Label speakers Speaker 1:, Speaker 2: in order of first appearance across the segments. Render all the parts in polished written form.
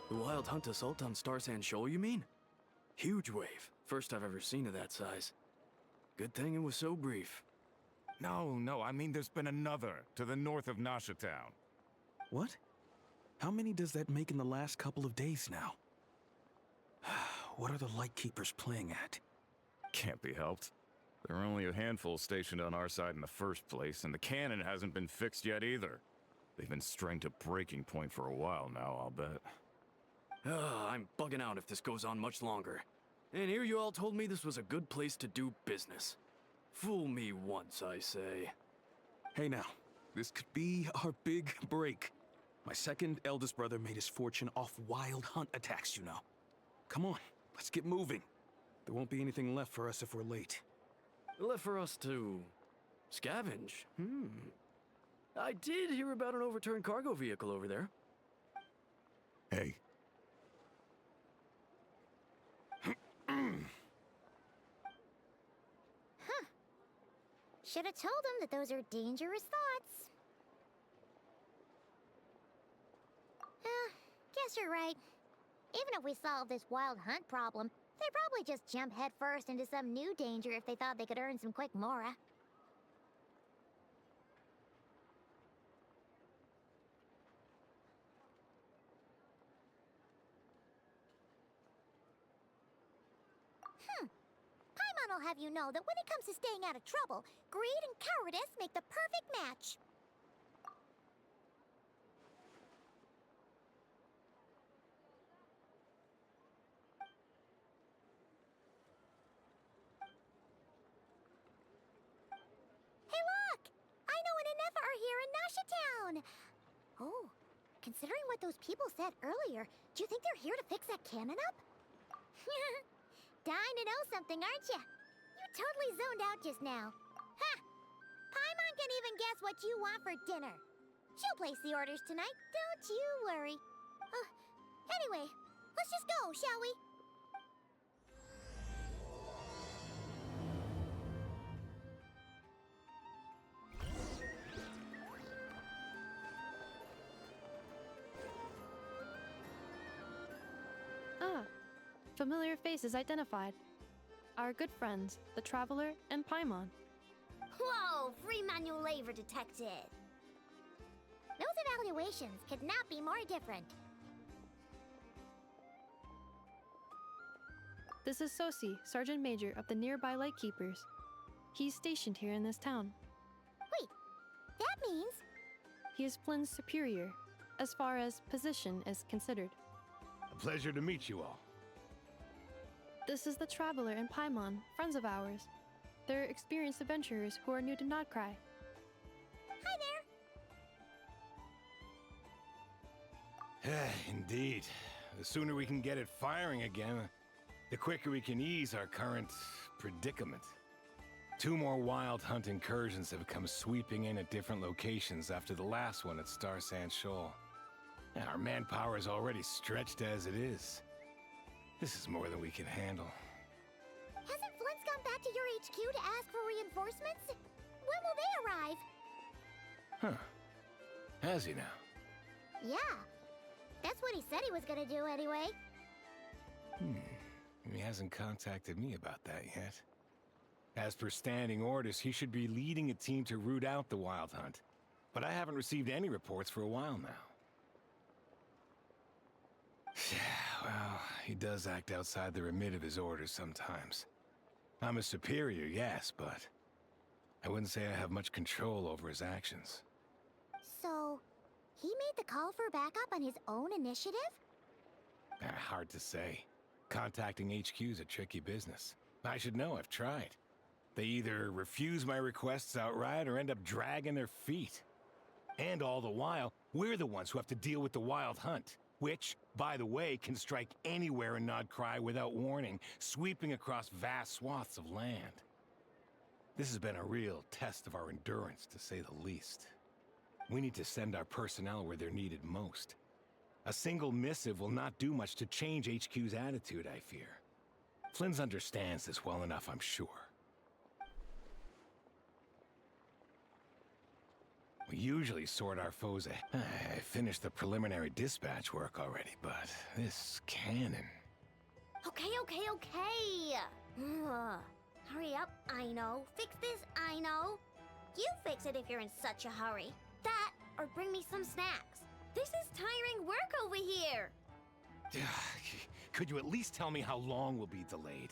Speaker 1: The Wild Hunt assault on Star Sand Shoal, you mean? Huge wave. First I've ever seen of that size. Good thing it was so brief.
Speaker 2: No, I mean there's been another to the north of Nasha Town.
Speaker 3: What? How many does that make in the last couple of days now? What are the Lightkeepers playing at?
Speaker 2: Can't be helped. There are only a handful stationed on our side in the first place, and the cannon hasn't been fixed yet either. They've been strained to breaking point for a while now, I'll bet.
Speaker 1: I'm bugging out if this goes on much longer. And here you all told me this was a good place to do business. Fool me once, I say.
Speaker 3: Hey now, this could be our big break. My second eldest brother made his fortune off wild hunt attacks, you know. Come on, let's get moving. There won't be anything left for us if we're late.
Speaker 1: Left for us to scavenge. I did hear about an overturned cargo vehicle over there.
Speaker 2: Hey.
Speaker 4: Should have told him that those are dangerous thoughts. Guess you're right. Even if we solve this wild hunt problem, they'd probably just jump headfirst into some new danger if they thought they could earn some quick mora. Paimon will have you know that when it comes to staying out of trouble, greed and cowardice make the perfect match. Hey look! I know an Inefa are here in Nasha Town! Oh, considering what those people said earlier, do you think they're here to fix that cannon up? Dying to know something, aren't you? You totally zoned out just now. Ha! Paimon can even guess what you want for dinner. She'll place the orders tonight, don't you worry. Anyway, let's just go, shall we?
Speaker 5: Familiar faces identified. Our good friends, the Traveler and Paimon.
Speaker 4: Whoa, free manual labor detected. Those evaluations could not be more different.
Speaker 5: This is Sosi, Sergeant Major of the nearby Lightkeepers. He's stationed here in this town.
Speaker 4: Wait, that means...
Speaker 5: He is Flynn's superior, as far as position is considered.
Speaker 6: A pleasure to meet you all.
Speaker 5: This is the Traveler and Paimon, friends of ours. They're experienced adventurers who are new to Nodcry.
Speaker 4: Hi there!
Speaker 6: Indeed. The sooner we can get it firing again, the quicker we can ease our current predicament. 2 more wild hunt incursions have come sweeping in at different locations after the last one at Star Sand Shoal. Our manpower is already stretched as it is. This is more than we can handle.
Speaker 4: Hasn't Flint's gone back to your HQ to ask for reinforcements? When will they arrive?
Speaker 6: Huh. Has he now?
Speaker 4: Yeah. That's what he said he was gonna do anyway.
Speaker 6: He hasn't contacted me about that yet. As per standing orders, he should be leading a team to root out the wild hunt. But I haven't received any reports for a while now. Well, he does act outside the remit of his orders sometimes. I'm his superior, yes, but I wouldn't say I have much control over his actions.
Speaker 4: So, he made the call for backup on his own initiative?
Speaker 6: Hard to say. Contacting HQ is a tricky business. I should know, I've tried. They either refuse my requests outright or end up dragging their feet. And all the while, we're the ones who have to deal with the wild hunt. Which, by the way, can strike anywhere in Nodcry without warning, sweeping across vast swaths of land. This has been a real test of our endurance, to say the least. We need to send our personnel where they're needed most. A single missive will not do much to change HQ's attitude, I fear. Flynn's understands this well enough, I'm sure. We usually sort our foes ahead. I finished the preliminary dispatch work already, but this cannon...
Speaker 4: Okay. Ugh. Hurry up, I know. Fix this, I know. You fix it if you're in such a hurry. That, or bring me some snacks. This is tiring work over here.
Speaker 6: Could you at least tell me how long we'll be delayed?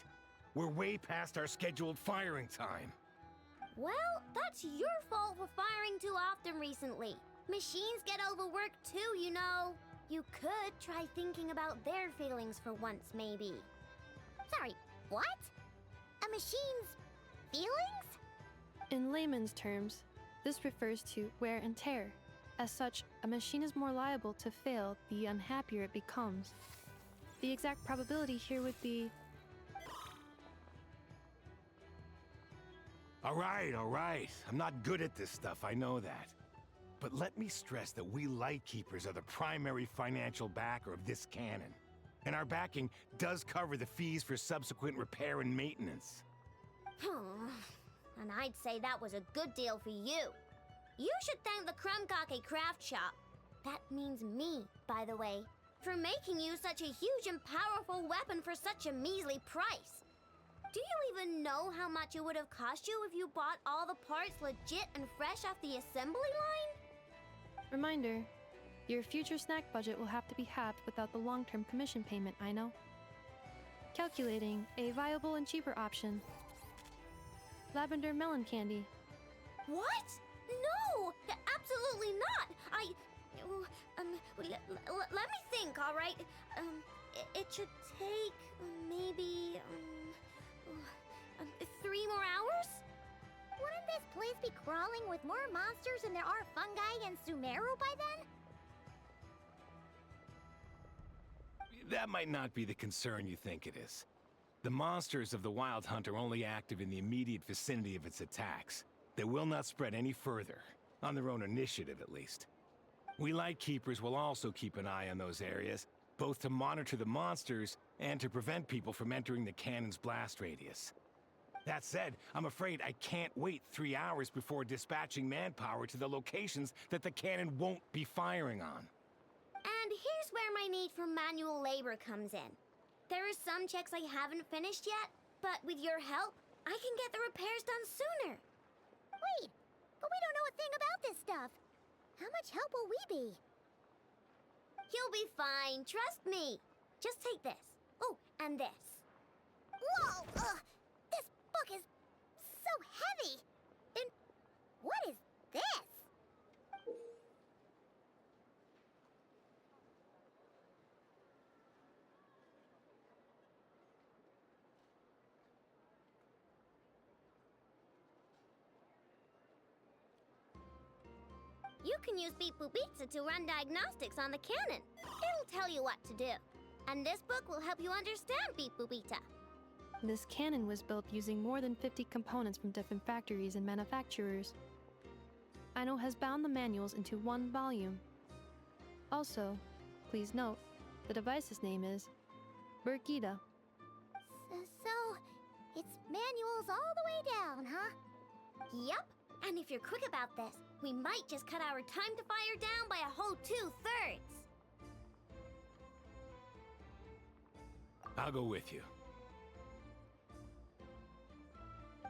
Speaker 6: We're way past our scheduled firing time.
Speaker 4: Well, that's your fault for firing too often recently. Machines get overworked too, you know. You could try thinking about their feelings for once, maybe. Sorry, what? A machine's feelings?
Speaker 5: In layman's terms, this refers to wear and tear. As such, a machine is more liable to fail the unhappier it becomes. The exact probability here would be...
Speaker 6: All right. I'm not good at this stuff, I know that. But let me stress that we Lightkeepers are the primary financial backer of this cannon. And our backing does cover the fees for subsequent repair and maintenance.
Speaker 4: And I'd say that was a good deal for you. You should thank the Krumkake craft shop. That means me, by the way, for making you such a huge and powerful weapon for such a measly price. Do you even know how much it would have cost you if you bought all the parts legit and fresh off the assembly line?
Speaker 5: Reminder, your future snack budget will have to be halved without the long-term commission payment, I know. Calculating a viable and cheaper option. Lavender melon candy.
Speaker 4: What? No! Absolutely not! Let me think, all right? It should take maybe 3 more hours? Wouldn't this place be crawling with more monsters than there are fungi and Sumeru by then?
Speaker 6: That might not be the concern you think it is. The monsters of the Wild Hunt are only active in the immediate vicinity of its attacks. They will not spread any further, on their own initiative at least. We Lightkeepers will also keep an eye on those areas, both to monitor the monsters and to prevent people from entering the cannon's blast radius. That said, I'm afraid I can't wait 3 hours before dispatching manpower to the locations that the cannon won't be firing on.
Speaker 4: And here's where my need for manual labor comes in. There are some checks I haven't finished yet, but with your help, I can get the repairs done sooner. Wait, but we don't know a thing about this stuff. How much help will we be? You'll be fine, trust me. Just take this. Oh, and this. Whoa! This book is so heavy. And what is this? You can use Beep Boop Pizza to run diagnostics on the cannon. It'll tell you what to do. And this book will help you understand Beep Boop Pizza.
Speaker 5: This cannon was built using more than 50 components from different factories and manufacturers. Aino has bound the manuals into one volume. Also, please note, the device's name is Burkita.
Speaker 4: So, it's manuals all the way down, huh? Yep. And if you're quick about this, we might just cut our time to fire down by a whole 2/3.
Speaker 6: I'll go with you.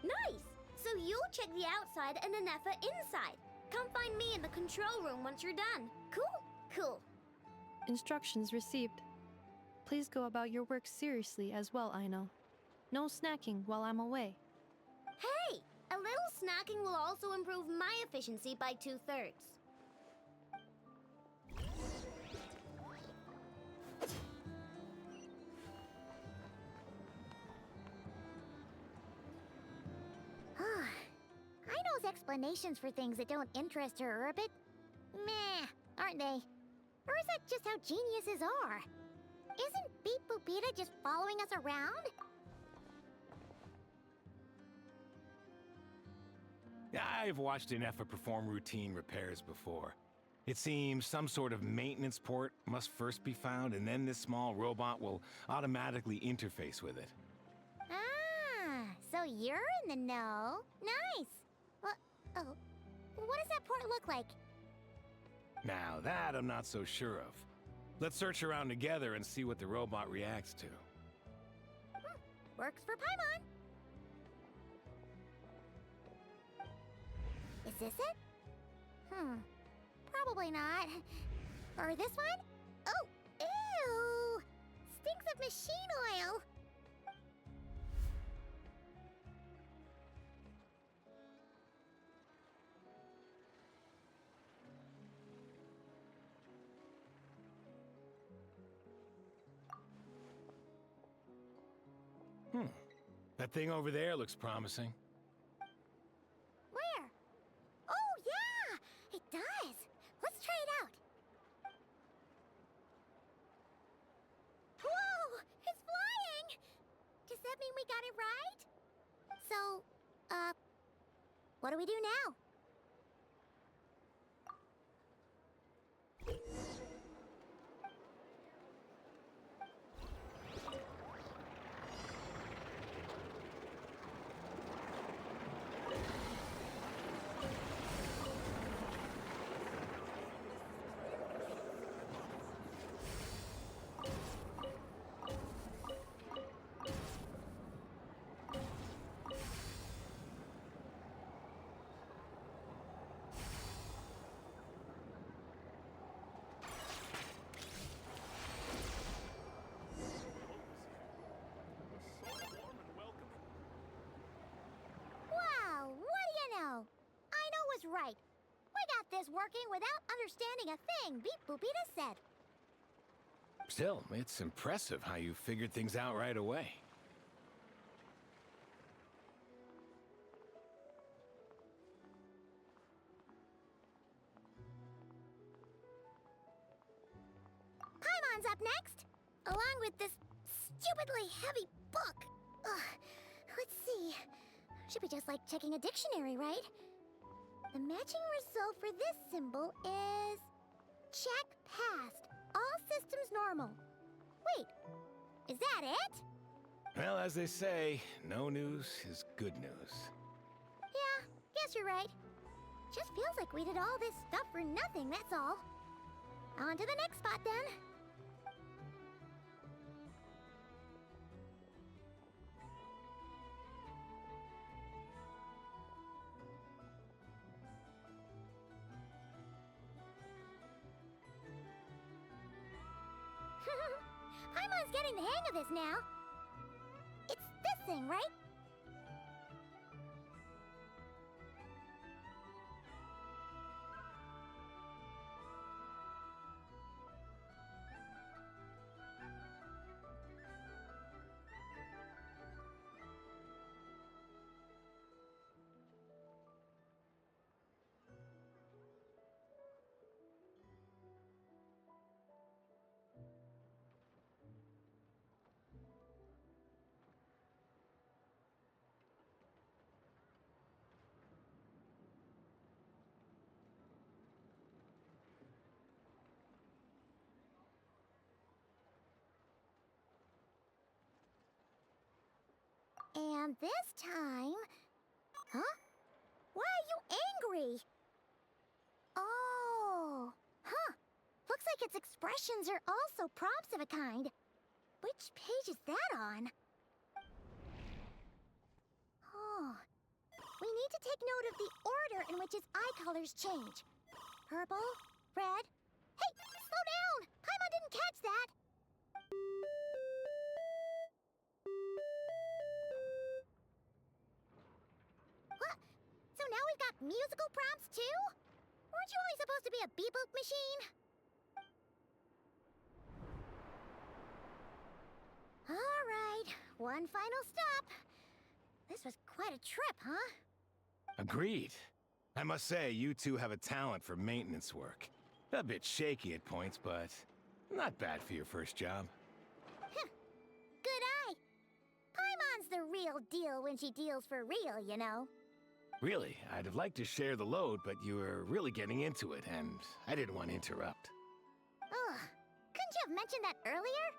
Speaker 4: Nice! So you'll check the outside and Anefa inside. Come find me in the control room once you're done. Cool.
Speaker 5: Instructions received. Please go about your work seriously as well, Aino. No snacking while I'm away.
Speaker 4: Hey! A little snacking will also improve my efficiency by 2/3. Aino's explanations for things that don't interest her are a bit meh, aren't they? Or is that just how geniuses are? Isn't Beep Boopita just following us around?
Speaker 6: I've watched Anefa perform routine repairs before. It seems some sort of maintenance port must first be found, and then this small robot will automatically interface with it.
Speaker 4: Ah, so you're in the know. Nice. Oh, What does that port look like?
Speaker 6: Now, that I'm not so sure of. Let's search around together and see what the robot reacts to.
Speaker 4: Works for Paimon. Is this it? Probably not. Or this one? Oh, ew! Stinks of machine oil.
Speaker 6: That thing over there looks promising.
Speaker 4: Where? Oh, yeah! It does. Let's try it out. Whoa! It's flying! Does that mean we got it right? So, what do we do now? Wow, what do you know? I know was right. We got this working without understanding a thing Beep Boopita said.
Speaker 6: Still, it's impressive how you figured things out right away.
Speaker 4: Paimon's up next, along with this stupidly heavy book. Ugh, let's see. Should be just like checking a dictionary, right? The matching result for this symbol is... check passed. All systems normal. Wait, is that it?
Speaker 6: Well, as they say, no news is good news.
Speaker 4: Yeah, guess you're right. Just feels like we did all this stuff for nothing, that's all. On to the next spot, then. Paimon's getting the hang of this now. It's this thing, right? And this time... Huh? Why are you angry? Oh, huh. Looks like its expressions are also prompts of a kind. Which page is that on? Oh. We need to take note of the order in which its eye colors change. Purple, red... Hey, slow down! Paimon didn't catch that! What? So now we've got musical prompts too? Weren't you only supposed to be a beep-boop machine? All right, one final stop. This was quite a trip, huh?
Speaker 6: Agreed. I must say, you two have a talent for maintenance work. A bit shaky at points, but not bad for your first job.
Speaker 4: Good eye. Paimon's the real deal when she deals for real, you know.
Speaker 6: Really, I'd have liked to share the load, but you were really getting into it, and I didn't want to interrupt.
Speaker 4: Ugh, couldn't you have mentioned that earlier?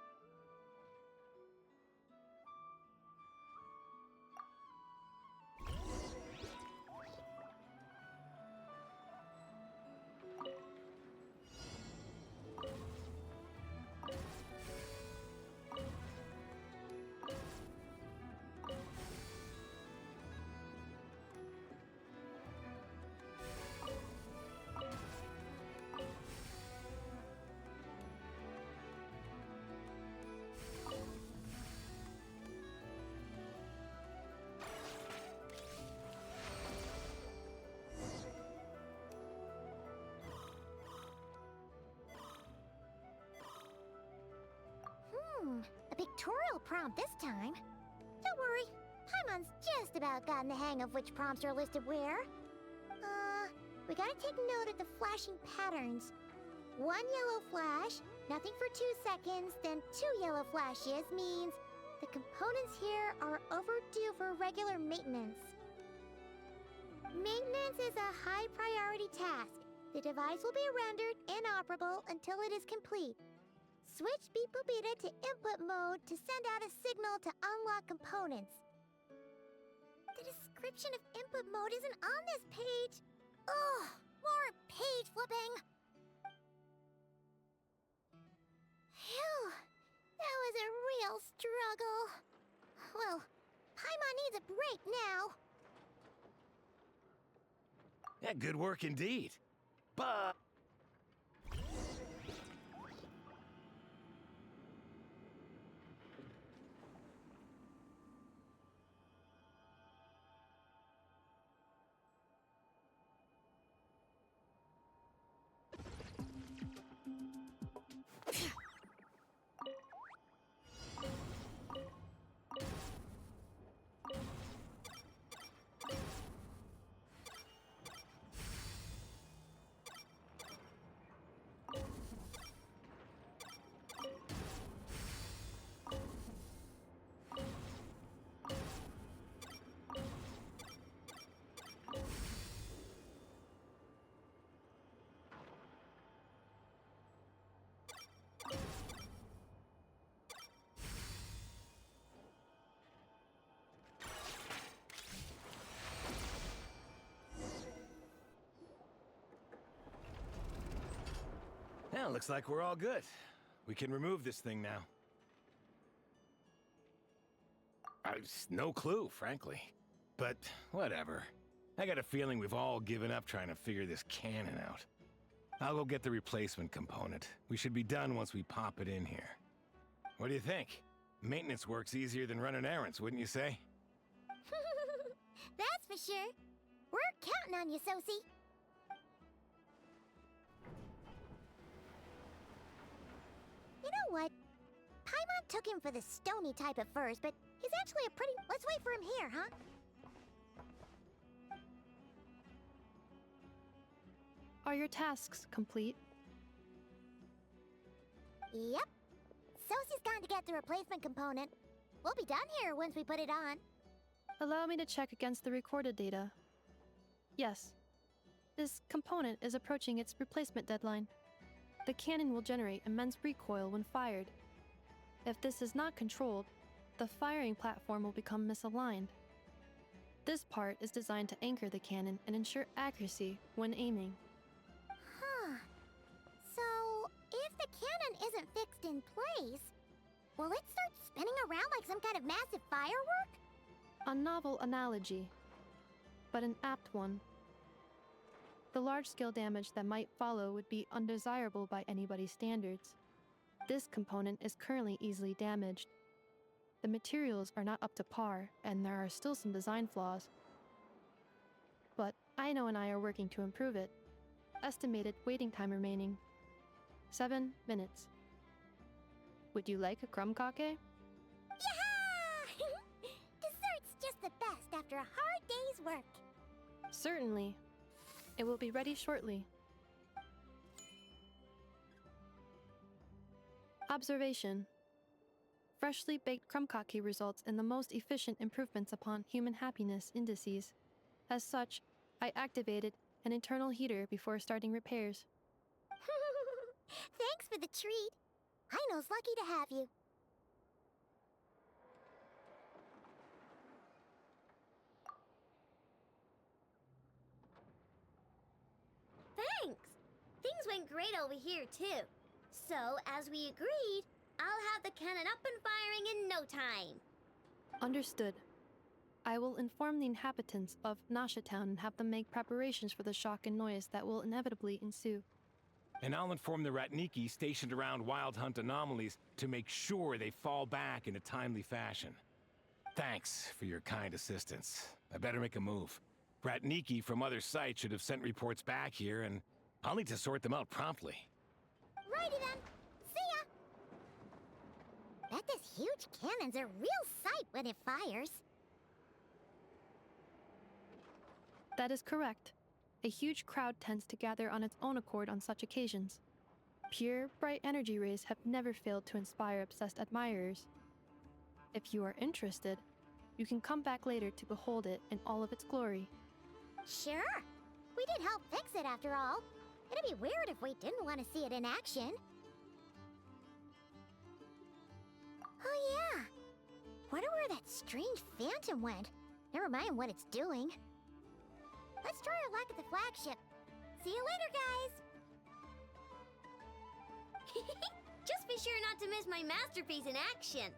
Speaker 4: prompt this time. Don't worry, Paimon's just about gotten the hang of which prompts are listed where. We gotta take note of the flashing patterns. 1 yellow flash, nothing for 2 seconds, then 2 yellow flashes means the components here are overdue for regular maintenance. Maintenance is a high priority task. The device will be rendered inoperable until it is complete. Switch Beep Boopita to input mode to send out a signal to unlock components. The description of input mode isn't on this page. Ugh, more page flipping. Phew, that was a real struggle. Well, Paimon needs a break now.
Speaker 6: Yeah, good work indeed. But... Well, looks like we're all good. We can remove this thing now. No clue, frankly. But whatever. I got a feeling we've all given up trying to figure this cannon out. I'll go get the replacement component. We should be done once we pop it in here. What do you think? Maintenance work's easier than running errands, wouldn't you say?
Speaker 4: That's for sure. We're counting on you, Sosie. You know what? Paimon took him for the stony type at first, but he's actually a pretty... Let's wait for him here, huh?
Speaker 5: Are your tasks complete?
Speaker 4: Yep. Sosie's gone to get the replacement component. We'll be done here once we put it on.
Speaker 5: Allow me to check against the recorded data. Yes. This component is approaching its replacement deadline. The cannon will generate immense recoil when fired. If this is not controlled, the firing platform will become misaligned. This part is designed to anchor the cannon and ensure accuracy when aiming.
Speaker 4: Huh. So, if the cannon isn't fixed in place, will it start spinning around like some kind of massive firework?
Speaker 5: A novel analogy, but an apt one. The large-scale damage that might follow would be undesirable by anybody's standards. This component is currently easily damaged. The materials are not up to par, and there are still some design flaws. But Aino and I are working to improve it. Estimated waiting time remaining: 7 minutes. Would you like a crumb cake?
Speaker 4: Yeah! Dessert's just the best after a hard day's work.
Speaker 5: Certainly. It will be ready shortly. Observation. Freshly baked crumb cake results in the most efficient improvements upon human happiness indices. As such, I activated an internal heater before starting repairs.
Speaker 4: Thanks for the treat. Aino's lucky to have you. Thanks. Things went great over here, too. So, as we agreed, I'll have the cannon up and firing in no time.
Speaker 5: Understood. I will inform the inhabitants of Nasha Town and have them make preparations for the shock and noise that will inevitably ensue.
Speaker 6: And I'll inform the Ratniki stationed around Wild Hunt anomalies to make sure they fall back in a timely fashion. Thanks for your kind assistance. I better make a move. Ratniki from other sites should have sent reports back here, and I'll need to sort them out promptly.
Speaker 4: Righty then. See Bet this huge cannon's a real sight when it fires.
Speaker 5: That is correct. A huge crowd tends to gather on its own accord on such occasions. Pure, bright energy rays have never failed to inspire obsessed admirers. If you are interested, you can come back later to behold it in all of its glory.
Speaker 4: Sure. We did help fix it after all. It'd be weird if we didn't want to see it in action. Oh yeah. Wonder where that strange phantom went. Never mind what it's doing. Let's try our luck at the flagship. See you later, guys!
Speaker 7: Just be sure not to miss my masterpiece in action.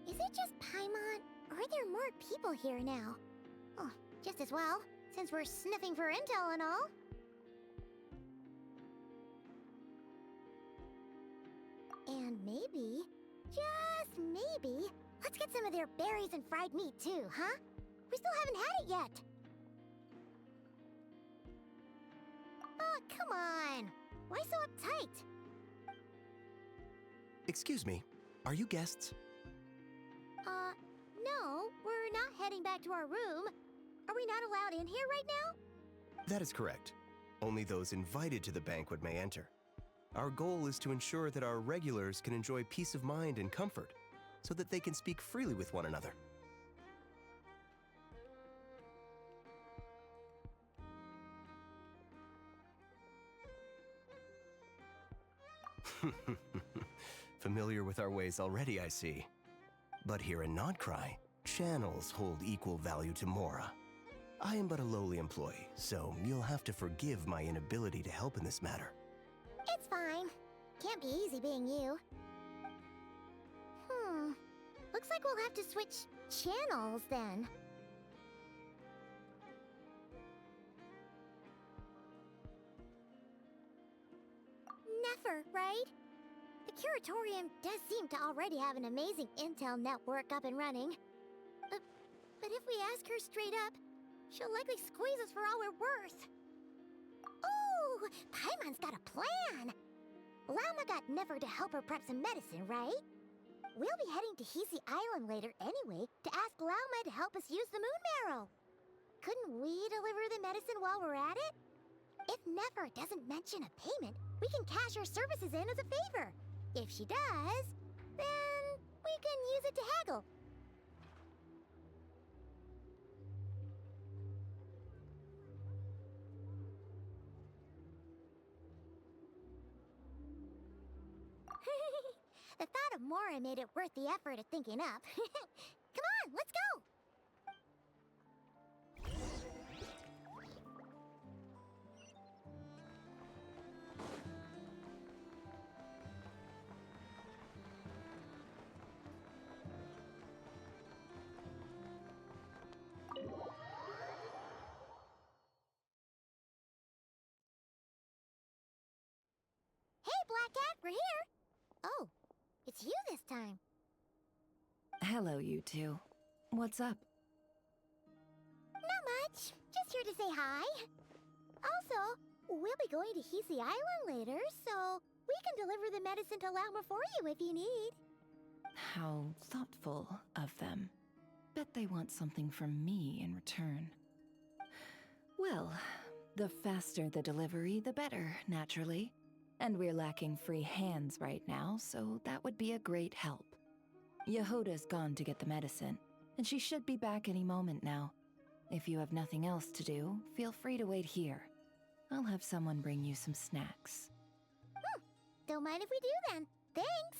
Speaker 4: Is it just Paimon, or are there more people here now? Oh, just as well, since we're sniffing for intel and all. And maybe, just maybe, let's get some of their berries and fried meat too, huh? We still haven't had it yet. Oh, come on. Why so uptight?
Speaker 8: Excuse me, are you guests?
Speaker 4: No, we're not heading back to our room. Are we not allowed in here right now?
Speaker 8: That is correct. Only those invited to the banquet may enter. Our goal is to ensure that our regulars can enjoy peace of mind and comfort, so that they can speak freely with one another. Familiar with our ways already, I see. But here in Nodcry, channels hold equal value to Mora. I am but a lowly employee, so you'll have to forgive my inability to help in this matter.
Speaker 4: It's fine. Can't be easy being you. Looks like we'll have to switch channels then. Never, right? The Curatorium does seem to already have an amazing intel network up and running. But if we ask her straight up, she'll likely squeeze us for all we're worth. Ooh, Paimon's got a plan! Lauma got Nefer to help her prep some medicine, right? We'll be heading to Hisi Island later anyway to ask Lauma to help us use the moon marrow. Couldn't we deliver the medicine while we're at it? If Nefer doesn't mention a payment, we can cash our services in as a favor. If she does, then we can use it to haggle. The thought of Mora made it worth the effort of thinking up. Come on, let's go! Hey, Black Cat, we're here! Oh, it's you this time.
Speaker 9: Hello, you two. What's up?
Speaker 4: Not much. Just here to say hi. Also, we'll be going to Hisi Island later, so we can deliver the medicine to Lauma for you if you need.
Speaker 9: How thoughtful of them. Bet they want something from me in return. Well, the faster the delivery, the better, naturally. And we're lacking free hands right now, so that would be a great help. Yehoda's gone to get the medicine, and she should be back any moment now. If you have nothing else to do, feel free to wait here. I'll have someone bring you some snacks.
Speaker 4: Don't mind if we do then. Thanks!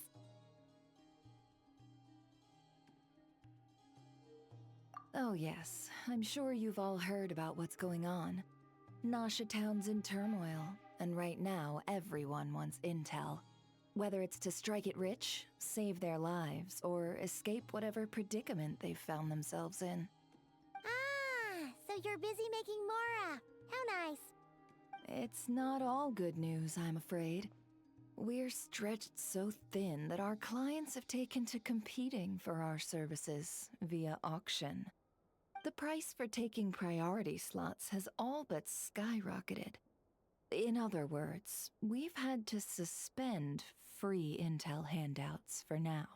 Speaker 9: Oh yes, I'm sure you've all heard about what's going on. Nasha Town's in turmoil, and right now everyone wants intel. Whether it's to strike it rich, save their lives, or escape whatever predicament they've found themselves in.
Speaker 4: Ah, so you're busy making Mora. How nice.
Speaker 9: It's not all good news, I'm afraid. We're stretched so thin that our clients have taken to competing for our services via auction. The price for taking priority slots has all but skyrocketed. In other words, we've had to suspend free intel handouts for now.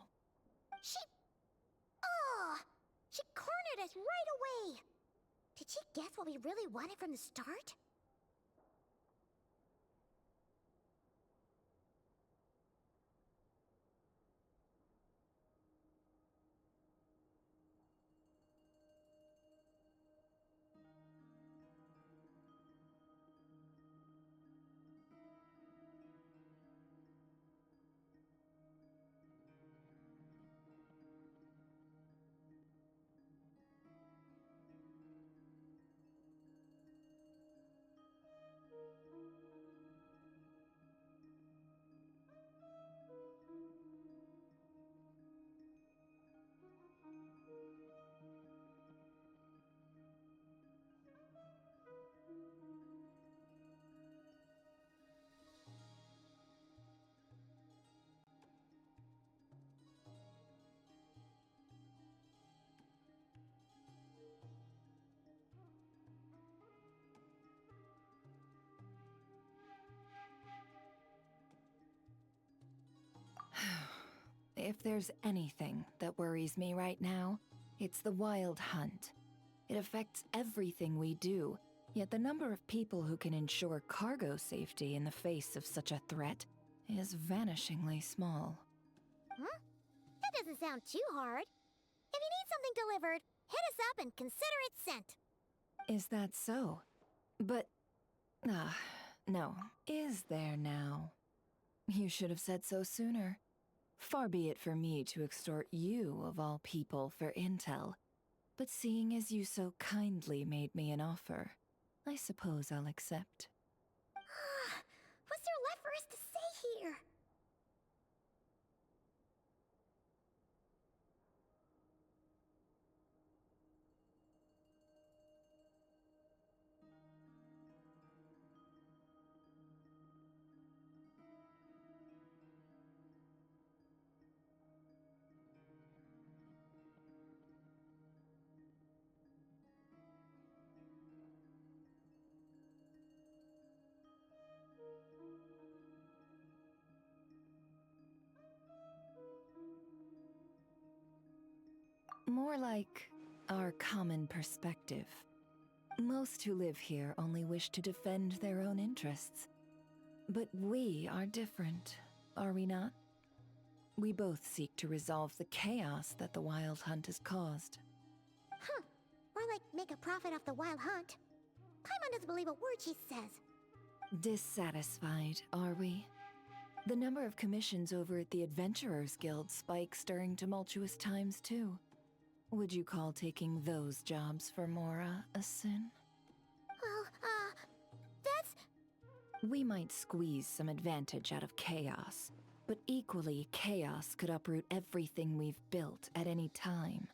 Speaker 4: She cornered us right away. Did she guess what we really wanted from the start?
Speaker 9: If there's anything that worries me right now, it's the Wild Hunt. It affects everything we do, yet the number of people who can ensure cargo safety in the face of such a threat is vanishingly small.
Speaker 4: Huh? That doesn't sound too hard. If you need something delivered, hit us up and consider it sent.
Speaker 9: Is that so? But... no. Is there now? You should have said so sooner. Far be it for me to extort you, of all people, for intel. But seeing as you so kindly made me an offer, I suppose I'll accept.
Speaker 4: What's there left for us to say here?
Speaker 9: More like our common perspective. Most who live here only wish to defend their own interests. But we are different, are we not? We both seek to resolve the chaos that the Wild Hunt has caused.
Speaker 4: Huh. Or like make a profit off the Wild Hunt. Paimon doesn't believe a word she says.
Speaker 9: Dissatisfied, are we? The number of commissions over at the Adventurers Guild spikes during tumultuous times, too. Would you call taking those jobs for Mora a sin?
Speaker 4: Well, that's...
Speaker 9: We might squeeze some advantage out of chaos, but equally, chaos could uproot everything we've built at any time.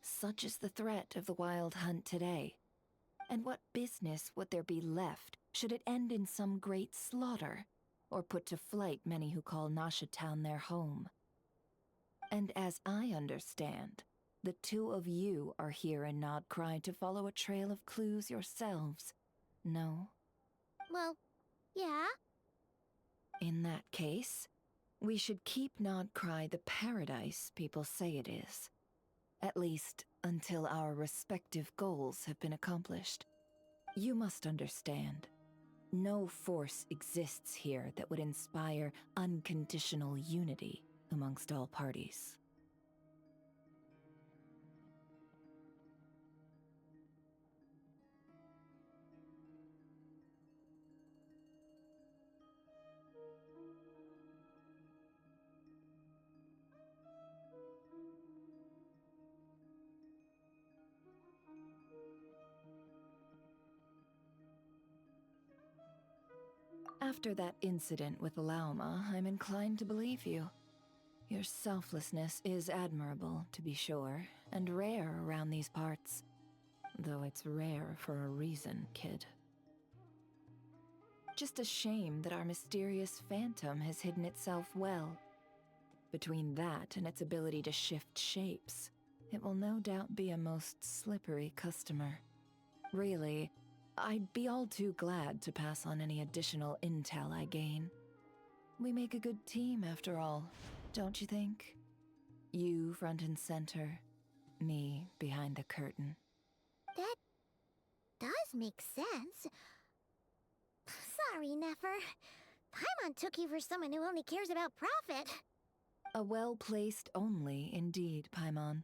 Speaker 9: Such is the threat of the Wild Hunt today. And what business would there be left should it end in some great slaughter, or put to flight many who call Nashatown their home? And as I understand, the two of you are here in Nodcry to follow a trail of clues yourselves, no?
Speaker 4: Well, yeah.
Speaker 9: In that case, we should keep Nodcry the paradise people say it is. At least, until our respective goals have been accomplished. You must understand, no force exists here that would inspire unconditional unity amongst all parties. After that incident with Lauma, I'm inclined to believe you. Your selflessness is admirable, to be sure, and rare around these parts. Though it's rare for a reason, kid. Just a shame that our mysterious phantom has hidden itself well. Between that and its ability to shift shapes, it will no doubt be a most slippery customer. Really, I'd be all too glad to pass on any additional intel I gain. We make a good team, after all, don't you think? You front and center, me behind the curtain.
Speaker 4: That does make sense. Sorry, Nefer. Paimon took you for someone who only cares about profit.
Speaker 9: A well-placed only, indeed, Paimon.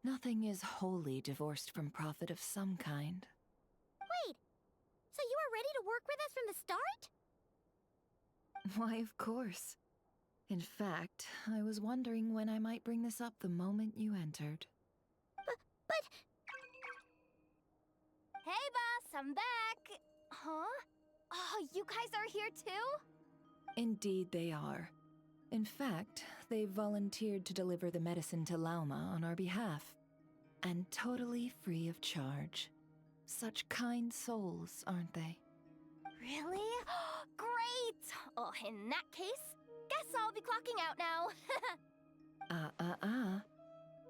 Speaker 9: Nothing is wholly divorced from profit of some kind.
Speaker 4: Wait, so you were ready to work with us from the start?
Speaker 9: Why, of course. In fact, I was wondering when I might bring this up the moment you entered.
Speaker 4: But...
Speaker 7: Hey, boss, I'm back. Huh? Oh, you guys are here too?
Speaker 9: Indeed they are. In fact, they've volunteered to deliver the medicine to Lauma on our behalf. And totally free of charge. Such kind souls, aren't they?
Speaker 7: Really? Great! Oh, in that case, guess I'll be clocking out now.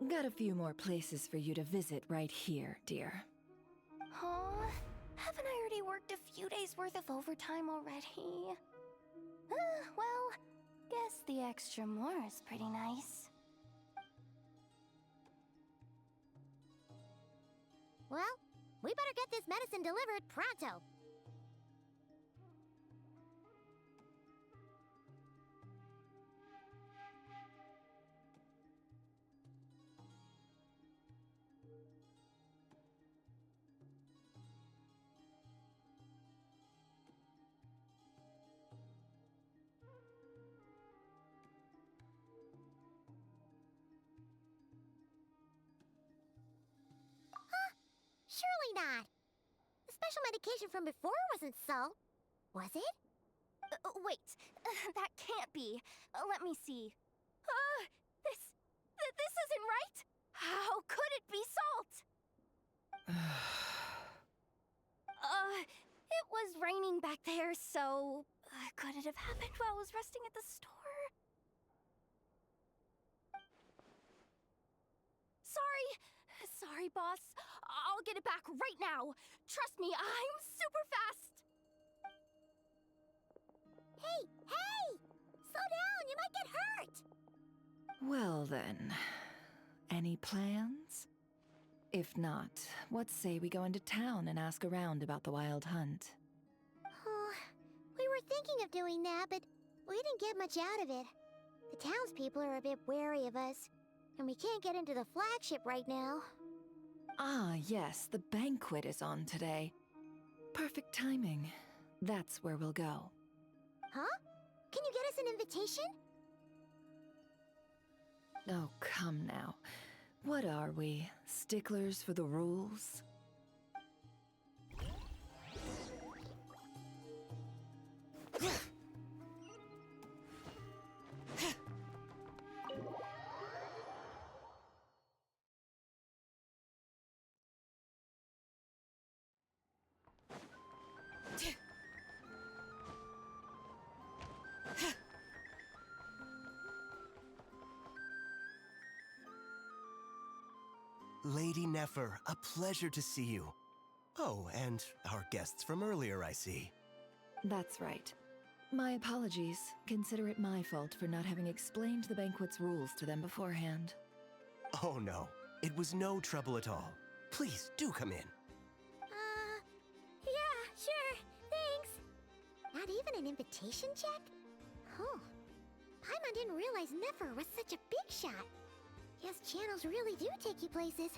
Speaker 9: Got a few more places for you to visit right here, dear.
Speaker 7: Huh? Haven't I already worked a few days worth of overtime already? Well, guess the extra more is pretty nice.
Speaker 4: Well, we better get this medicine delivered pronto. Surely not. The special medication from before wasn't salt, was it?
Speaker 7: Wait, that can't be. Let me see. This isn't right. How could it be salt? It was raining back there, so could it have happened while I was resting at the store? Sorry, boss. I'll get it back right now. Trust me, I'm super fast.
Speaker 4: Hey! Slow down, you might get hurt!
Speaker 9: Well then, any plans? If not, what say we go into town and ask around about the Wild Hunt?
Speaker 4: Oh, we were thinking of doing that, but we didn't get much out of it. The townspeople are a bit wary of us, and we can't get into the flagship right now.
Speaker 9: Ah, yes, the banquet is on today. Perfect timing. That's where we'll go.
Speaker 4: Huh? Can you get us an invitation?
Speaker 9: Oh, come now. What are we, sticklers for the rules?
Speaker 8: Lady Nefer, a pleasure to see you. Oh, and our guests from earlier, I see.
Speaker 9: That's right. My apologies. Consider it my fault for not having explained the banquet's rules to them beforehand.
Speaker 8: Oh no, it was no trouble at all. Please, do come in.
Speaker 4: Yeah, sure, thanks. Not even an invitation check? Oh, Paimon didn't realize Nefer was such a big shot. Yes, channels really do take you places.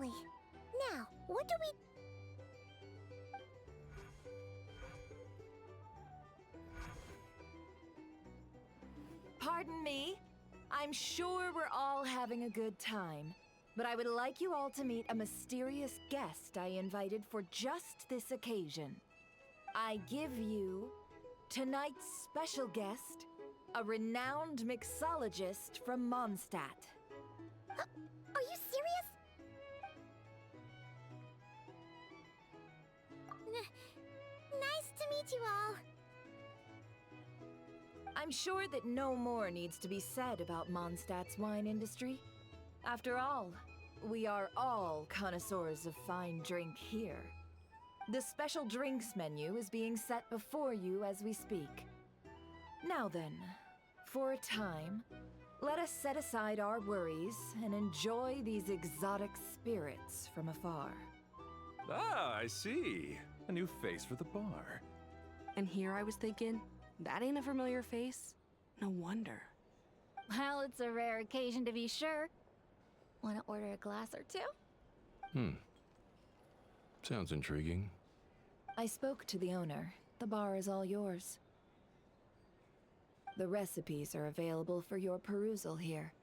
Speaker 4: Finally. Now, what do we...
Speaker 9: Pardon me. I'm sure we're all having a good time, but I would like you all to meet a mysterious guest I invited for just this occasion. I give you tonight's special guest, a renowned mixologist from Mondstadt.
Speaker 4: Are you serious? Nice to meet you all.
Speaker 9: I'm sure that no more needs to be said about Mondstadt's wine industry. After all, we are all connoisseurs of fine drink here. The special drinks menu is being set before you as we speak. Now then, for a time, let us set aside our worries and enjoy these exotic spirits from afar.
Speaker 3: Ah, I see. A new face for the bar.
Speaker 10: And here I was thinking, that ain't a familiar face. No wonder.
Speaker 7: Well, it's a rare occasion to be sure. Wanna order a glass or two?
Speaker 3: Sounds intriguing.
Speaker 9: I spoke to the owner. The bar is all yours. The recipes are available for your perusal here.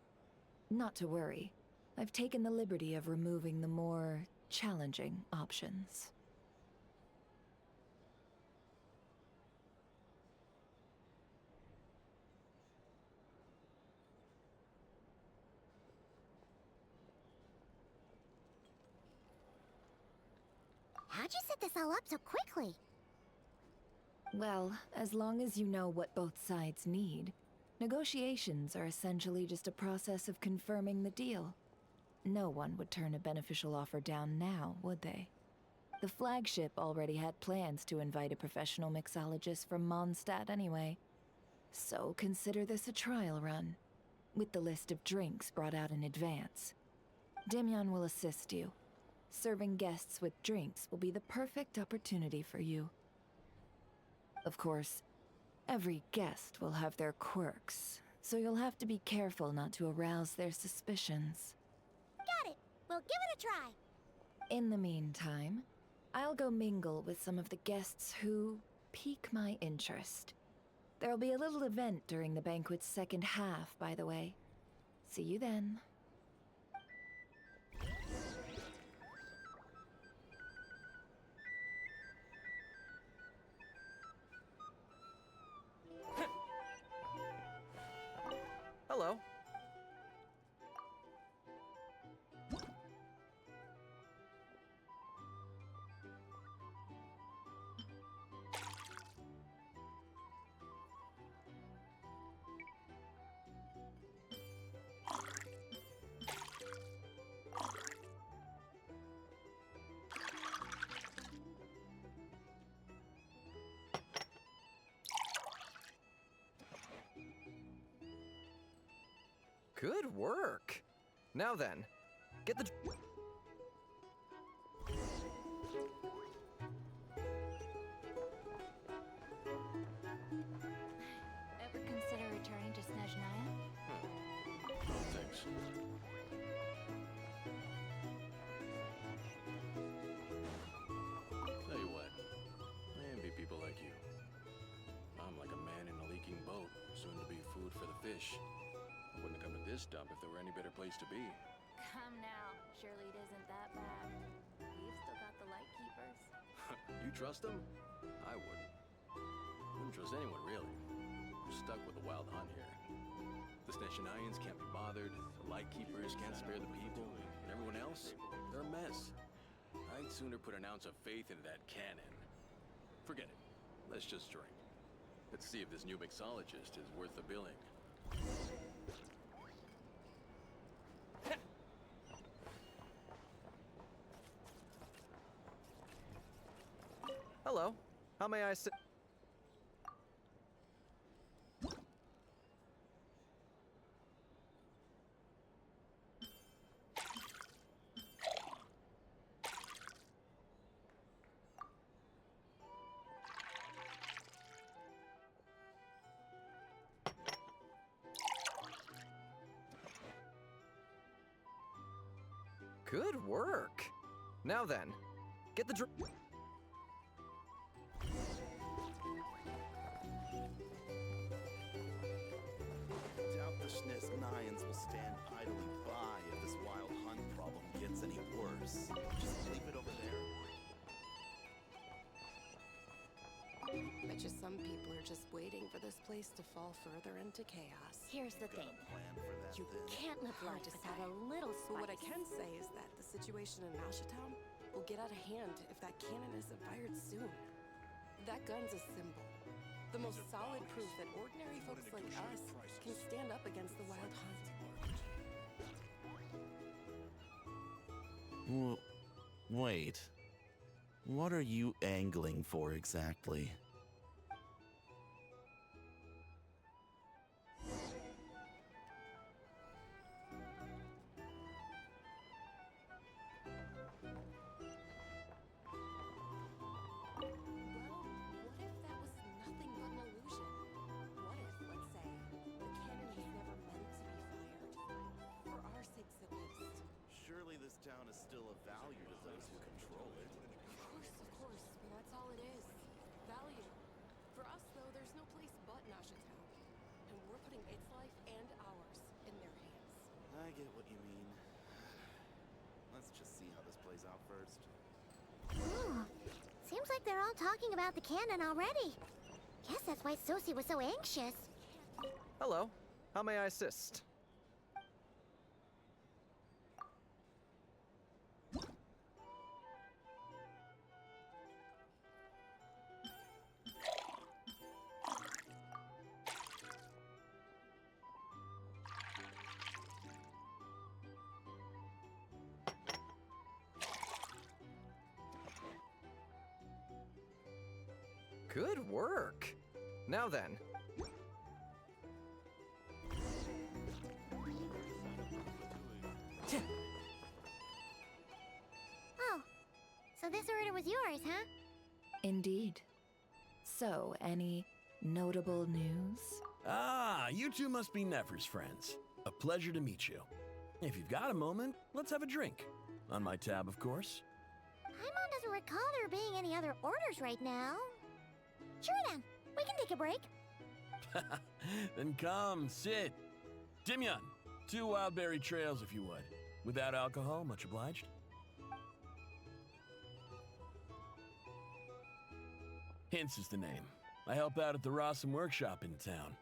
Speaker 9: Not to worry. I've taken the liberty of removing the more challenging options.
Speaker 4: How'd you set this all up so quickly?
Speaker 9: Well, as long as you know what both sides need, negotiations are essentially just a process of confirming the deal. No one would turn a beneficial offer down now, would they? The flagship already had plans to invite a professional mixologist from Mondstadt anyway. So consider this a trial run, with the list of drinks brought out in advance. Demyon will assist you. Serving guests with drinks will be the perfect opportunity for you. Of course, every guest will have their quirks, so you'll have to be careful not to arouse their suspicions.
Speaker 4: Got it. We'll give it a try.
Speaker 9: In the meantime, I'll go mingle with some of the guests who pique my interest. There'll be a little event during the banquet's second half, by the way. See you then.
Speaker 1: Hello.
Speaker 11: Good work. Now then, get the...
Speaker 7: Ever consider returning to Snezhnaya?
Speaker 1: No thanks. Tell you what, I envy people like you. I'm like a man in a leaking boat, soon to be food for the fish. I wouldn't have come to this dump if there were any better place to be.
Speaker 7: Come now. Surely it isn't that bad. We've still got the Lightkeepers.
Speaker 1: You trust them? I wouldn't. Wouldn't trust anyone, really. We're stuck with a wild hunt here. The Snezhnayans can't be bothered, the Lightkeepers can't spare the people, and everyone else, they're a mess. I'd sooner put an ounce of faith into that cannon. Forget it. Let's just drink. Let's see if this new mixologist is worth the billing.
Speaker 11: Hello. How may I sit? Good work. Now then, get the
Speaker 12: Doubt the Nayans will stand idly by if this wild hunt problem gets any worse. Just leave it over there.
Speaker 10: Bet you some people are just waiting for this place to fall further into chaos.
Speaker 4: Here's the thing.
Speaker 12: Plan for that
Speaker 10: You
Speaker 12: then.
Speaker 4: Can't live life without a little spice.
Speaker 10: But what I can say is that the situation in Town will get out of hand if that cannon isn't fired soon. That gun's a symbol. The most solid proof that ordinary folks like us can stand up against the wild hunt.
Speaker 12: Wait. What are you angling for exactly?
Speaker 10: Well, what if that was nothing but an illusion? What if, let's say, the cannon was never meant to be fired? For our sakes at least.
Speaker 12: Surely this town is still of value to those who control it.
Speaker 10: Of course, but that's all it is. Value. For us, though, there's no place but Town. And we're putting its life and ours in their hands.
Speaker 12: I get what you mean. Let's just see how this plays out first.
Speaker 4: Ooh, seems like they're all talking about the cannon already. Guess that's why Sosie was so anxious.
Speaker 11: Hello. How may I assist? Good work. Now then,
Speaker 4: Oh, so this order was yours, huh?
Speaker 9: Indeed. So, any notable news?
Speaker 13: Ah, you two must be Nefer's friends. A pleasure to meet you. If you've got a moment, let's have a drink. On my tab, of course.
Speaker 4: Paimon doesn't recall there being any other orders right now. Sure then, we can take a break.
Speaker 13: Then come, sit. Dimyon, 2 wildberry trails if you would. Without alcohol, much obliged. Hints is the name. I help out at the Rossum workshop in town.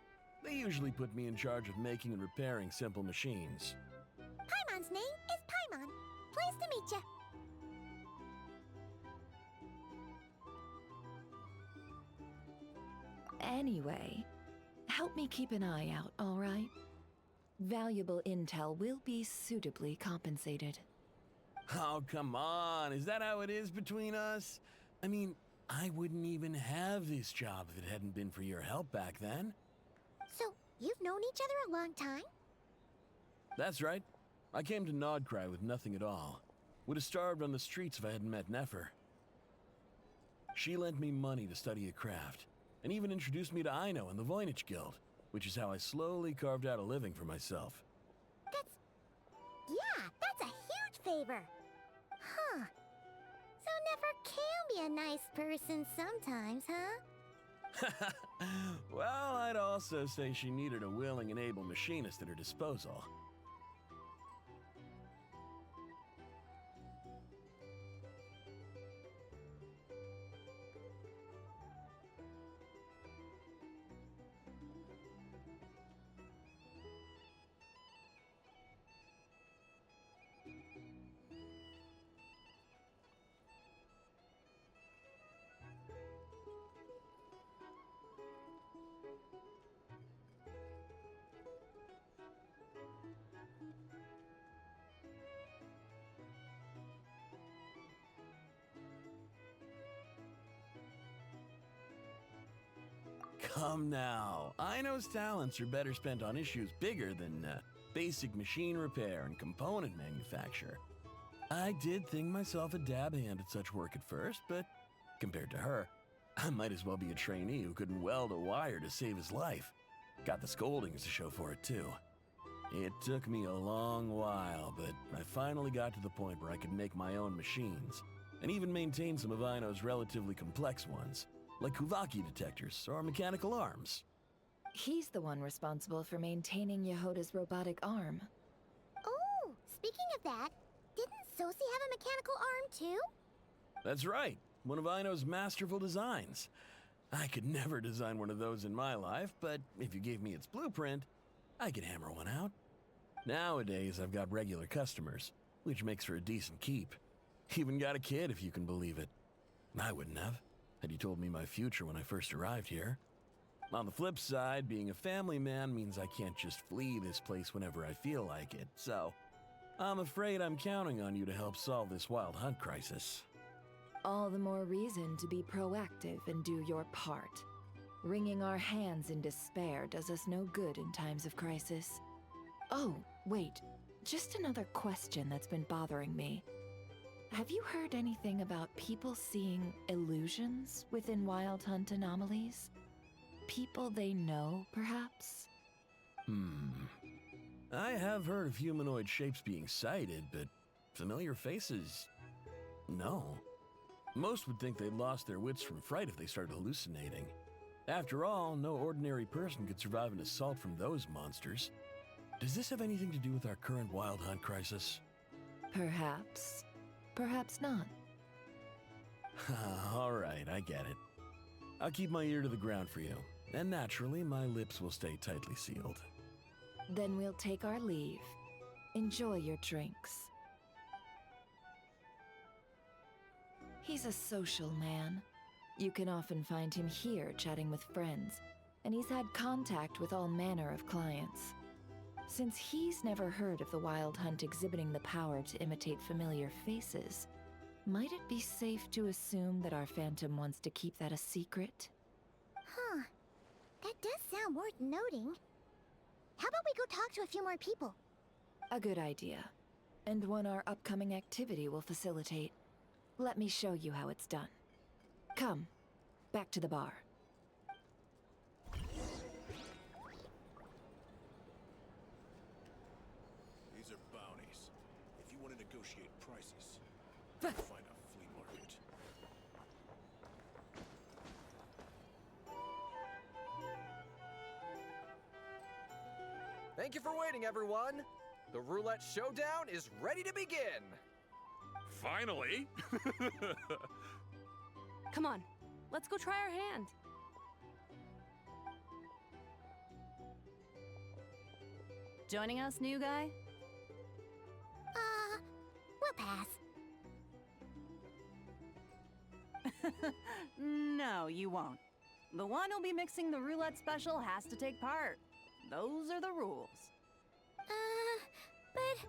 Speaker 13: They usually put me in charge of making and repairing simple machines.
Speaker 4: Paimon's name is Paimon. Pleased to meet ya.
Speaker 9: Anyway, help me keep an eye out, all right? Valuable intel will be suitably compensated.
Speaker 13: Oh, come on. Is that how it is between us? I mean, I wouldn't even have this job if it hadn't been for your help back then.
Speaker 4: So, you've known each other a long time?
Speaker 13: That's right. I came to Nodcry with nothing at all. Would have starved on the streets if I hadn't met Nefer. She lent me money to study a craft, and even introduced me to Aino and the Voynich Guild, which is how I slowly carved out a living for myself.
Speaker 4: That's a huge favor. Huh. So Nefer can be a nice person sometimes, huh?
Speaker 13: Well, I'd also say she needed a willing and able machinist at her disposal. Come now. Aino's talents are better spent on issues bigger than basic machine repair and component manufacture. I did think myself a dab hand at such work at first, but compared to her, I might as well be a trainee who couldn't weld a wire to save his life. Got the scoldings to show for it, too. It took me a long while, but I finally got to the point where I could make my own machines, and even maintain some of Aino's relatively complex ones, like Kuvaki detectors or mechanical arms.
Speaker 9: He's the one responsible for maintaining Yehoda's robotic arm.
Speaker 4: Oh, speaking of that, didn't Sosi have a mechanical arm too?
Speaker 13: That's right, one of Aino's masterful designs. I could never design one of those in my life, but if you gave me its blueprint, I could hammer one out. Nowadays, I've got regular customers, which makes for a decent keep. Even got a kid, if you can believe it. I wouldn't have, had you told me my future when I first arrived here. On the flip side, being a family man means I can't just flee this place whenever I feel like it, so I'm afraid I'm counting on you to help solve this wild hunt crisis.
Speaker 9: All the more reason to be proactive and do your part. Wringing our hands in despair does us no good in times of crisis. Oh, wait. Just another question that's been bothering me. Have you heard anything about people seeing illusions within Wild Hunt anomalies? People they know, perhaps?
Speaker 13: I have heard of humanoid shapes being sighted, but familiar faces? No. Most would think they'd lost their wits from fright if they started hallucinating. After all, no ordinary person could survive an assault from those monsters. Does this have anything to do with our current wild hunt crisis?
Speaker 9: Perhaps. Perhaps not.
Speaker 13: All right, I get it. I'll keep my ear to the ground for you, and naturally, my lips will stay tightly sealed.
Speaker 9: Then we'll take our leave. Enjoy your drinks. He's a social man. You can often find him here chatting with friends, and he's had contact with all manner of clients. Since he's never heard of the Wild Hunt exhibiting the power to imitate familiar faces, might it be safe to assume that our Phantom wants to keep that a secret?
Speaker 4: Huh. That does sound worth noting. How about we go talk to a few more people?
Speaker 9: A good idea. And one our upcoming activity will facilitate. Let me show you how it's done. Come, back to the bar.
Speaker 14: These are bounties. If you want to negotiate prices, find a flea market.
Speaker 11: Thank you for waiting, everyone. The roulette showdown is ready to begin.
Speaker 2: Finally!
Speaker 10: Come on, let's go try our hand.
Speaker 15: Joining us, new guy?
Speaker 4: We'll pass.
Speaker 15: No, you won't. The one who'll be mixing the roulette special has to take part. Those are the rules.
Speaker 4: But...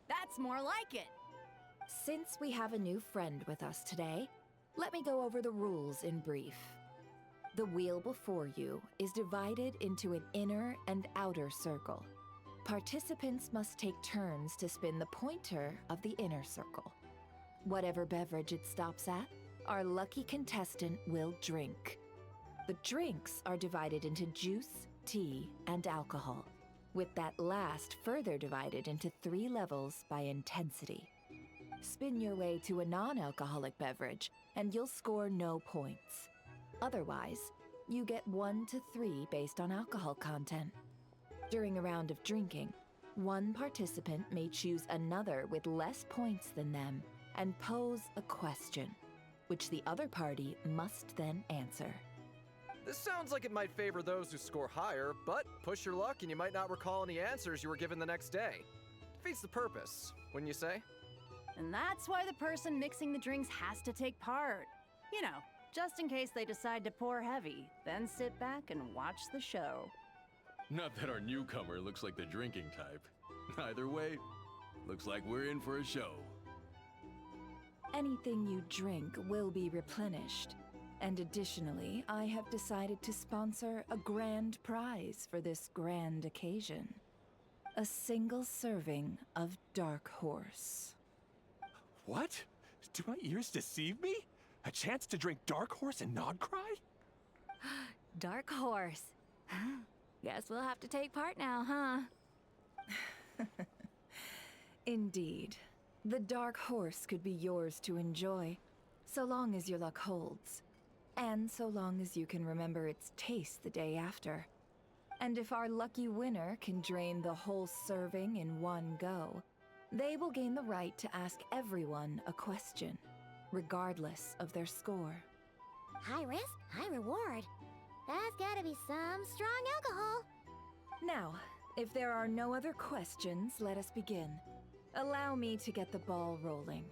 Speaker 15: That's more like it.
Speaker 9: Since we have a new friend with us today, let me go over the rules in brief. The wheel before you is divided into an inner and outer circle. Participants must take turns to spin the pointer of the inner circle. Whatever beverage it stops at, our lucky contestant will drink. The drinks are divided into juice, tea, and alcohol, with that last further divided into 3 levels by intensity. Spin your way to a non-alcoholic beverage, and you'll score no points. Otherwise, you get 1 to 3 based on alcohol content. During a round of drinking, one participant may choose another with less points than them and pose a question, which the other party must then answer.
Speaker 11: This sounds like it might favor those who score higher, but push your luck and you might not recall any answers you were given the next day. Defeats the purpose, wouldn't you say?
Speaker 15: And that's why the person mixing the drinks has to take part. You know, just in case they decide to pour heavy, then sit back and watch the show.
Speaker 1: Not that our newcomer looks like the drinking type. Either way, looks like we're in for a show.
Speaker 9: Anything you drink will be replenished. And additionally, I have decided to sponsor a grand prize for this grand occasion. A single serving of Dark Horse.
Speaker 3: What? Do my ears deceive me? A chance to drink Dark Horse and Nod Cry?
Speaker 7: Dark Horse. Guess we'll have to take part now, huh?
Speaker 9: Indeed. The Dark Horse could be yours to enjoy, so long as your luck holds. And so long as you can remember its taste the day after. And if our lucky winner can drain the whole serving in one go, they will gain the right to ask everyone a question, regardless of their score.
Speaker 4: High risk, high reward. That's gotta be some strong alcohol.
Speaker 9: Now, if there are no other questions, let us begin. Allow me to get the ball rolling.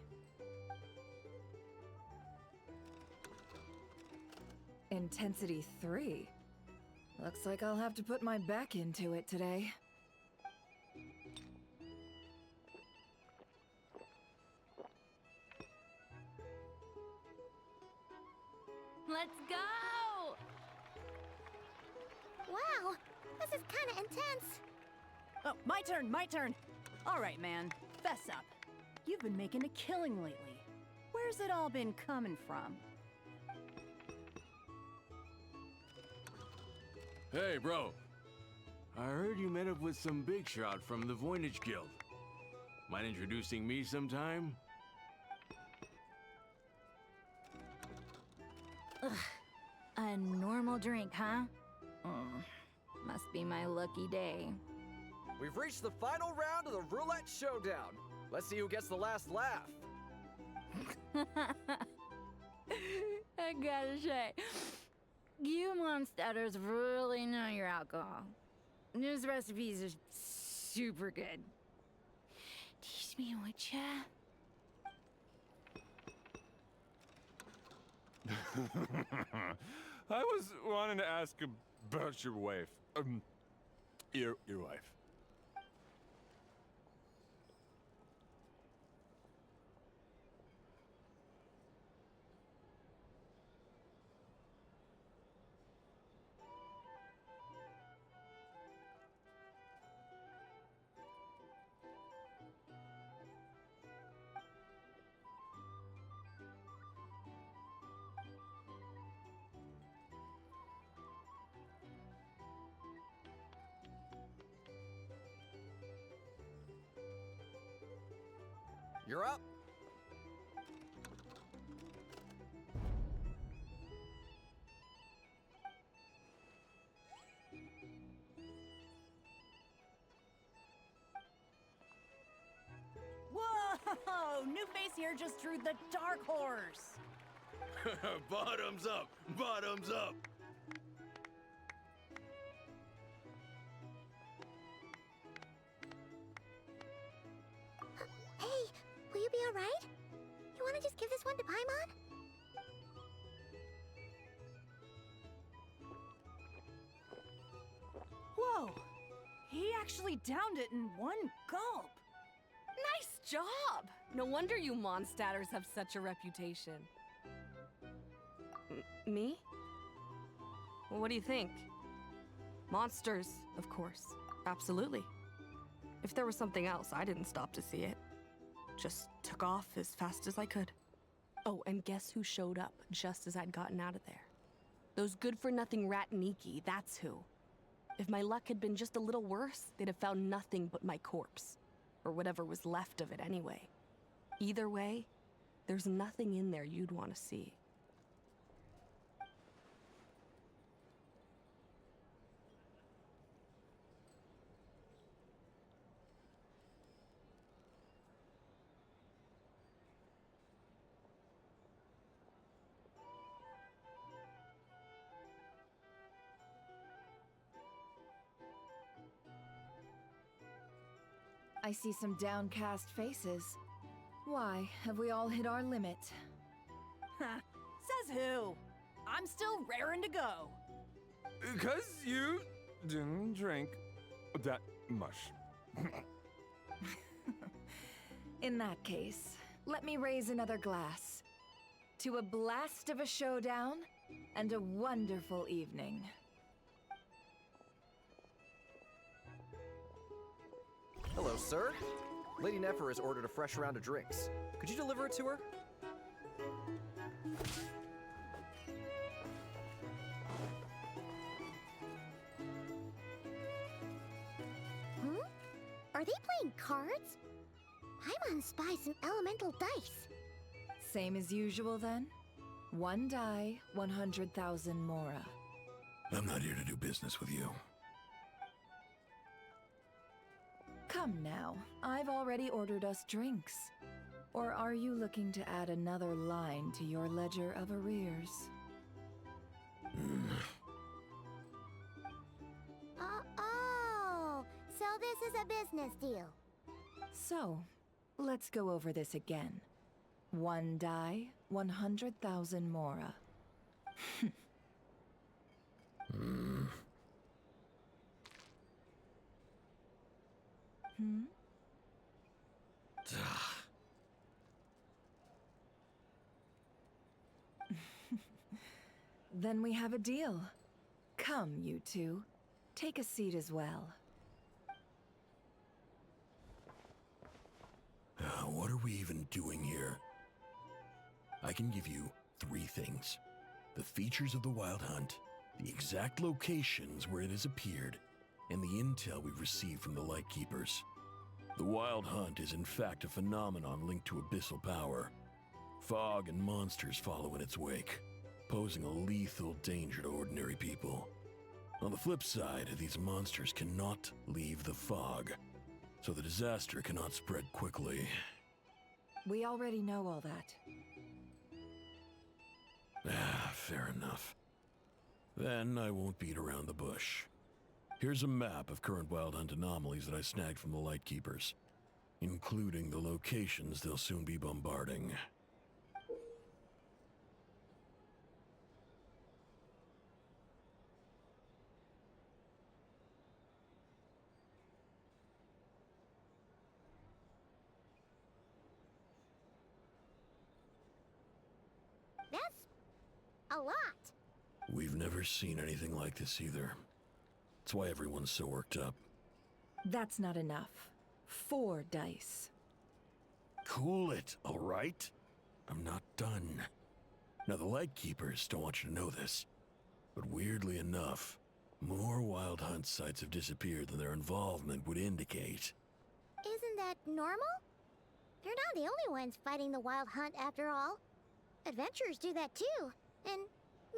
Speaker 9: Intensity 3. Looks like I'll have to put my back into it today.
Speaker 7: Let's go!
Speaker 4: Wow, this is kinda intense.
Speaker 15: Oh, my turn. All right, man, fess up. You've been making a killing lately. Where's it all been coming from?
Speaker 1: Hey, bro. I heard you met up with some big shot from the Voynich Guild. Mind introducing me sometime?
Speaker 7: Ugh. A normal drink, huh? Must be my lucky day.
Speaker 11: We've reached the final round of the Roulette Showdown. Let's see who gets the last laugh.
Speaker 7: I gotta say, you Mondstatters really know your alcohol. These recipes are super good. Teach me, would ya?
Speaker 2: I was wanting to ask about your wife. Your wife.
Speaker 11: You're up.
Speaker 15: Whoa! New face here just drew the Dark Horse.
Speaker 1: Bottoms up! Bottoms up!
Speaker 4: Hey, will you be alright? You wanna just give this one to Paimon?
Speaker 15: Whoa! He actually downed it in one gulp.
Speaker 10: Nice job! No wonder you Mondstatters have such a reputation. Me? Well, what do you think? Monsters, of course. Absolutely. If there was something else, I didn't stop to see it. Just took off as fast as I could. Oh, and guess who showed up just as I'd gotten out of there? Those good-for-nothing rat Niki, that's who. If my luck had been just a little worse, they'd have found nothing but my corpse. Or whatever was left of it anyway. Either way, there's nothing in there you'd want to see.
Speaker 9: I see some downcast faces. Why, have we all hit our limit?
Speaker 15: Ha! Says who? I'm still raring to go.
Speaker 3: Because you didn't drink that much.
Speaker 9: In that case, let me raise another glass. To a blast of a showdown and a wonderful evening.
Speaker 11: Hello, sir. Lady Nefer has ordered a fresh round of drinks. Could you deliver it to her?
Speaker 4: Are they playing cards? Paimon spies some elemental dice.
Speaker 9: Same as usual then? One die, 100,000 Mora.
Speaker 14: I'm not here to do business with you.
Speaker 9: Come now, I've already ordered us drinks. Or are you looking to add another line to your ledger of arrears?
Speaker 4: Oh, so this is a business deal.
Speaker 9: So, let's go over this again. One die, 100,000 Mora. Then we have a deal. Come, you two. Take a seat as well.
Speaker 14: What are we even doing here? I can give you 3 things. The features of the Wild Hunt, the exact locations where it has appeared, and the intel we've received from the Lightkeepers. The Wild Hunt is in fact a phenomenon linked to abyssal power. Fog and monsters follow in its wake, posing a lethal danger to ordinary people. On the flip side, these monsters cannot leave the fog, so the disaster cannot spread quickly.
Speaker 9: We already know all that.
Speaker 14: Fair enough. Then I won't beat around the bush. Here's a map of current Wild Hunt anomalies that I snagged from the Lightkeepers, including the locations they'll soon be bombarding.
Speaker 4: A lot.
Speaker 14: We've never seen anything like this either. That's why everyone's so worked up.
Speaker 9: That's not enough. 4 dice.
Speaker 14: Cool it, all right? I'm not done. Now, the Lightkeepers don't want you to know this, but weirdly enough, more Wild Hunt sites have disappeared than their involvement would indicate.
Speaker 4: Isn't that normal? They're not the only ones fighting the Wild Hunt after all. Adventurers do that too. And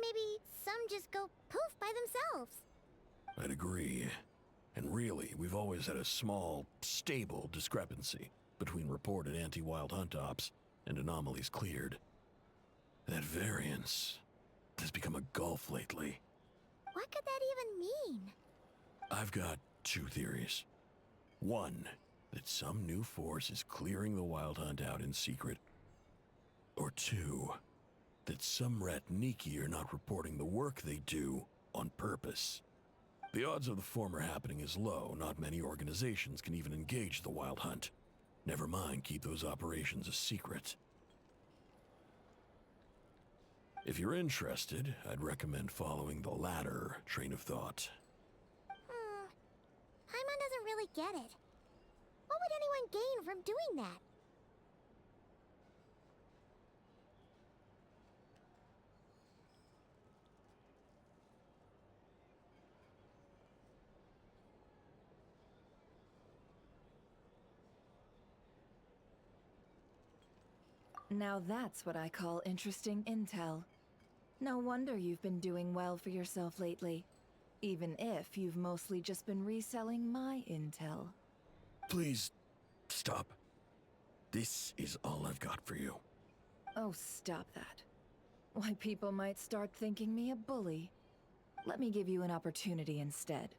Speaker 4: maybe some just go poof by themselves.
Speaker 14: I'd agree. And really, we've always had a small, stable discrepancy between reported anti-Wild Hunt ops and anomalies cleared. That variance has become a gulf lately.
Speaker 4: What could that even mean?
Speaker 14: I've got 2 theories. One, that some new force is clearing the Wild Hunt out in secret. Or 2, that some rat Niki are not reporting the work they do on purpose. The odds of the former happening is low. Not many organizations can even engage the Wild Hunt. Never mind keep those operations a secret. If you're interested, I'd recommend following the latter train of thought.
Speaker 4: Paimon doesn't really get it. What would anyone gain from doing that?
Speaker 9: Now that's what I call interesting intel. No wonder you've been doing well for yourself lately. Even if you've mostly just been reselling my intel.
Speaker 14: Please, stop. This is all I've got for you.
Speaker 9: Oh, stop that. Why, people might start thinking me a bully. Let me give you an opportunity instead.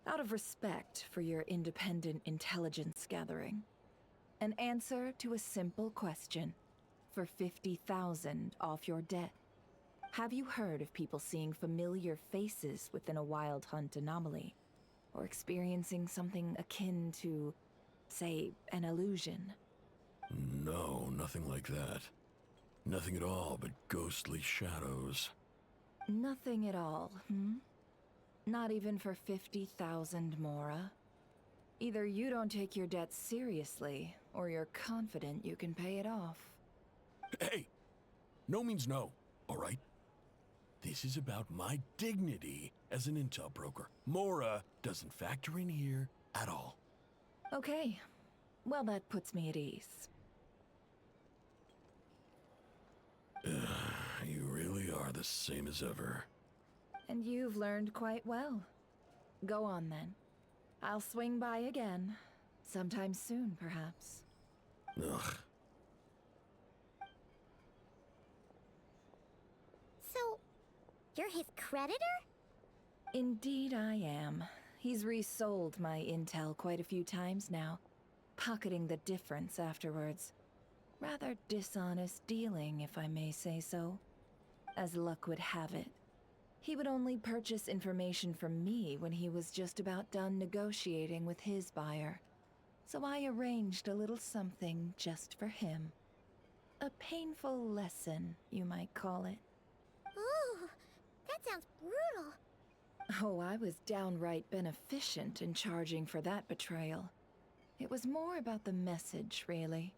Speaker 9: Out of respect for your independent intelligence gathering. An answer to a simple question. For 50,000 off your debt. Have you heard of people seeing familiar faces within a wild hunt anomaly? Or experiencing something akin to, say, an illusion?
Speaker 14: No, nothing like that. Nothing at all but ghostly shadows.
Speaker 9: Nothing at all, hmm? Not even for 50,000 Mora? Either you don't take your debt seriously, or you're confident you can pay it off.
Speaker 14: Hey! No means no, all right? This is about my dignity as an intel broker. Mora doesn't factor in here at all.
Speaker 9: Okay. Well, that puts me at ease.
Speaker 14: You really are the same as ever.
Speaker 9: And you've learned quite well. Go on, then. I'll swing by again. Sometime soon, perhaps.
Speaker 14: Ugh.
Speaker 4: So, you're his creditor?
Speaker 9: Indeed I am. He's resold my intel quite a few times now, pocketing the difference afterwards. Rather dishonest dealing, if I may say so. As luck would have it, he would only purchase information from me when he was just about done negotiating with his buyer. So I arranged a little something just for him. A painful lesson, you might call it.
Speaker 4: Ooh, that sounds brutal.
Speaker 9: Oh, I was downright beneficent in charging for that betrayal. It was more about the message, really.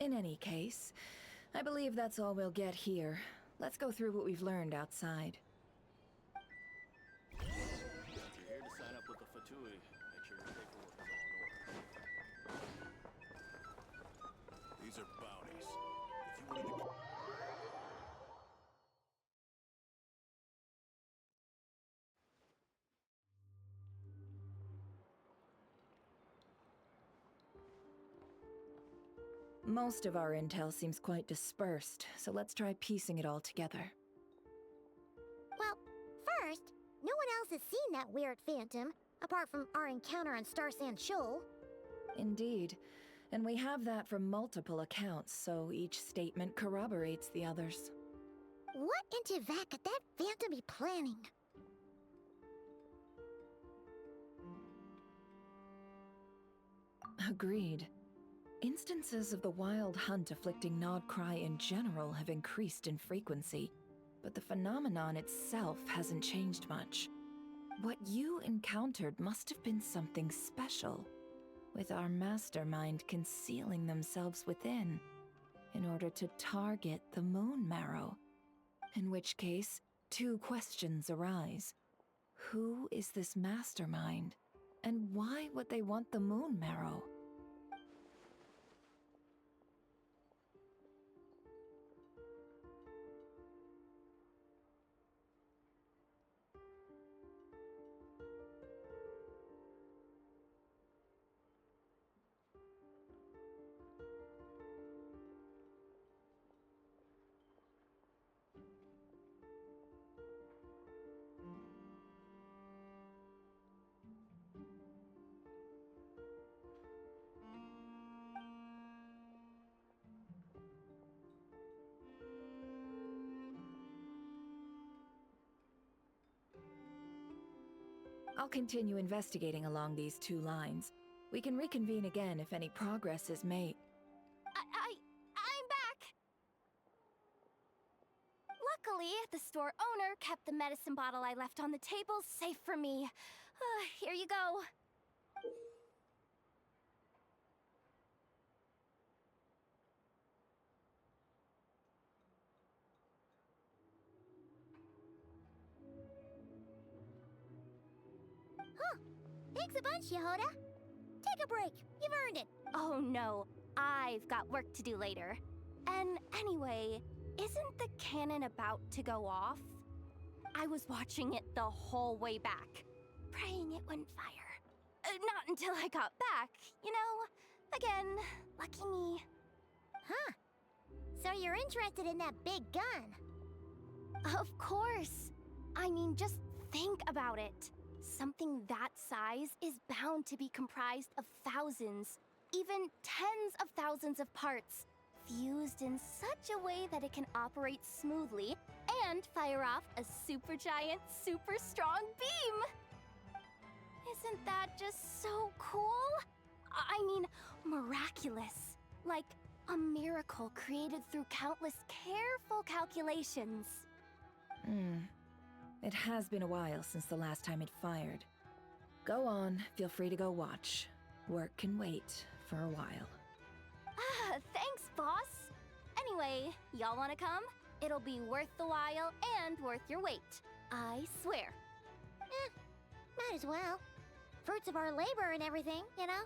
Speaker 9: In any case, I believe that's all we'll get here. Let's go through what we've learned outside.
Speaker 1: If you're here to sign up with the Fatui, make sure your paperwork is all in order. These are bounties. If you want to get...
Speaker 9: Most of our intel seems quite dispersed, so let's try piecing it all together.
Speaker 4: Well, first, no one else has seen that weird phantom, apart from our encounter on Star Sand Shoal.
Speaker 9: Indeed. And we have that from multiple accounts, so each statement corroborates the others.
Speaker 4: What in Teyvat could that phantom be planning?
Speaker 9: Agreed. Instances of the wild hunt afflicting Nodcry in general have increased in frequency, but the phenomenon itself hasn't changed much. What you encountered must have been something special, with our mastermind concealing themselves within, in order to target the Moon Marrow. In which case, two questions arise. Who is this mastermind, and why would they want the Moon Marrow? I'll continue investigating along these two lines. We can reconvene again if any progress is made.
Speaker 7: I'm back! Luckily, the store owner kept the medicine bottle I left on the table safe for me. Here you go.
Speaker 4: a bunch, Yehoda. Take a break. You've earned it.
Speaker 7: Oh no, I've got work to do later. And anyway, isn't the cannon about to go off? I was watching it the whole way back, praying it wouldn't fire. Not until I got back, you know? Again, lucky me.
Speaker 4: Huh. So you're interested in that big gun?
Speaker 7: Of course. I mean, just think about it. Something that size is bound to be comprised of thousands, even tens of thousands of parts, fused in such a way that it can operate smoothly and fire off a supergiant, super strong beam. Isn't that just so cool? I mean, miraculous. Like a miracle created through countless careful calculations.
Speaker 9: It has been a while since the last time it fired. Go on, feel free to go watch. Work can wait for a while.
Speaker 7: Thanks, boss. Anyway, y'all wanna come? It'll be worth the while and worth your wait. I swear.
Speaker 4: Might as well. Fruits of our labor and everything, you know?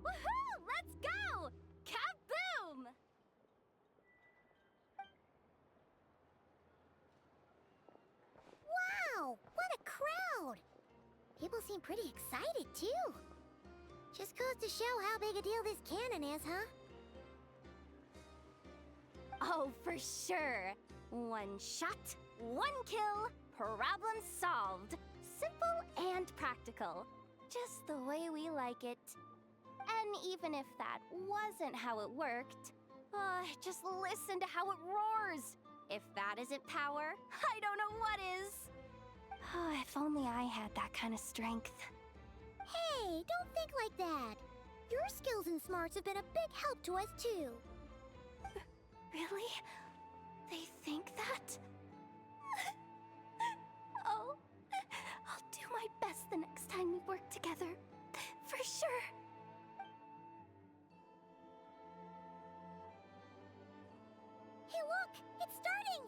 Speaker 7: Woohoo! Let's go! Kaboom!
Speaker 4: Wow! What a crowd! People seem pretty excited, too. Just goes to show how big a deal this cannon is, huh?
Speaker 7: Oh, for sure. One shot, one kill, problem solved. Simple and practical. Just the way we like it. And even if that wasn't how it worked, just listen to how it roars. If that isn't power, I don't know what is. Oh, if only I had that kind of strength.
Speaker 4: Hey, don't think like that. Your skills and smarts have been a big help to us, too.
Speaker 7: Really? They think that? Oh, I'll do my best the next time we work together. For sure.
Speaker 4: Hey, look! It's starting!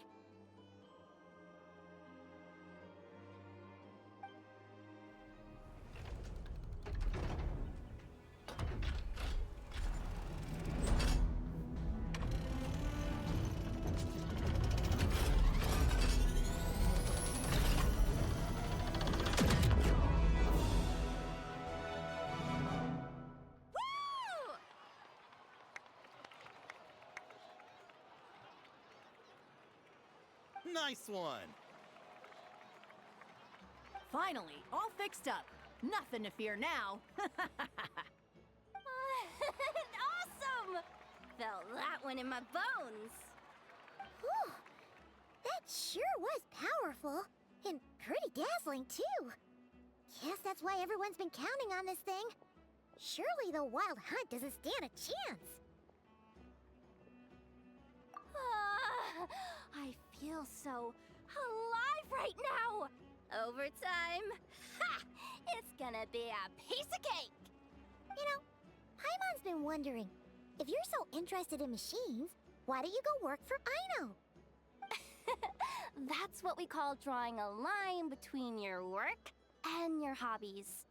Speaker 12: Nice one!
Speaker 15: Finally, all fixed up. Nothing to fear now.
Speaker 7: Awesome! Felt that one in my bones.
Speaker 4: Whew. That sure was powerful. And pretty dazzling, too. Guess that's why everyone's been counting on this thing. Surely the Wild Hunt doesn't stand a chance.
Speaker 7: I feel so alive right now. Overtime. Ha! It's gonna be a piece of cake.
Speaker 4: You know, Paimon's been wondering, if you're so interested in machines, why don't you go work for Aino?
Speaker 7: That's what we call drawing a line between your work and your hobbies.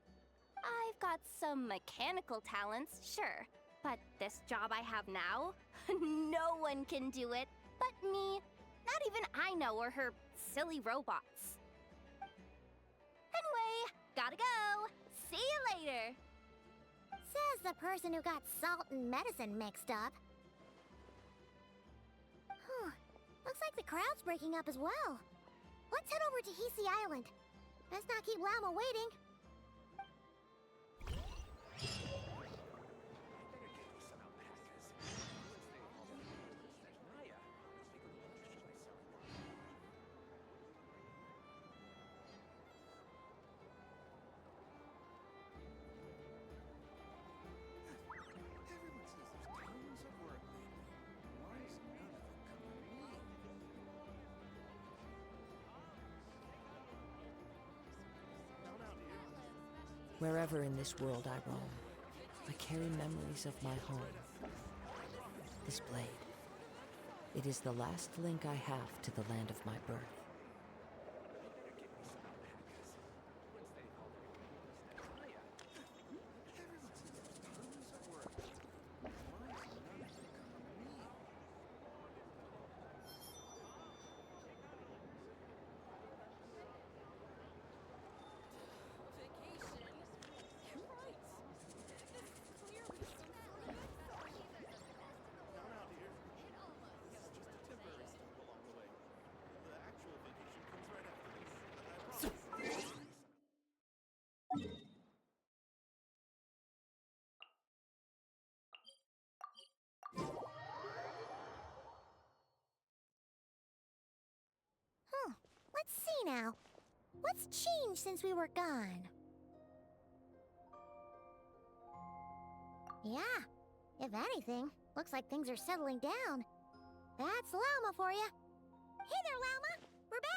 Speaker 7: I've got some mechanical talents, sure, but this job I have now, no one can do it but me. Not even Aino or her silly robots. Anyway, gotta go. See you later.
Speaker 4: Says the person who got salt and medicine mixed up. Looks like the crowd's breaking up as well. Let's head over to Hisi Island. Let's not keep Llama waiting.
Speaker 16: Wherever in this world I roam, I carry memories of my home. This blade. It is the last link I have to the land of my birth. Let's see now. What's changed since we were gone? Yeah, if anything, looks like things are settling down. That's Llama for you. Hey there, Llama! We're back!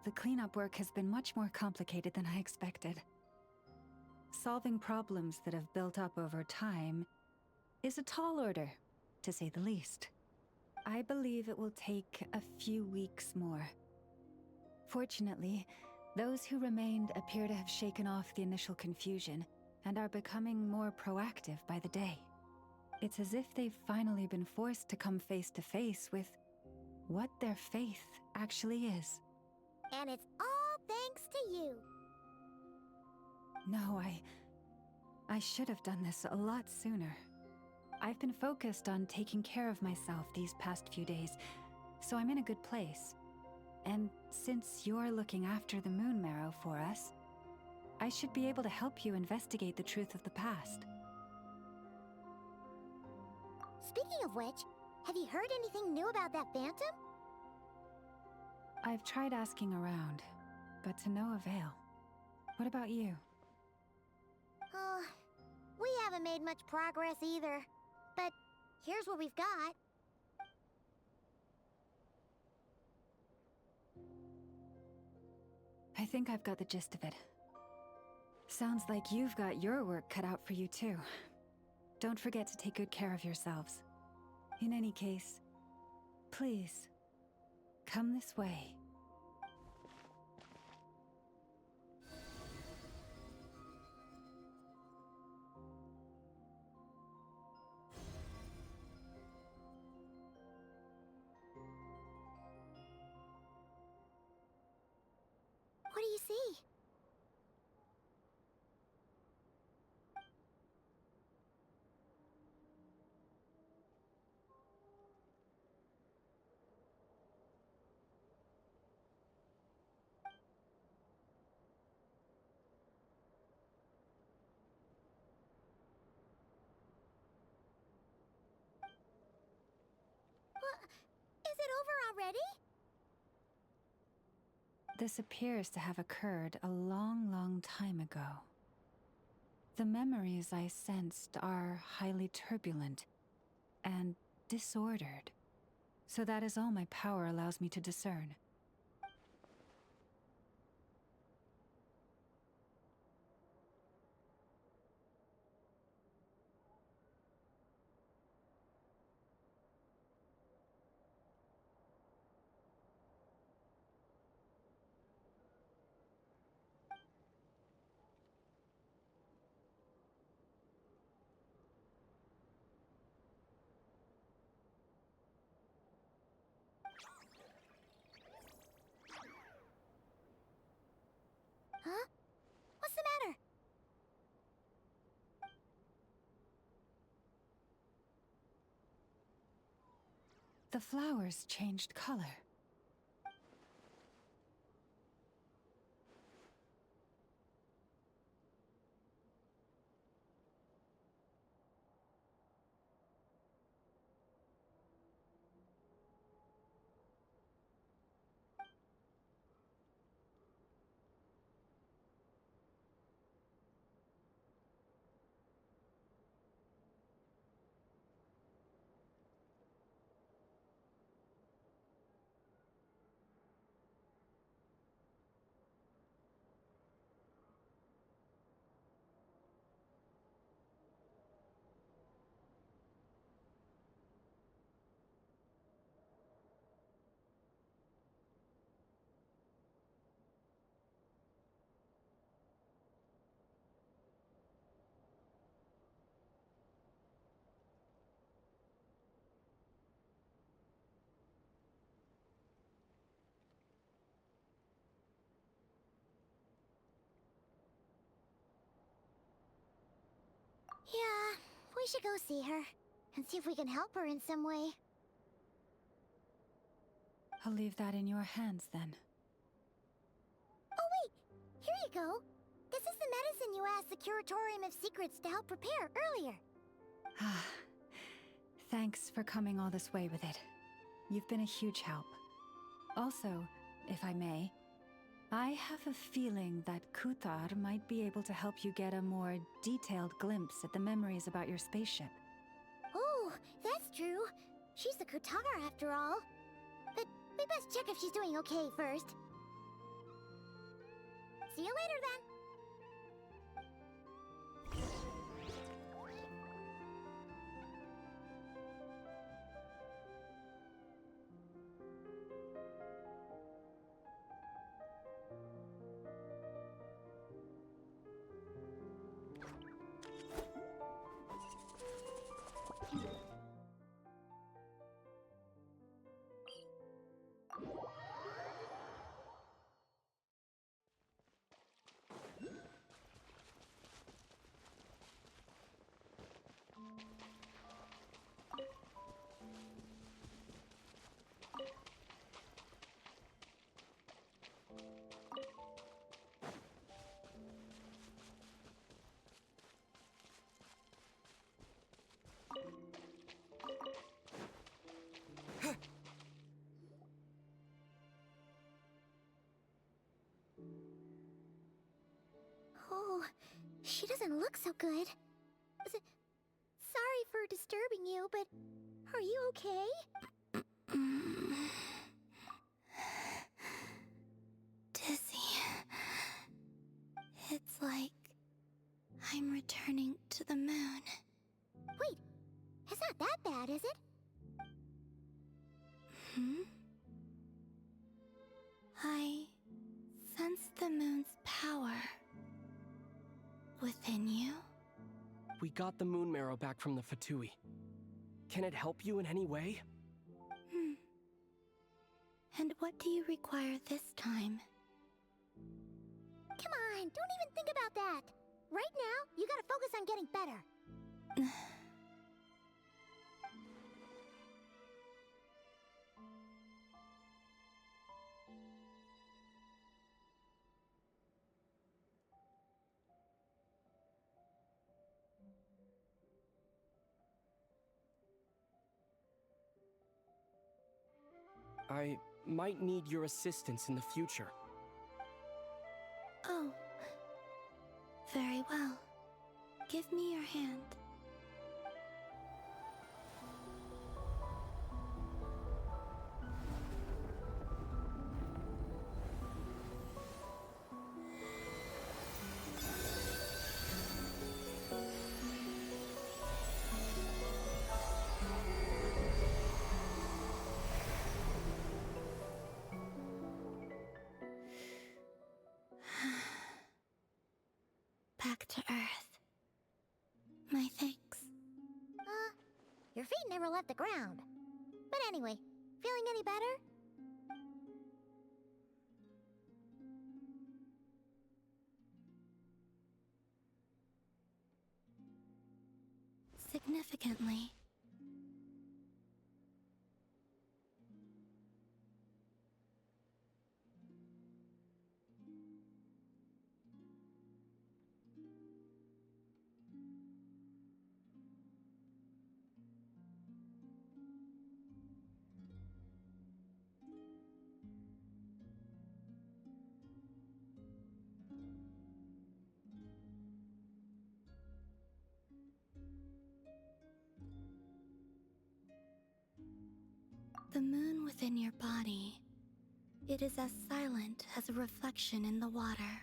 Speaker 17: The cleanup work has been much more complicated than I expected. Solving problems that have built up over time is a tall order, to say the least. I believe it will take a few weeks more. Fortunately, those who remained appear to have shaken off the initial confusion and are becoming more proactive by the day. It's as if they've finally been forced to come face to face with what their faith actually is.
Speaker 4: And it's all thanks to you.
Speaker 17: No, I should have done this a lot sooner. I've been focused on taking care of myself these past few days, so I'm in a good place. And since you're looking after the Moon Marrow for us, I should be able to help you investigate the truth of the past.
Speaker 4: Speaking of which, have you heard anything new about that Phantom?
Speaker 17: I've tried asking around, but to no avail. What about you?
Speaker 4: We haven't made much progress either. But here's what we've got.
Speaker 17: I think I've got the gist of it. Sounds like you've got your work cut out for you too. Don't forget to take good care of yourselves. In any case, please, Come this way.
Speaker 4: What do you see? Is it over already?
Speaker 17: This appears to have occurred a long, long time ago. The memories I sensed are highly turbulent and disordered, so that is all my power allows me to discern.
Speaker 4: Huh? What's the matter?
Speaker 17: The flowers changed color.
Speaker 4: Yeah, we should go see her and see if we can help her in some way.
Speaker 17: I'll leave that in your hands then.
Speaker 4: Oh wait, here you go. This is the medicine you asked the Curatorium of Secrets to help prepare earlier.
Speaker 17: Ah, thanks for coming all this way with it. You've been a huge help. Also, if I may, I have a feeling that Kuthar might be able to help you get a more detailed glimpse at the memories about your spaceship.
Speaker 4: Oh, that's true. She's the Kutara after all. But we best check if she's doing okay first. See you later then. Oh, she doesn't look so good. Sorry for disturbing you, but are you okay?
Speaker 18: Dizzy. It's like I'm returning to the moon.
Speaker 4: Wait, it's not that bad, is it?
Speaker 18: Hmm? moon's power within you?
Speaker 19: We got the moon marrow back from the Fatui. Can it help you in any way?
Speaker 18: And what do you require this time?
Speaker 4: Come on, don't even think about that. Right now, you gotta focus on getting better.
Speaker 19: I might need your assistance in the future.
Speaker 18: Oh. Very well. Give me your hand. Back to Earth. My thanks.
Speaker 4: Your feet never left the ground. But anyway, feeling any better?
Speaker 18: Significantly. The moon within your body, it is as silent as a reflection in the water.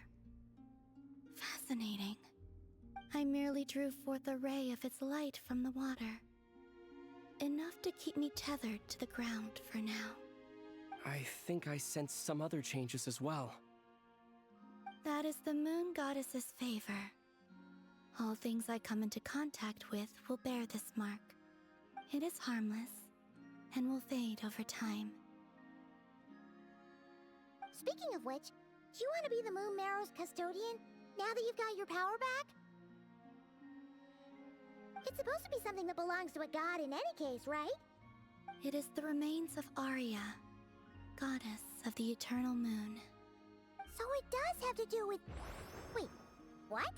Speaker 18: Fascinating. I merely drew forth a ray of its light from the water. Enough to keep me tethered to the ground for now.
Speaker 19: I think I sense some other changes as well.
Speaker 18: That is the moon goddess's favor. All things I come into contact with will bear this mark. It is harmless and will fade over time.
Speaker 4: Speaking of which, do you want to be the Moon Marrow's custodian now that you've got your power back? It's supposed to be something that belongs to a god in any case, right?
Speaker 18: It is the remains of Arya, goddess of the eternal moon.
Speaker 4: So it does have to do with... Wait, what?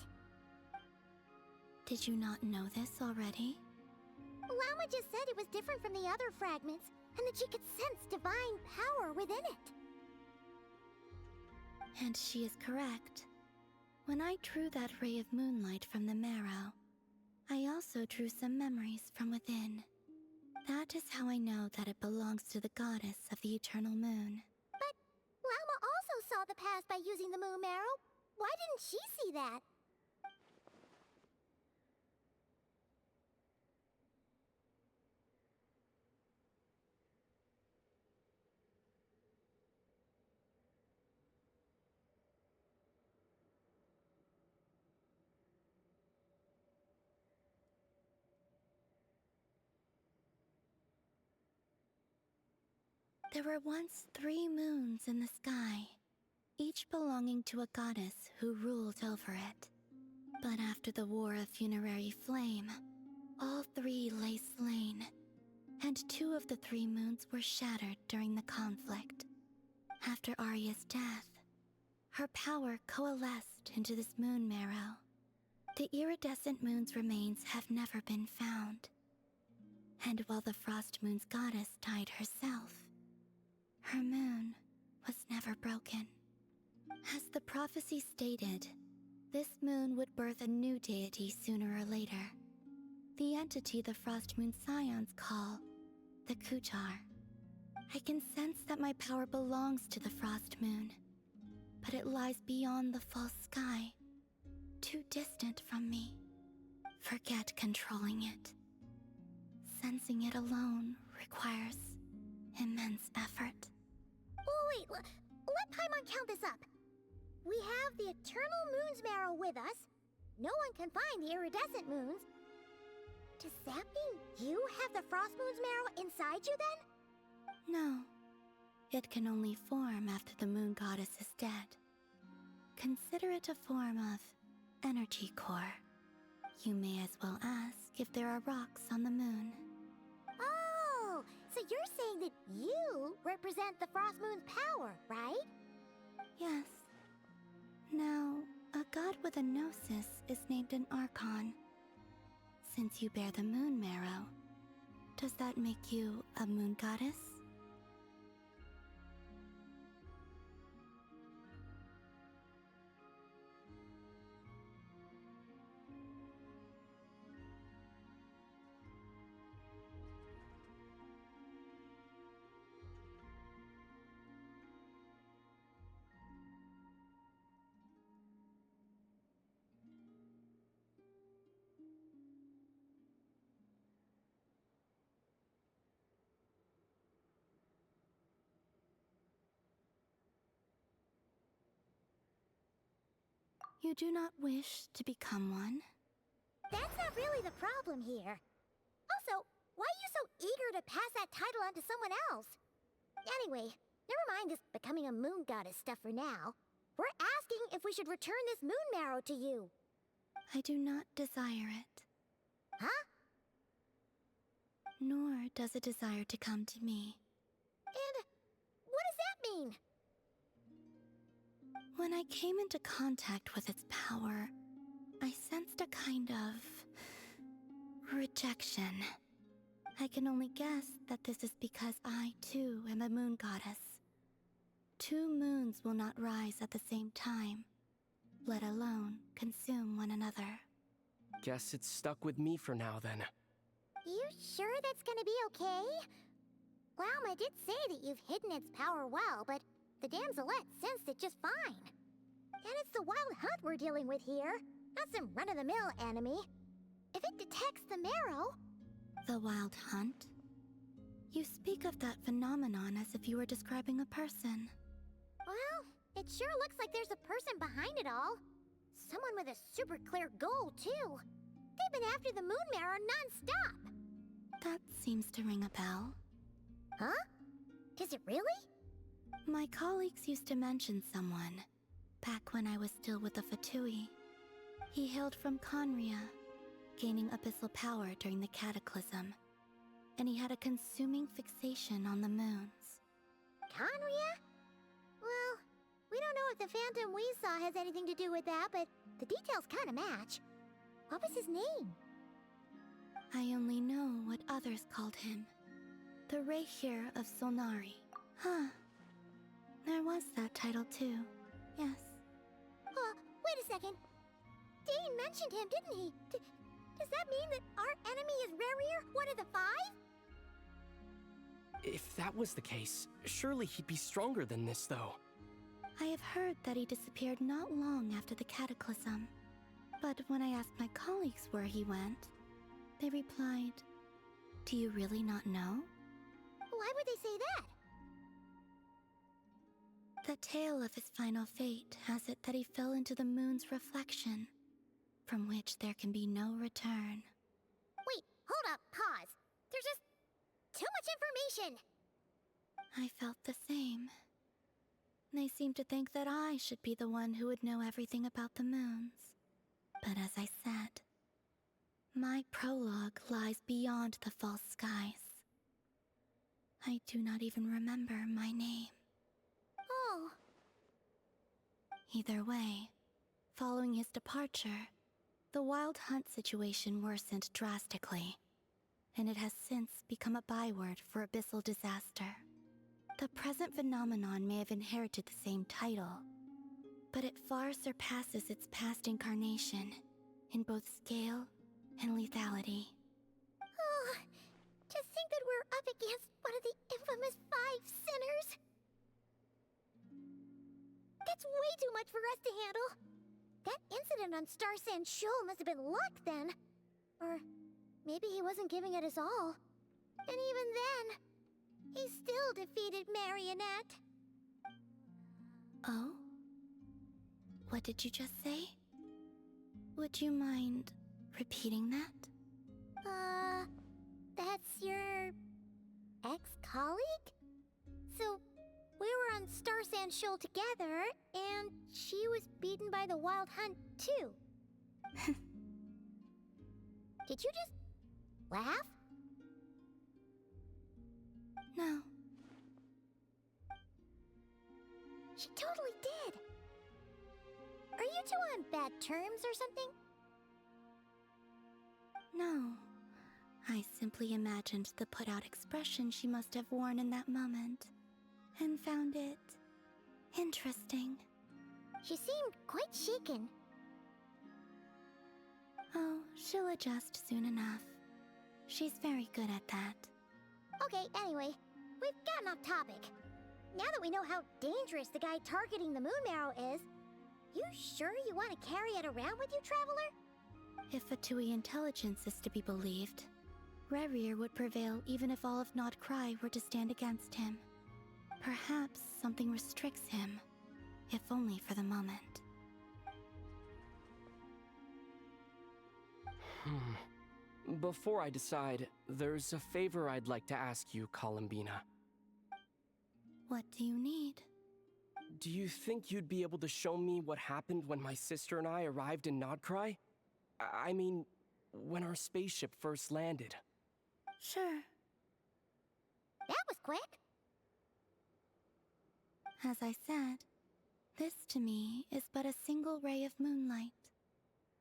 Speaker 18: Did you not know this already?
Speaker 4: Llama just said it was different from the other fragments, and that she could sense divine power within it.
Speaker 18: And she is correct. When I drew that ray of moonlight from the marrow, I also drew some memories from within. That is how I know that it belongs to the goddess of the eternal moon.
Speaker 4: But Llama also saw the past by using the moon marrow. Why didn't she see that?
Speaker 18: There were once 3 moons in the sky, each belonging to a goddess who ruled over it. But after the War of Funerary Flame, all 3 lay slain, and 2 of the 3 moons were shattered during the conflict. After Arya's death, her power coalesced into this moon marrow. The iridescent moon's remains have never been found. And while the Frost Moon's goddess died herself, her moon was never broken. As the prophecy stated, this moon would birth a new deity sooner or later. The entity the Frost Moon Scions call the Kutar. I can sense that my power belongs to the Frost Moon, but it lies beyond the false sky, too distant from me. Forget controlling it. Sensing it alone requires immense effort.
Speaker 4: Oh, wait, let Paimon count this up. we have the Eternal Moon's Marrow with us. No one can find the iridescent moons. Does that mean you have the Frost Moon's Marrow inside you then?
Speaker 18: No. It can only form after the moon goddess is dead. Consider it a form of energy core. You may as well ask if there are rocks on the moon.
Speaker 4: Oh, so you're saying that you represent the Frost Moon's power, right?
Speaker 18: Yes. Now, a god with a gnosis is named an Archon. Since you bear the moon marrow, does that make you a moon goddess? You do not wish to become one?
Speaker 4: That's not really the problem here. Also, why are you so eager to pass that title on to someone else? Anyway, never mind this becoming a moon goddess stuff for now. We're asking if we should return this moon marrow to you.
Speaker 18: I do not desire it.
Speaker 4: Huh?
Speaker 18: Nor does it desire to come to me.
Speaker 4: And what does that mean?
Speaker 18: When I came into contact with its power, I sensed a kind of rejection. I can only guess that this is because I, too, am a moon goddess. Two moons will not rise at the same time, let alone consume one another.
Speaker 19: Guess it's stuck with me for now, then.
Speaker 4: You sure that's gonna be okay? Glauma did say that you've hidden its power well, but the damselette sensed it just fine. And it's the wild hunt we're dealing with here, not some run-of-the-mill enemy. If it detects the marrow...
Speaker 18: The wild hunt? You speak of that phenomenon as if you were describing a person.
Speaker 4: Well, it sure looks like there's a person behind it all. Someone with a super clear goal, too. They've been after the moon marrow non-stop.
Speaker 18: That seems to ring a bell.
Speaker 4: Huh? Does it really?
Speaker 18: My colleagues used to mention someone, back when I was still with the Fatui. He hailed from Conria, gaining abyssal power during the Cataclysm, and he had a consuming fixation on the moons.
Speaker 4: Conria? Well, we don't know if the phantom we saw has anything to do with that, but the details kinda match. What was his name?
Speaker 18: I only know what others called him. The Rehir of Solnari. Huh. There was that title too, yes.
Speaker 4: Wait a second. Dane mentioned him, didn't he? Does that mean that our enemy is Rerir, one of the five?
Speaker 19: If that was the case, surely he'd be stronger than this, though.
Speaker 18: I have heard that he disappeared not long after the Cataclysm. But when I asked my colleagues where he went, they replied, "Do you really not know?"
Speaker 4: Why would they say that?
Speaker 18: The tale of his final fate has it that he fell into the moon's reflection, from which there can be no return.
Speaker 4: Wait, hold up, pause. There's just too much information.
Speaker 18: I felt the same. They seemed to think that I should be the one who would know everything about the moons. But as I said, my prologue lies beyond the false skies. I do not even remember my name.
Speaker 4: Oh.
Speaker 18: Either way, following his departure, the wild hunt situation worsened drastically, and it has since become a byword for abyssal disaster. The present phenomenon may have inherited the same title, but it far surpasses its past incarnation in both scale and lethality.
Speaker 4: Oh, to think that we're up against one of the infamous 5 sinners. That's way too much for us to handle. That incident on Star Sand Shoal must have been luck then. Or maybe he wasn't giving it his all. And even then, he still defeated Marionette.
Speaker 18: Oh? What did you just say? Would you mind repeating that?
Speaker 4: That's your ex-colleague? So, we were on Star Sand Shoal together, and she was beaten by the Wild Hunt, too. Did you just laugh?
Speaker 18: No.
Speaker 4: She totally did. Are you two on bad terms or something?
Speaker 18: No. I simply imagined the put-out expression she must have worn in that moment, and found it interesting.
Speaker 4: She seemed quite shaken.
Speaker 18: Oh, she'll adjust soon enough. She's very good at that.
Speaker 4: Okay, anyway, we've gotten off topic. Now that we know how dangerous the guy targeting the Moon Marrow is, you sure you want to carry it around with you, Traveler?
Speaker 18: If Fatui intelligence is to be believed, Rerir would prevail even if all of Nod Cry were to stand against him. Perhaps something restricts him, if only for the moment.
Speaker 19: Before I decide, there's a favor I'd like to ask you, Columbina.
Speaker 18: What do you need?
Speaker 19: Do you think you'd be able to show me what happened when my sister and I arrived in Nodcry? I mean, when our spaceship first landed.
Speaker 18: Sure.
Speaker 4: That was quick.
Speaker 18: As I said, this to me is but a single ray of moonlight.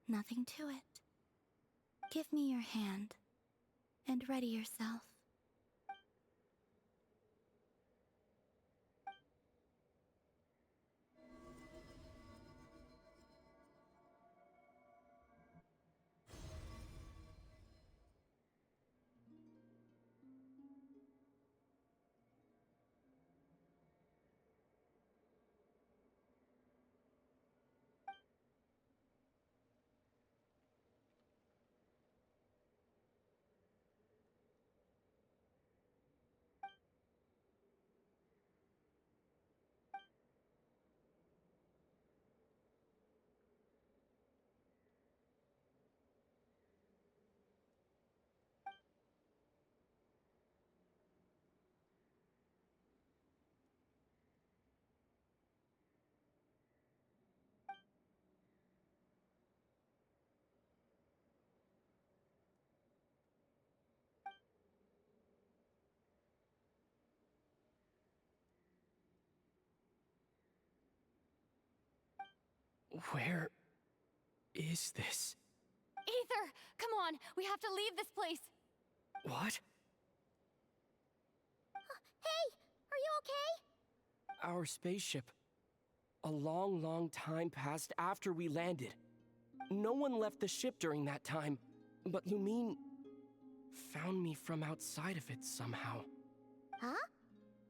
Speaker 18: Nothing to it. Give me your hand, and ready yourself.
Speaker 19: Where is this?
Speaker 7: Aether, come on, we have to leave this place.
Speaker 19: What?
Speaker 4: Hey, are you okay?
Speaker 19: Our spaceship. A long, long time passed after we landed. No one left the ship during that time, but Lumine found me from outside of it somehow.
Speaker 4: Huh?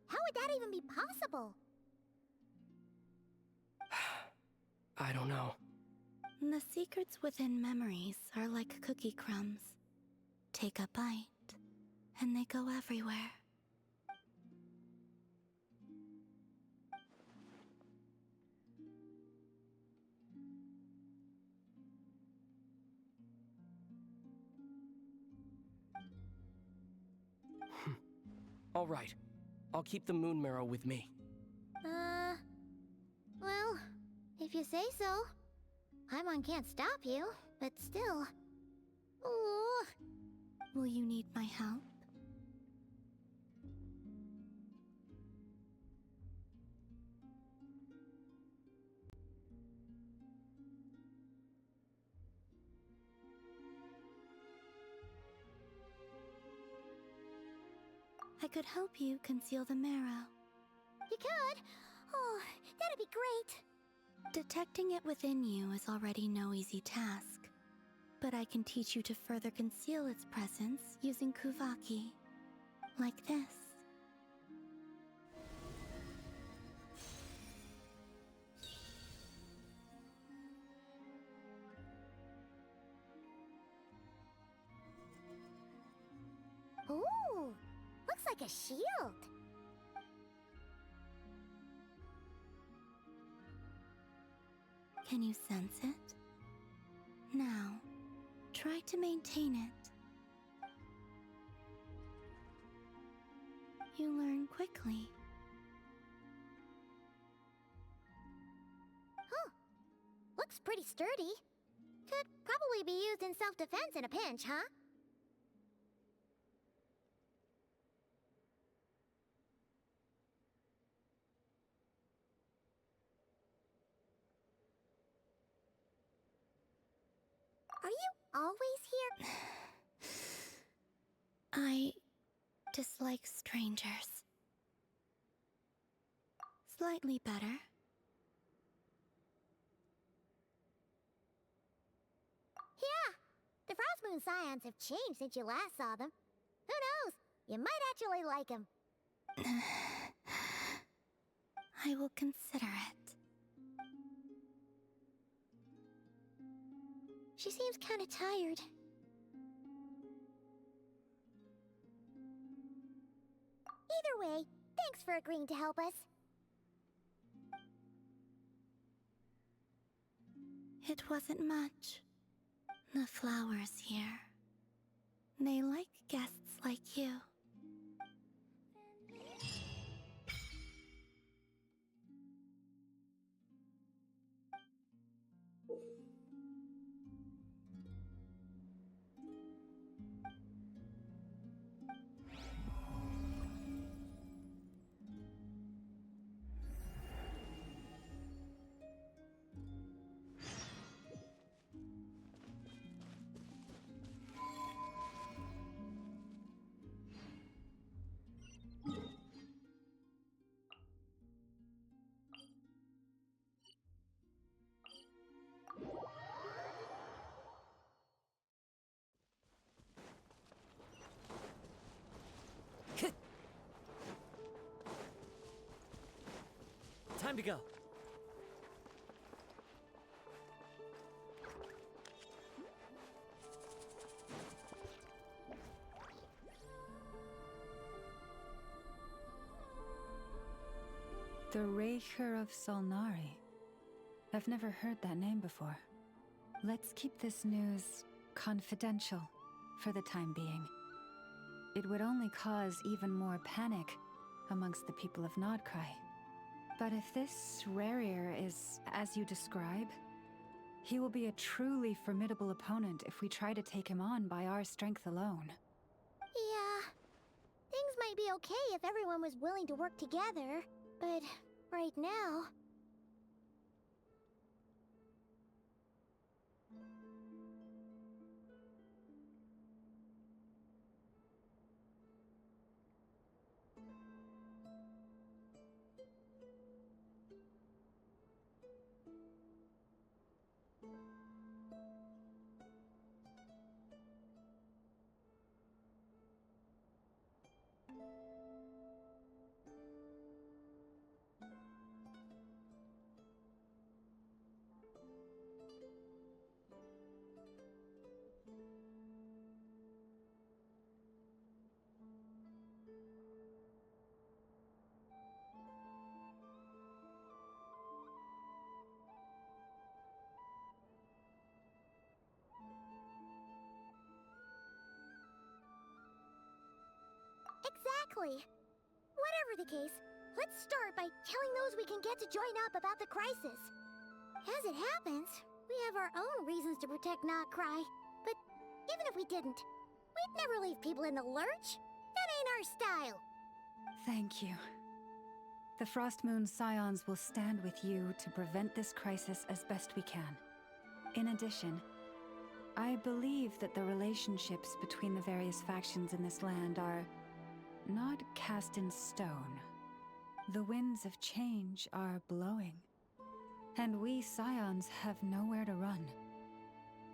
Speaker 4: How would that even be possible?
Speaker 19: I don't know.
Speaker 18: The secrets within memories are like cookie crumbs. Take a bite, and they go everywhere.
Speaker 19: All right. I'll keep the moon marrow with me.
Speaker 4: Well, if you say so. Paimon can't stop you, but still. Ooh.
Speaker 18: Will you need my help? I could help you conceal the marrow.
Speaker 4: You could? Oh, that'd be great.
Speaker 18: Detecting it within you is already no easy task, but I can teach you to further conceal its presence using Kuvaki. Like this.
Speaker 4: Ooh, looks like a shield.
Speaker 18: Can you sense it? Now, try to maintain it. You learn quickly.
Speaker 4: Huh. Looks pretty sturdy. Could probably be used in self-defense in a pinch, huh? Are you always here?
Speaker 18: I dislike strangers. Slightly better.
Speaker 4: Yeah, the Frost Moon Scions have changed since you last saw them. Who knows? You might actually like them.
Speaker 18: I will consider it.
Speaker 4: She seems kind of tired. Either way, thanks for agreeing to help us.
Speaker 18: It wasn't much. The flowers here. They like guests like you.
Speaker 20: Time to go.
Speaker 17: The Raker of Solnari. I've never heard that name before. Let's keep this news confidential for the time being. It would only cause even more panic amongst the people of Nodcry. But if this Rarier is as you describe, he will be a truly formidable opponent if we try to take him on by our strength alone.
Speaker 4: Yeah, things might be okay if everyone was willing to work together, but right now... Exactly. Whatever the case, let's start by telling those we can get to join up about the crisis. As it happens, we have our own reasons to protect Nodcry. But even if we didn't, we'd never leave people in the lurch. That ain't our style.
Speaker 17: Thank you. The Frost Moon Scions will stand with you to prevent this crisis as best we can. In addition, I believe that the relationships between the various factions in this land are not cast in stone. The winds of change are blowing, and we Scions have nowhere to run.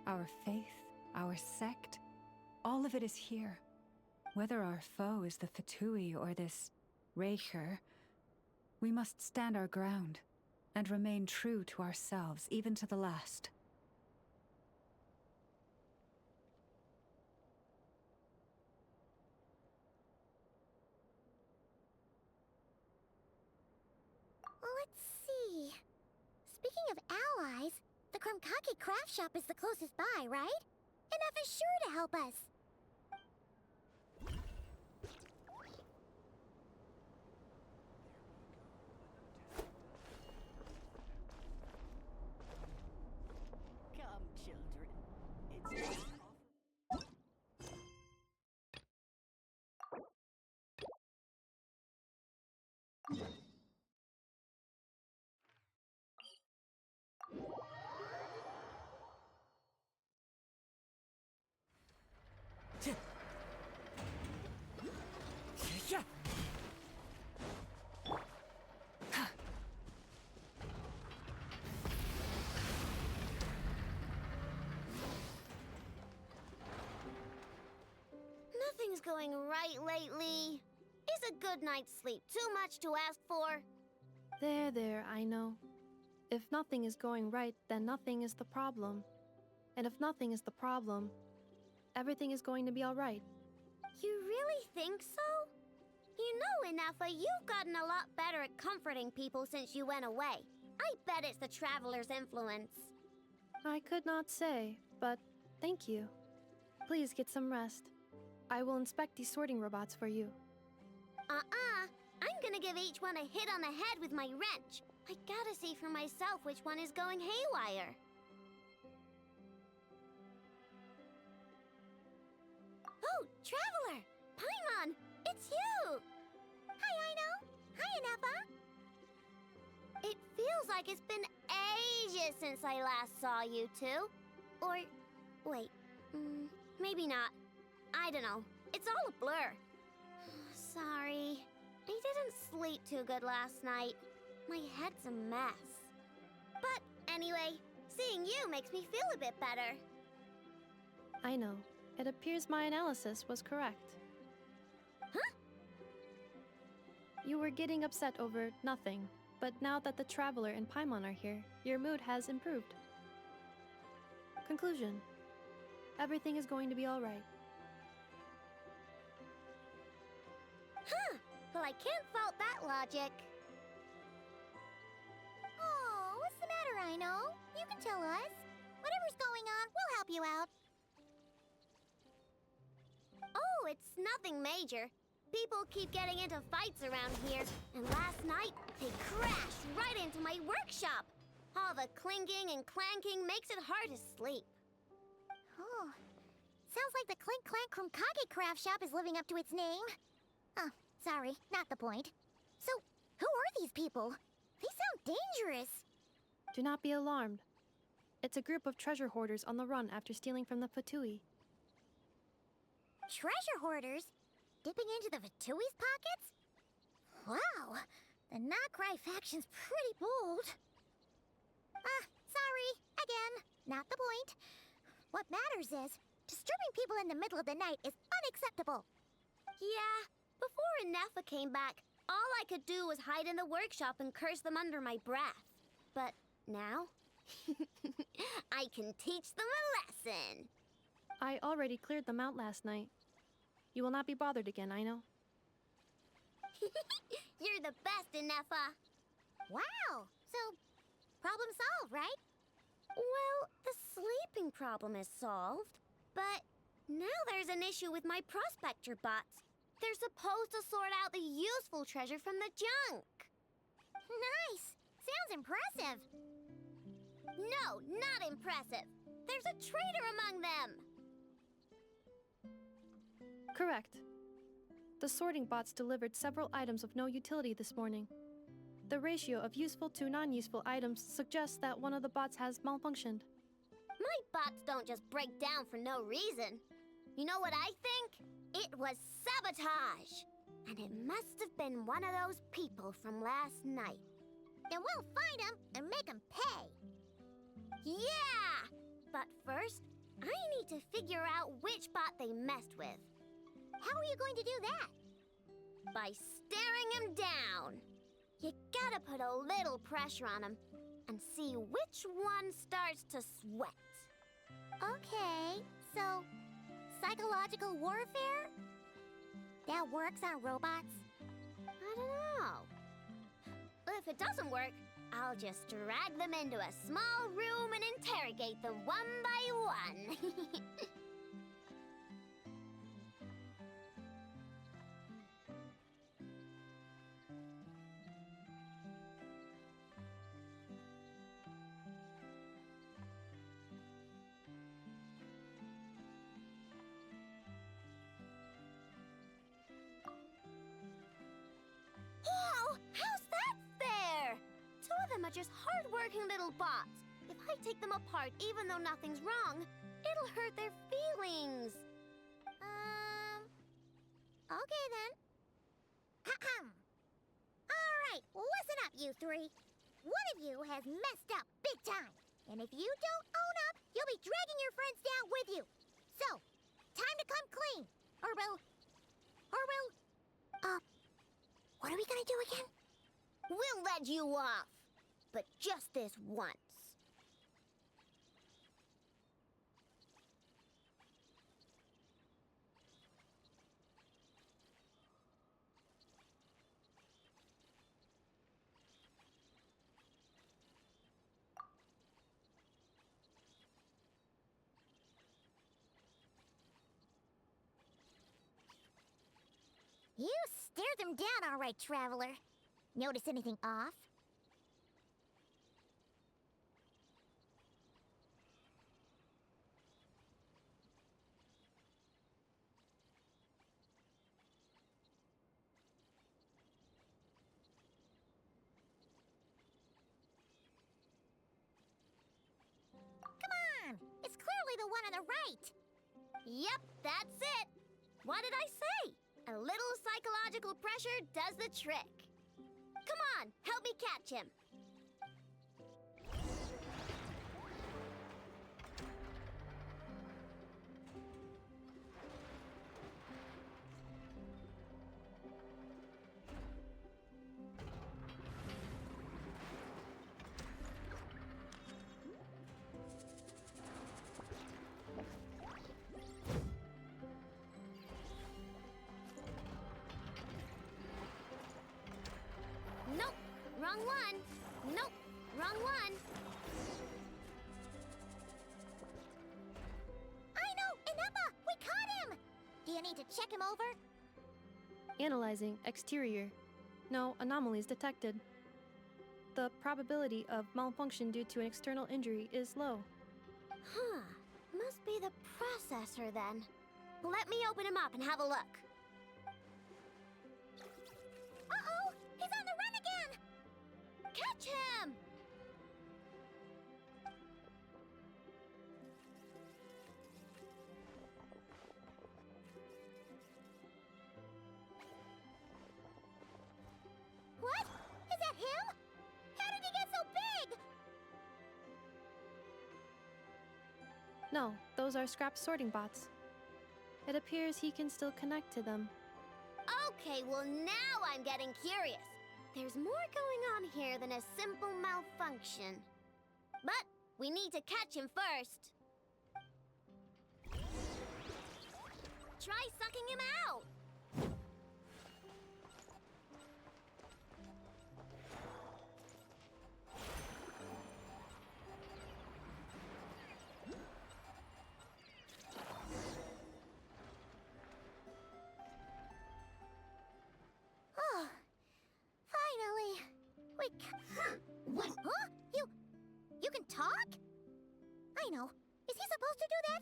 Speaker 17: Our faith, our sect, all of it is here. Whether our foe is the Fatui or this Raker, we must stand our ground and remain true to ourselves, even to the last.
Speaker 4: Let's see. Speaking of allies, the Krumkake craft shop is the closest by, right? Enough is sure to help us.
Speaker 15: Come, children. It's just
Speaker 4: Nothing's going right lately. Is a good night's sleep too much to ask for?
Speaker 5: There, I know. If nothing is going right, then nothing is the problem. And if nothing is the problem, everything is going to be alright.
Speaker 4: You really think so? You know, Inafa, you've gotten a lot better at comforting people since you went away. I bet it's the Traveler's influence.
Speaker 5: I could not say, but thank you. Please get some rest. I will inspect these sorting robots for you.
Speaker 4: I'm gonna give each one a hit on the head with my wrench. I gotta see for myself which one is going haywire. Oh, Traveler! Paimon! It's you! Hi, Aino! Hi, Inafa! It feels like it's been ages since I last saw you two. Or, wait, maybe not. I don't know. It's all a blur. Sorry. I didn't sleep too good last night. My head's a mess. But anyway, seeing you makes me feel a bit better.
Speaker 5: I know. It appears my analysis was correct.
Speaker 4: Huh?
Speaker 5: You were getting upset over nothing, but now that the Traveler and Paimon are here, your mood has improved. Conclusion. Everything is going to be alright.
Speaker 4: Huh. Well, I can't fault that logic. Oh, what's the matter, Aino? You can tell us. Whatever's going on, we'll help you out. Oh, it's nothing major. People keep getting into fights around here, and last night, they crashed right into my workshop. All the clinking and clanking makes it hard to sleep. Oh, sounds like the Clink Clank Krumkage craft shop is living up to its name. Oh, sorry, not the point. So, who are these people? They sound dangerous.
Speaker 5: Do not be alarmed. It's a group of treasure hoarders on the run after stealing from the Fatui.
Speaker 4: Treasure hoarders? Dipping into the Vatui's pockets? Wow, the Nocrai faction's pretty bold. Sorry, again, not the point. What matters is, disturbing people in the middle of the night is unacceptable. Yeah, before Inafa came back, all I could do was hide in the workshop and curse them under my breath. But now, I can teach them a lesson.
Speaker 5: I already cleared them out last night. You will not be bothered again, I know.
Speaker 4: You're the best, Inafa. Wow, so problem solved, right? Well, the sleeping problem is solved, but now there's an issue with my prospector bots. They're supposed to sort out the useful treasure from the junk. Nice! Sounds impressive. No, not impressive. There's a traitor among them.
Speaker 5: Correct. The sorting bots delivered several items of no utility this morning. The ratio of useful to non-useful items suggests that one of the bots has malfunctioned.
Speaker 4: My bots don't just break down for no reason. You know what I think? It was sabotage. And it must have been one of those people from last night. And we'll find them and make them pay. Yeah! But first, I need to figure out which bot they messed with. How are you going to do that? By staring him down. You gotta put a little pressure on him and see which one starts to sweat. Okay, so psychological warfare? That works on robots? I don't know. If it doesn't work, I'll just drag them into a small room and interrogate them one by one. Whoa! How's that fair? Two of them are just hard-working little bots. If I take them apart, even though nothing's wrong, it'll hurt their feelings. Okay then. All right, listen up, you three. One of you has messed up big time. And if you don't own up, you'll be dragging your friends down with you. So, time to come clean. Or we'll... What are we gonna do again? We'll let you off. But just this once. You stared them down all right, Traveler. Notice anything off? Come on! It's clearly the one on the right! Yep, that's it! What did I say? A little psychological pressure does the trick. Come on, help me catch him. Nope, wrong one. Nope, wrong one. I know, Ineppa, we caught him. Do you need to check him over?
Speaker 5: Analyzing exterior. No anomalies detected. The probability of malfunction due to an external injury is low.
Speaker 4: Huh, must be the processor then. Let me open him up and have a look. Uh-oh, he's on the run again! Catch him! What? Is that him? How did he get so big?
Speaker 5: No, those are scrap sorting bots. It appears he can still connect to them.
Speaker 4: Okay, well now I'm getting curious. There's more going on here than a simple malfunction. But we need to catch him first. Try sucking him out. Oh, finally. What? Huh? You can talk? I know. Is he supposed to do that?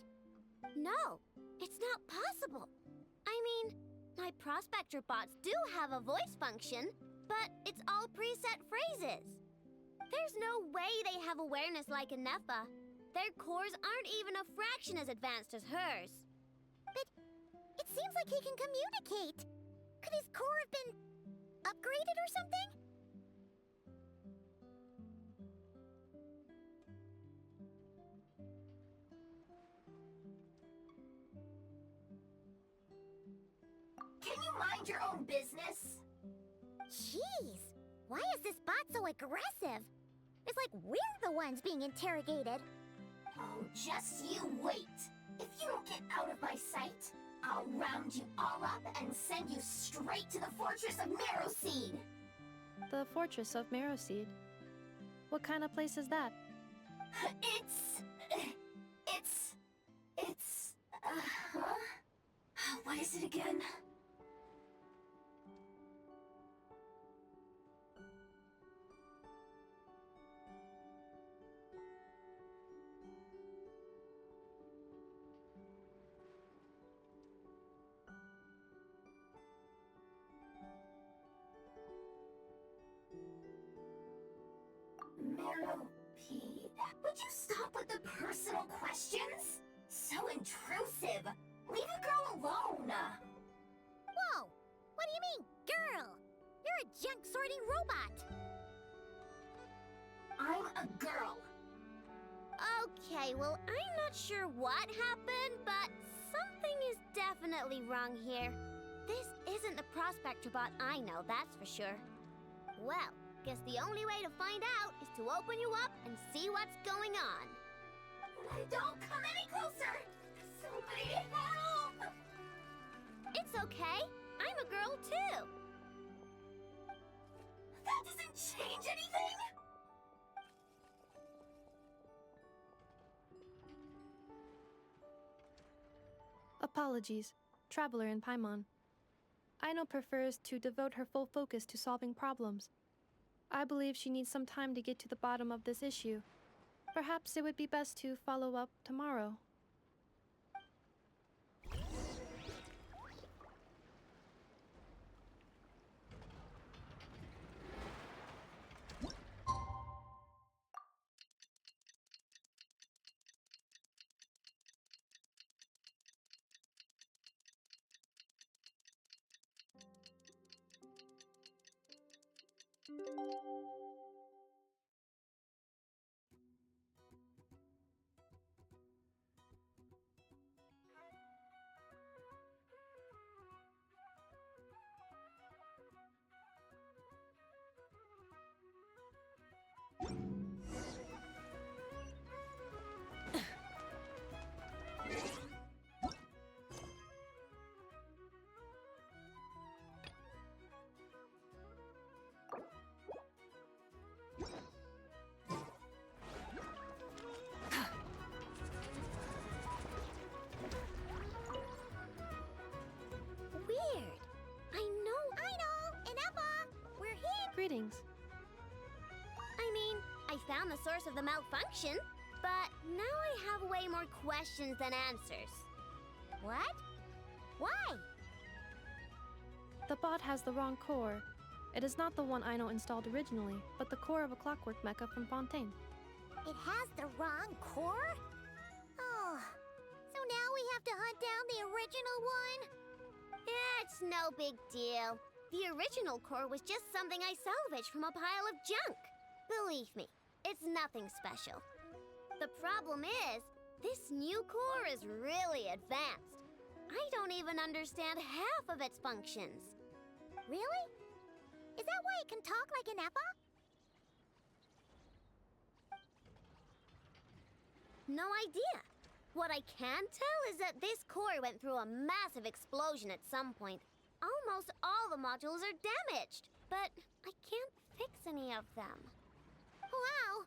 Speaker 4: No, it's not possible. I mean, my prospector bots do have a voice function, but it's all preset phrases. There's no way they have awareness like Ineppa. Their cores aren't even a fraction as advanced as hers. But it seems like he can communicate. Could his core have been upgraded or something?
Speaker 20: Can you mind your own business?
Speaker 4: Jeez, why is this bot so aggressive? It's like we're the ones being interrogated.
Speaker 20: Oh, just you wait. If you don't get out of my sight, I'll round you all up and send you straight to the Fortress of Marrowseed.
Speaker 5: The Fortress of Marrowseed. What kind of place is that?
Speaker 20: What is it again? Millipede. Would you stop with the personal questions? So intrusive. Leave a girl alone.
Speaker 4: Whoa! What do you mean, girl? You're a junk sorting robot.
Speaker 20: I'm a girl.
Speaker 4: Okay, well, I'm not sure what happened, but something is definitely wrong here. This isn't the prospector bot I know, that's for sure. Well, guess the only way to find out is to open you up and see what's going on.
Speaker 20: Don't come any closer! Somebody help!
Speaker 4: It's okay. I'm a girl too.
Speaker 20: That doesn't change anything!
Speaker 5: Apologies, Traveler in Paimon. Aino prefers to devote her full focus to solving problems. I believe she needs some time to get to the bottom of this issue. Perhaps it would be best to follow up tomorrow.
Speaker 4: Weird. I know, and Emma, we're here.
Speaker 5: Greetings.
Speaker 4: I mean, I found the source of the malfunction, but now I have way more questions than answers. What? Why?
Speaker 5: The bot has the wrong core. It is not the one Aino installed originally, but the core of a clockwork mecha from Fontaine.
Speaker 4: It has the wrong core? Oh, so now we have to hunt down the original one? It's no big deal. The original core was just something I salvaged from a pile of junk. Believe me, it's nothing special. The problem is, this new core is really advanced. I don't even understand half of its functions. Really? Is that why it can talk like an Eppa? No idea. What I can tell is that this core went through a massive explosion at some point. Almost all the modules are damaged, but I can't fix any of them. Wow!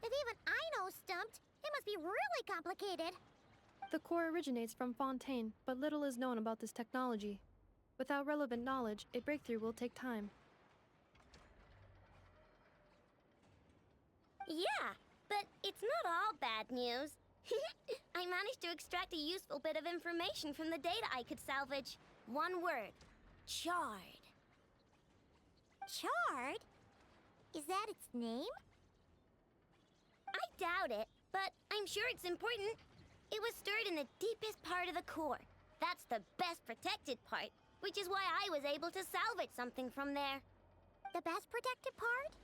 Speaker 4: If even I know stumped, it must be really complicated.
Speaker 5: The core originates from Fontaine, but little is known about this technology. Without relevant knowledge, a breakthrough will take time.
Speaker 4: Yeah, but it's not all bad news. I managed to extract a useful bit of information from the data I could salvage. One word. Charred. Charred? Is that its name? I doubt it, but I'm sure it's important. It was stored in the deepest part of the core. That's the best protected part, which is why I was able to salvage something from there. The best protected part?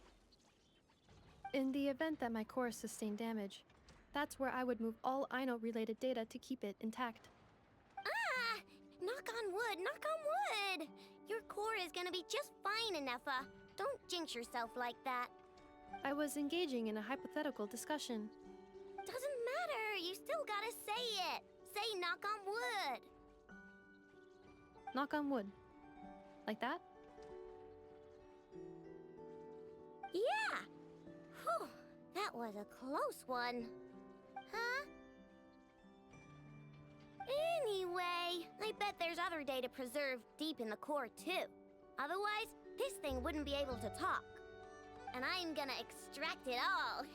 Speaker 5: In the event that my core sustained damage, that's where I would move all Aino-related data to keep it intact.
Speaker 4: Ah! Knock on wood, knock on wood! Your core is gonna be just fine, Inefa. Don't jinx yourself like that.
Speaker 5: I was engaging in a hypothetical discussion.
Speaker 4: Doesn't matter, you still gotta say it. Say knock on wood.
Speaker 5: Knock on wood. Like that?
Speaker 4: Yeah! Whew. That was a close one. Huh? Anyway, I bet there's other data preserved deep in the core, too. Otherwise, this thing wouldn't be able to talk. And I'm gonna extract it all.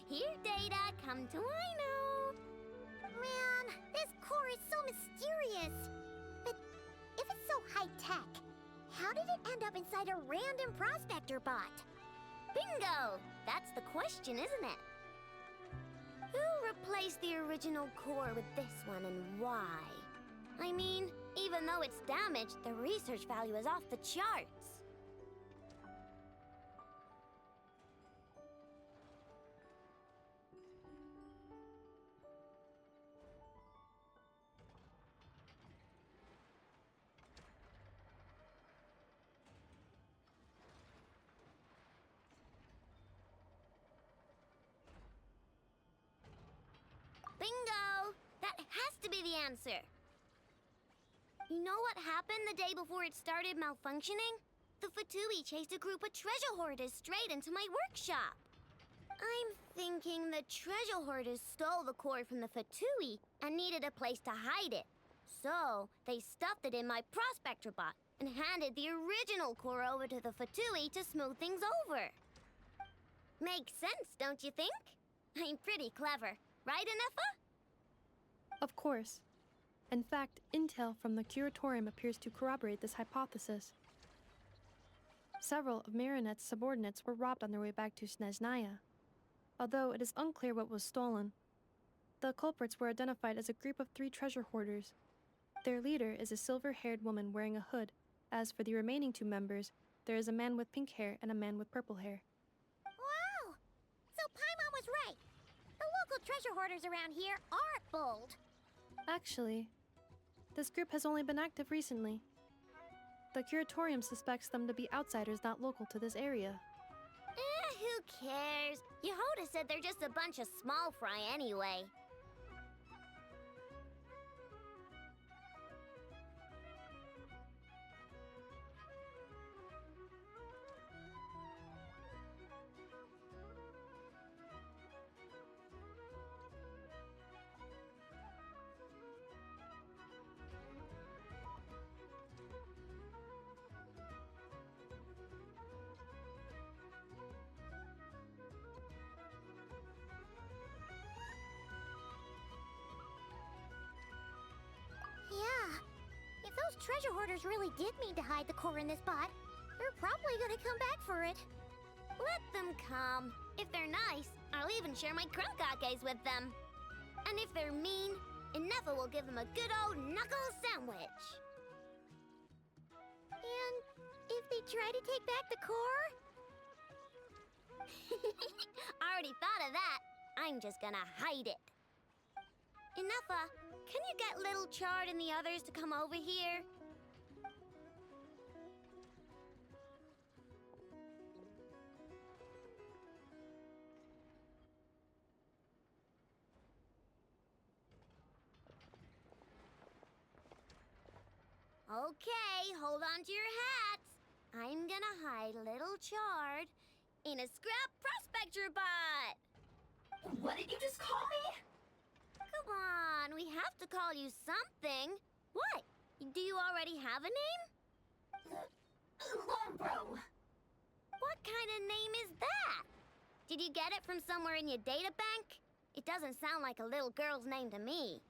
Speaker 4: Here, data, come to Wino. Man, this core is so mysterious. But if it's so high-tech, how did it end up inside a random prospector bot? Bingo! That's the question, isn't it? Who replaced the original core with this one and why? I mean, even though it's damaged, the research value is off the charts. Bingo! That has to be the answer. You know what happened the day before it started malfunctioning? The Fatui chased a group of treasure hoarders straight into my workshop. I'm thinking the treasure hoarders stole the core from the Fatui and needed a place to hide it. So, they stuffed it in my prospector bot and handed the original core over to the Fatui to smooth things over. Makes sense, don't you think? I'm pretty clever. Right, Anefa?
Speaker 5: Of course. In fact, intel from the Curatorium appears to corroborate this hypothesis. Several of Marinette's subordinates were robbed on their way back to Snezhnaya. Although it is unclear what was stolen, the culprits were identified as a group of 3 treasure hoarders. Their leader is a silver-haired woman wearing a hood. As for the remaining 2 members, there is a man with pink hair and a man with purple hair.
Speaker 4: Wow! So Paimon was right. The local treasure hoarders around here aren't bold.
Speaker 5: Actually, this group has only been active recently. The Curatorium suspects them to be outsiders not local to this area.
Speaker 4: Who cares? Yehoda said they're just a bunch of small fry anyway. Yeah. If those treasure hoarders really did mean to hide the core in this bot, they're probably gonna come back for it. Let them come. If they're nice, I'll even share my crunkakes with them. And if they're mean, Inefa will give them a good old knuckle sandwich. And if they try to take back the core? I already thought of that. I'm just gonna hide it. Inefa, can you get Little Chard and the others to come over here? Okay, hold on to your hats. I'm gonna hide Little Chard in a scrap prospector bot.
Speaker 20: What did you just call me?
Speaker 4: Come on, we have to call you something. What? Do you already have a name?
Speaker 20: Lombro.
Speaker 4: What kind of name is that? Did you get it from somewhere in your data bank? It doesn't sound like a little girl's name to me.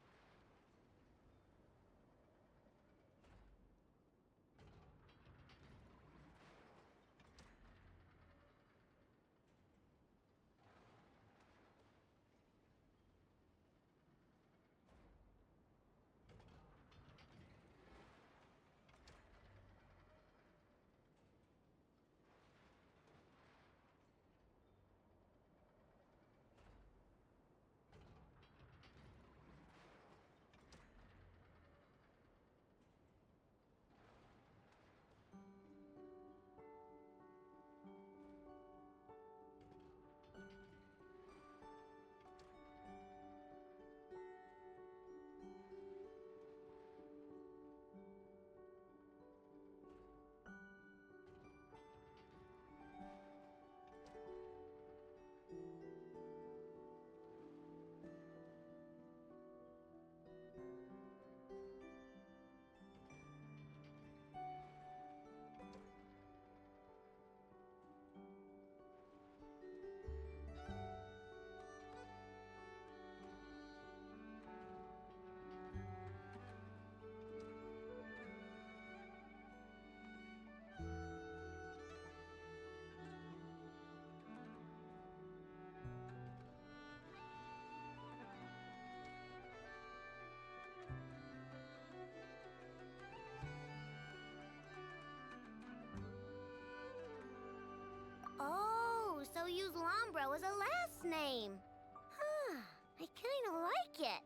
Speaker 4: use Lombro as a last name. Huh, I kinda like it.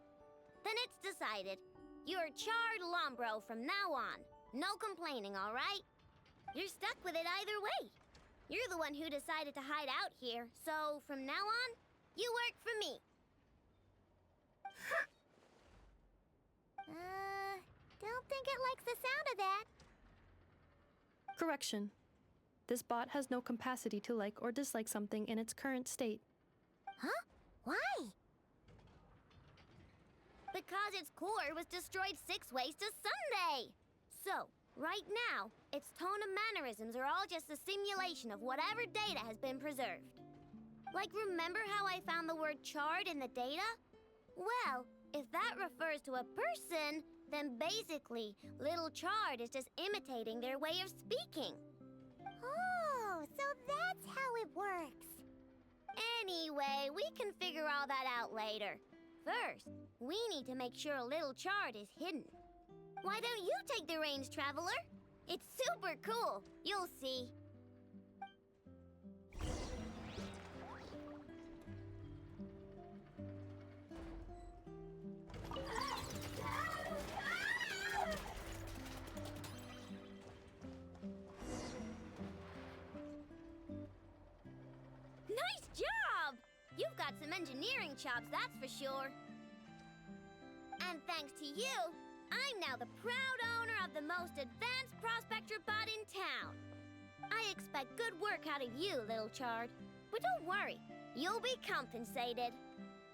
Speaker 4: Then it's decided. You're Charred Lombro from now on. No complaining, all right? You're stuck with it either way. You're the one who decided to hide out here, so from now on, you work for me. Don't think it likes the sound of that.
Speaker 5: Correction. This bot has no capacity to like or dislike something in its current state.
Speaker 4: Huh? Why? Because its core was destroyed 6 ways to Sunday. So, right now, its tone and mannerisms are all just a simulation of whatever data has been preserved. Like, remember how I found the word charred in the data? Well, if that refers to a person, then basically, Little Charred is just imitating their way of speaking.
Speaker 18: Oh, so that's how it works.
Speaker 4: Anyway, we can figure all that out later. First, we need to make sure Little Charred is hidden. Why don't you take the reins, Traveler? It's super cool. You'll see. Nice job! You've got some engineering chops, that's for sure. And thanks to you, I'm now the proud owner of the most advanced prospector bot in town. I expect good work out of you, Little Charred. But don't worry, you'll be compensated.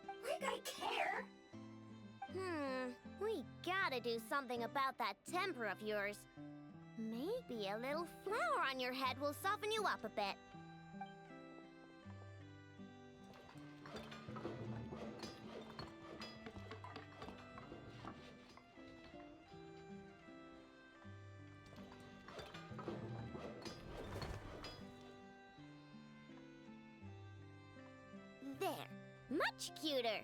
Speaker 20: Like I care.
Speaker 4: We gotta do something about that temper of yours. Maybe a little flour on your head will soften you up a bit. There, much cuter.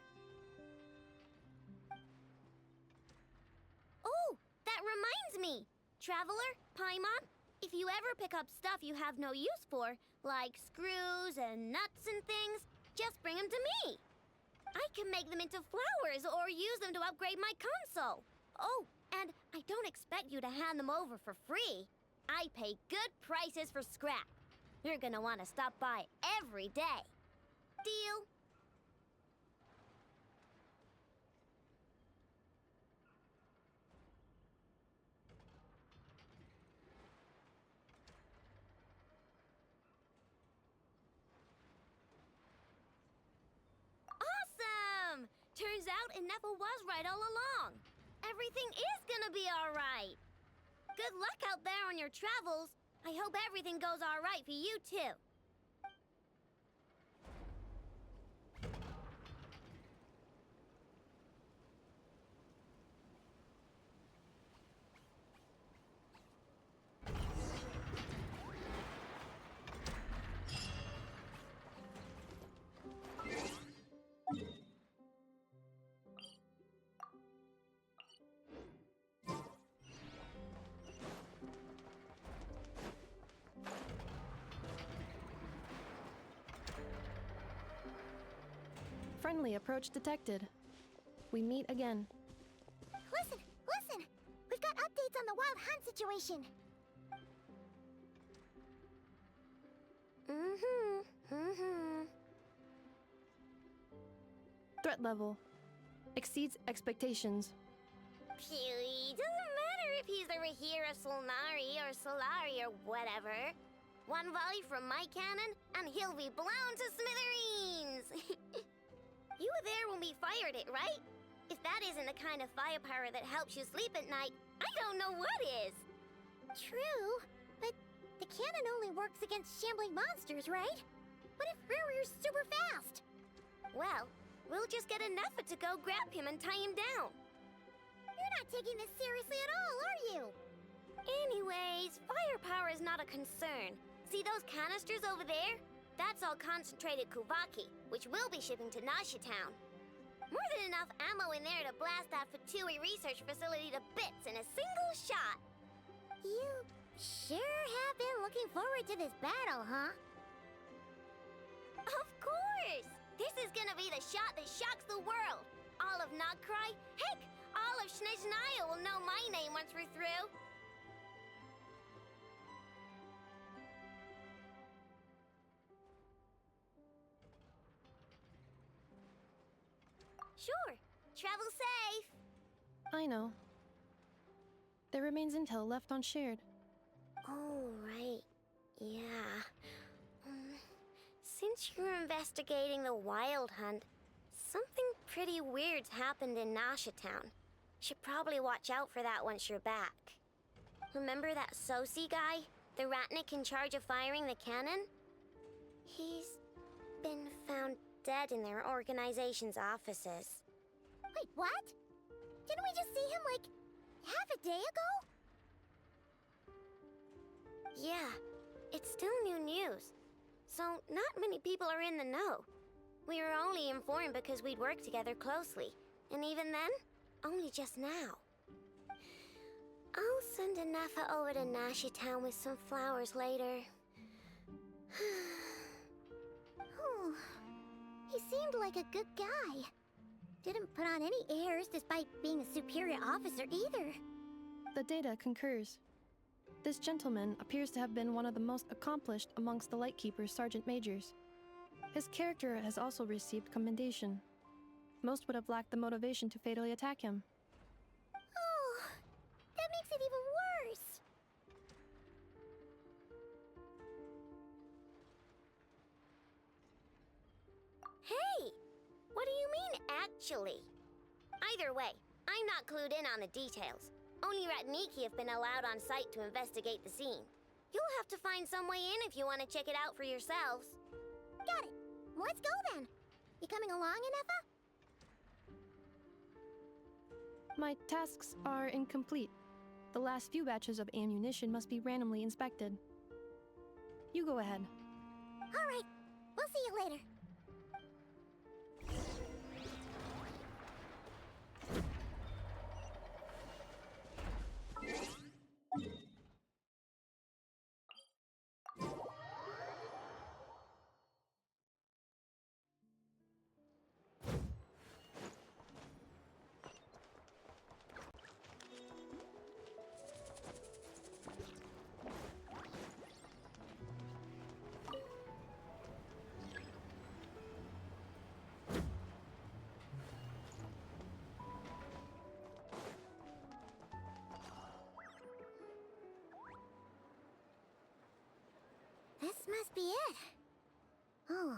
Speaker 4: Oh, that reminds me. Traveler, Paimon, if you ever pick up stuff you have no use for, like screws and nuts and things, just bring them to me. I can make them into flowers or use them to upgrade my console. Oh, and I don't expect you to hand them over for free. I pay good prices for scrap. You're gonna want to stop by every day. Deal? Awesome! Turns out Ineffa was right all along. Everything is gonna be all right. Good luck out there on your travels. I hope everything goes all right for you, too.
Speaker 5: Friendly approach detected. We meet again.
Speaker 18: Listen! We've got updates on the wild hunt situation.
Speaker 5: Threat level exceeds expectations.
Speaker 4: Phew, doesn't matter if he's the Rahira Solnari or Solari or whatever. One volley from my cannon, and he'll be blown to smithereens! You were there when we fired it, right? If that isn't the kind of firepower that helps you sleep at night, I don't know what is!
Speaker 18: True, but the cannon only works against shambling monsters, right? What if Rurir's super fast?
Speaker 4: Well, we'll just get Ineffa to go grab him and tie him down.
Speaker 18: You're not taking this seriously at all, are you?
Speaker 4: Anyways, firepower is not a concern. See those canisters over there? That's all concentrated Kuvaki, which we'll be shipping to Nasha Town. More than enough ammo in there to blast that Fatui research facility to bits in a single shot.
Speaker 18: You sure have been looking forward to this battle, huh?
Speaker 4: Of This is gonna be the shot that shocks the world! All of Nodcry, heck, all of Snezhnaya will know my name once we're through! Sure, travel safe!
Speaker 5: I know. There remains intel left unshared.
Speaker 4: Oh, right. Yeah. Since you're investigating the Wild Hunt, something pretty weird's happened in Nasha Town. Should probably watch out for that once you're back. Remember that Sosi guy? The Ratnik in charge of firing the cannon? He's been found dead in their organization's offices. Wait, what? Didn't we just see him, like, half a day ago? Yeah, it's still new news. So, not many people are in the know. We were only informed because we'd worked together closely. And even then, only just now. I'll send Anafa over to Nashi Town with some flowers later. Oh, he seemed like a good guy. Didn't put on any airs despite being a superior officer either.
Speaker 5: The data concurs. This gentleman appears to have been one of the most accomplished amongst the Lightkeeper's sergeant majors. His character has also received commendation. Most would have lacked the motivation to fatally attack him.
Speaker 4: Oh, that makes it even worse. Hey, what do you mean, actually? Either way, I'm not clued in on the details. Only Ratniki have been allowed on site to investigate the scene. You'll have to find some way in if you want to check it out for yourselves. Got it. Let's go then. You coming along, Anafa?
Speaker 5: My tasks are incomplete. The last few batches of ammunition must be randomly inspected. You go ahead.
Speaker 4: All right. We'll see you later. This must be it. Oh,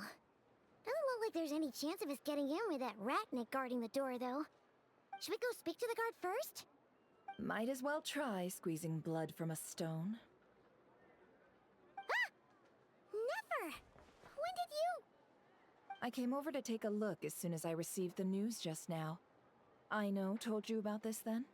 Speaker 4: doesn't look like there's any chance of us getting in with that Ratnik guarding the door, though. Should we go speak to the guard first?
Speaker 9: Might as well try squeezing blood from a stone.
Speaker 4: Ah! Never! When did you...
Speaker 9: I came over to take a look as soon as I received the news just now. Aino told you about this then?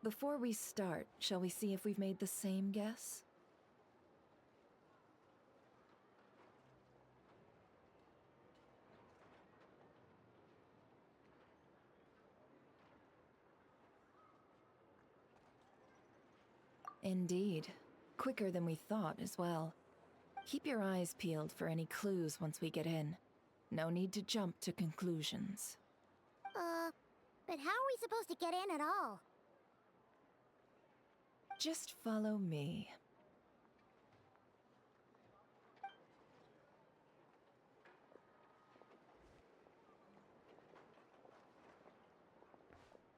Speaker 9: Before we start, shall we see if we've made the same guess? Indeed. Quicker than we thought as well. Keep your eyes peeled for any clues once we get in. No need to jump to conclusions.
Speaker 4: But how are we supposed to get in at all?
Speaker 9: Just follow me.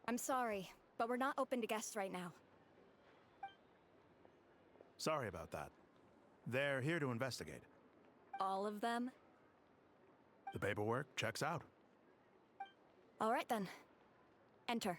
Speaker 21: I'm sorry, but we're not open to guests right now.
Speaker 22: Sorry about that. They're here to investigate.
Speaker 21: All of them?
Speaker 22: The paperwork checks out.
Speaker 21: All right then. Enter.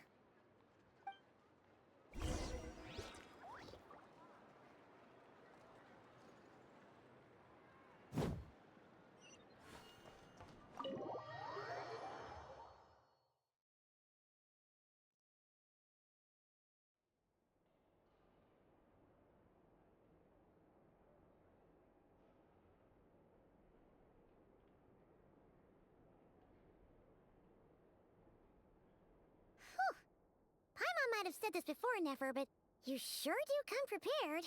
Speaker 4: might have said this before, Nefer, but you sure do come prepared.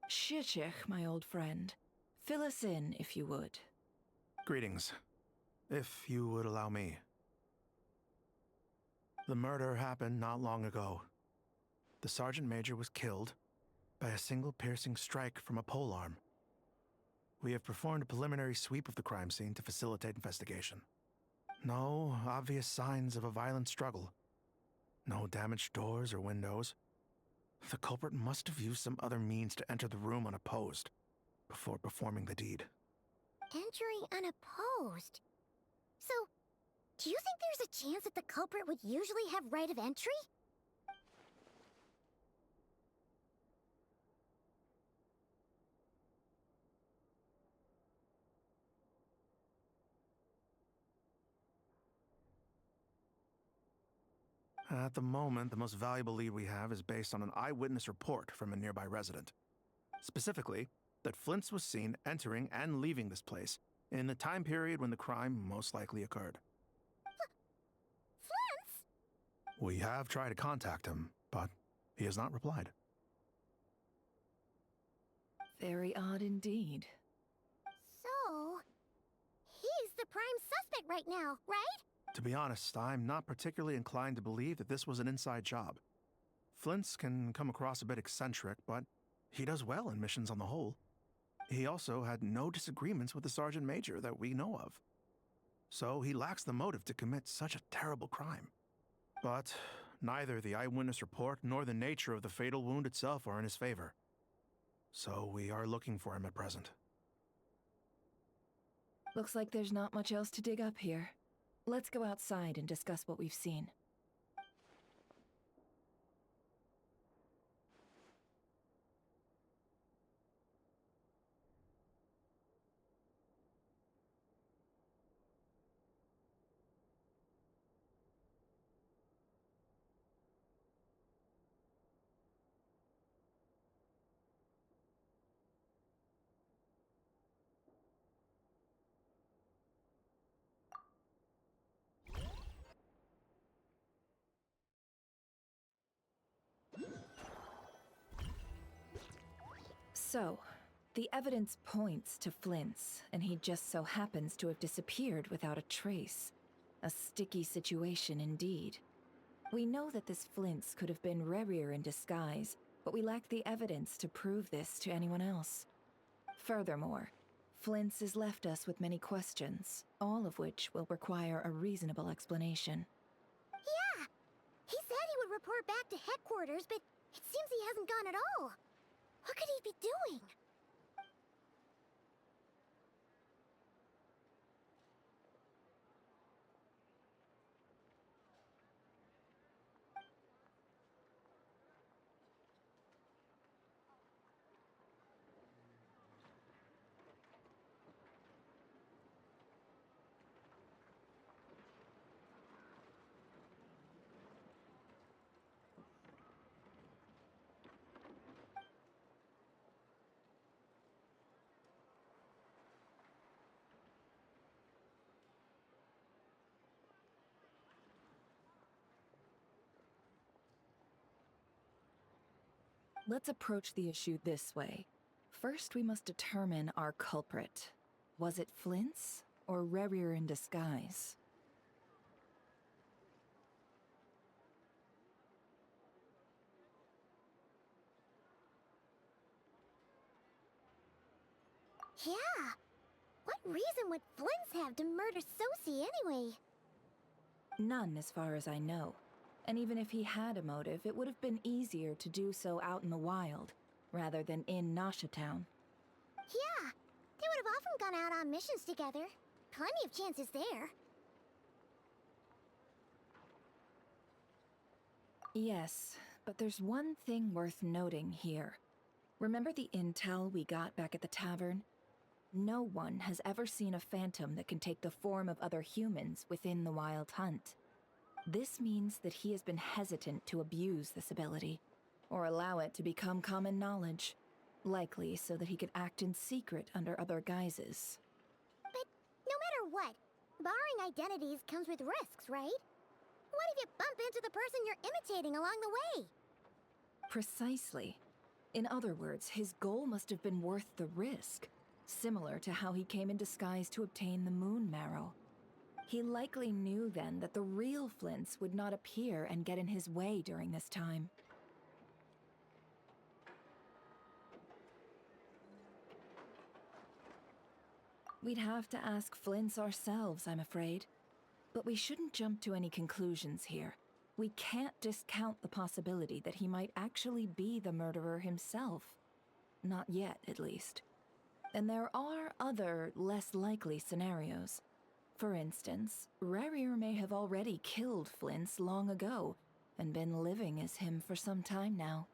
Speaker 9: Shishich, my old friend. Fill us in, if you would.
Speaker 22: Greetings. If you would allow me. The murder happened not long ago. The Sergeant Major was killed by a single piercing strike from a polearm. We have performed a preliminary sweep of the crime scene to facilitate investigation. No obvious signs of a violent struggle. No damaged doors or windows. The culprit must have used some other means to enter the room unopposed before performing the deed.
Speaker 4: Entering unopposed? So, do you think there's a chance that the culprit would usually have right of entry?
Speaker 22: At the moment, the most valuable lead we have is based on an eyewitness report from a nearby resident. Specifically, that Flint's was seen entering and leaving this place in the time period when the crime most likely occurred.
Speaker 4: Flint's?
Speaker 22: We have tried to contact him, but he has not replied.
Speaker 9: Very odd indeed.
Speaker 4: So, he's the prime suspect right now, right?
Speaker 22: To be honest, I'm not particularly inclined to believe that this was an inside job. Flint's can come across a bit eccentric, but he does well in missions on the whole. He also had no disagreements with the Sergeant Major that we know of. So he lacks the motive to commit such a terrible crime. But neither the eyewitness report nor the nature of the fatal wound itself are in his favor. So we are looking for him at present.
Speaker 9: Looks like there's not much else to dig up here. Let's go outside and discuss what we've seen. So, the evidence points to Flint's, and he just so happens to have disappeared without a trace. A sticky situation indeed. We know that this Flint's could have been Rerir in disguise, but we lack the evidence to prove this to anyone else. Furthermore, Flint's has left us with many questions, all of which will require a reasonable explanation.
Speaker 4: Yeah! He said he would report back to headquarters, but it seems he hasn't gone at all. What could he be doing?
Speaker 9: Let's approach the issue this way. First, we must determine our culprit. Was it Flint's or Rerir in disguise?
Speaker 4: Yeah! What reason would Flint's have to murder Sosie anyway?
Speaker 9: None, as far as I know. And even if he had a motive, it would have been easier to do so out in the wild, rather than in Nasha Town.
Speaker 4: Yeah, they would have often gone out on missions together. Plenty of chances there.
Speaker 9: Yes, but there's one thing worth noting here. Remember the intel we got back at the tavern? No one has ever seen a phantom that can take the form of other humans within the Wild Hunt. This means that he has been hesitant to abuse this ability, or allow it to become common knowledge, likely so that he could act in secret under other guises.
Speaker 4: But no matter what, borrowing identities comes with risks, right? What if you bump into the person you're imitating along the way?
Speaker 9: Precisely. In other words, his goal must have been worth the risk, similar to how he came in disguise to obtain the moon marrow. He likely knew then that the real Flints would not appear and get in his way during this time. We'd have to ask Flints ourselves, I'm afraid. But we shouldn't jump to any conclusions here. We can't discount the possibility that he might actually be the murderer himself. Not yet, at least. And there are other, less likely scenarios. For instance, Rarier may have already killed Flints long ago, and been living as him for some time now.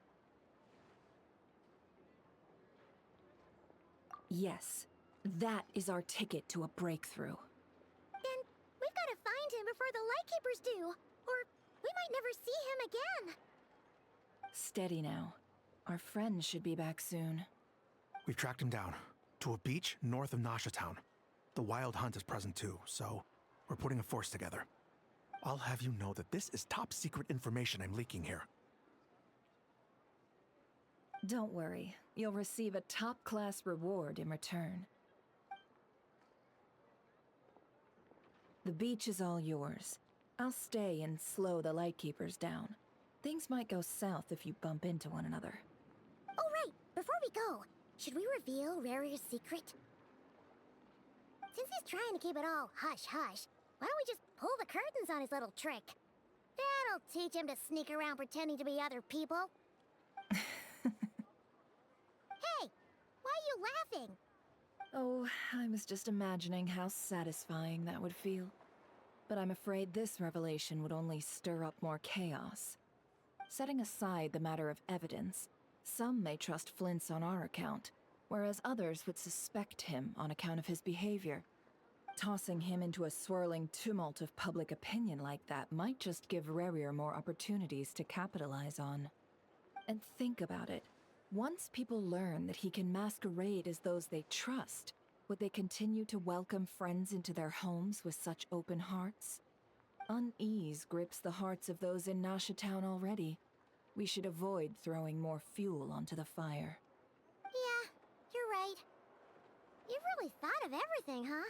Speaker 9: Yes, that is our ticket to a breakthrough.
Speaker 4: Then we've got to find him before the Lightkeepers do, or we might never see him again.
Speaker 9: Steady now. Our friend should be back soon.
Speaker 22: We've tracked him down to a beach north of Nasha Town. The Wild Hunt is present too, so we're putting a force together. I'll have you know that this is top secret information I'm leaking here.
Speaker 9: Don't worry, you'll receive a top-class reward in return. The beach is all yours. I'll stay and slow the Lightkeepers down. Things might go south if you bump into one another.
Speaker 4: Oh, right. Before we go, should we reveal Rarier's secret? Since he's trying to keep it all hush-hush, why don't we just pull the curtains on his little trick? That'll teach him to sneak around pretending to be other people. Hey, why are you laughing?
Speaker 9: Oh, I was just imagining how satisfying that would feel. But I'm afraid this revelation would only stir up more chaos. Setting aside the matter of evidence, some may trust Flint's on our account, whereas others would suspect him on account of his behavior. Tossing him into a swirling tumult of public opinion like that might just give Rarier more opportunities to capitalize on. And think about it. Once people learn that he can masquerade as those they trust, would they continue to welcome friends into their homes with such open hearts? Unease grips the hearts of those in Nasha Town already. We should avoid throwing more fuel onto the fire.
Speaker 4: Yeah, you're right. You've really thought of everything, huh?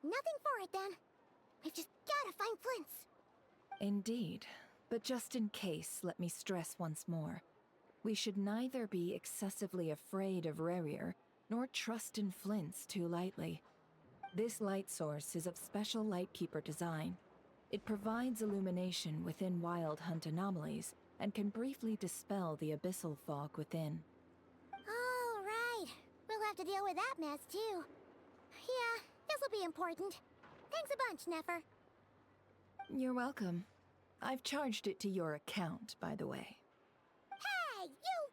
Speaker 4: Nothing for it, then. We've just gotta find Flint's.
Speaker 9: Indeed. But just in case, let me stress once more. We should neither be excessively afraid of Rarier, nor trust in Flint's too lightly. This light source is of special Lightkeeper design. It provides illumination within Wild Hunt anomalies, and can briefly dispel the abyssal fog within.
Speaker 4: Oh, right. We'll have to deal with that mess, too. Yeah, this'll be important. Thanks a bunch, Nefer.
Speaker 9: You're welcome. I've charged it to your account, by the way.
Speaker 4: Hey, you!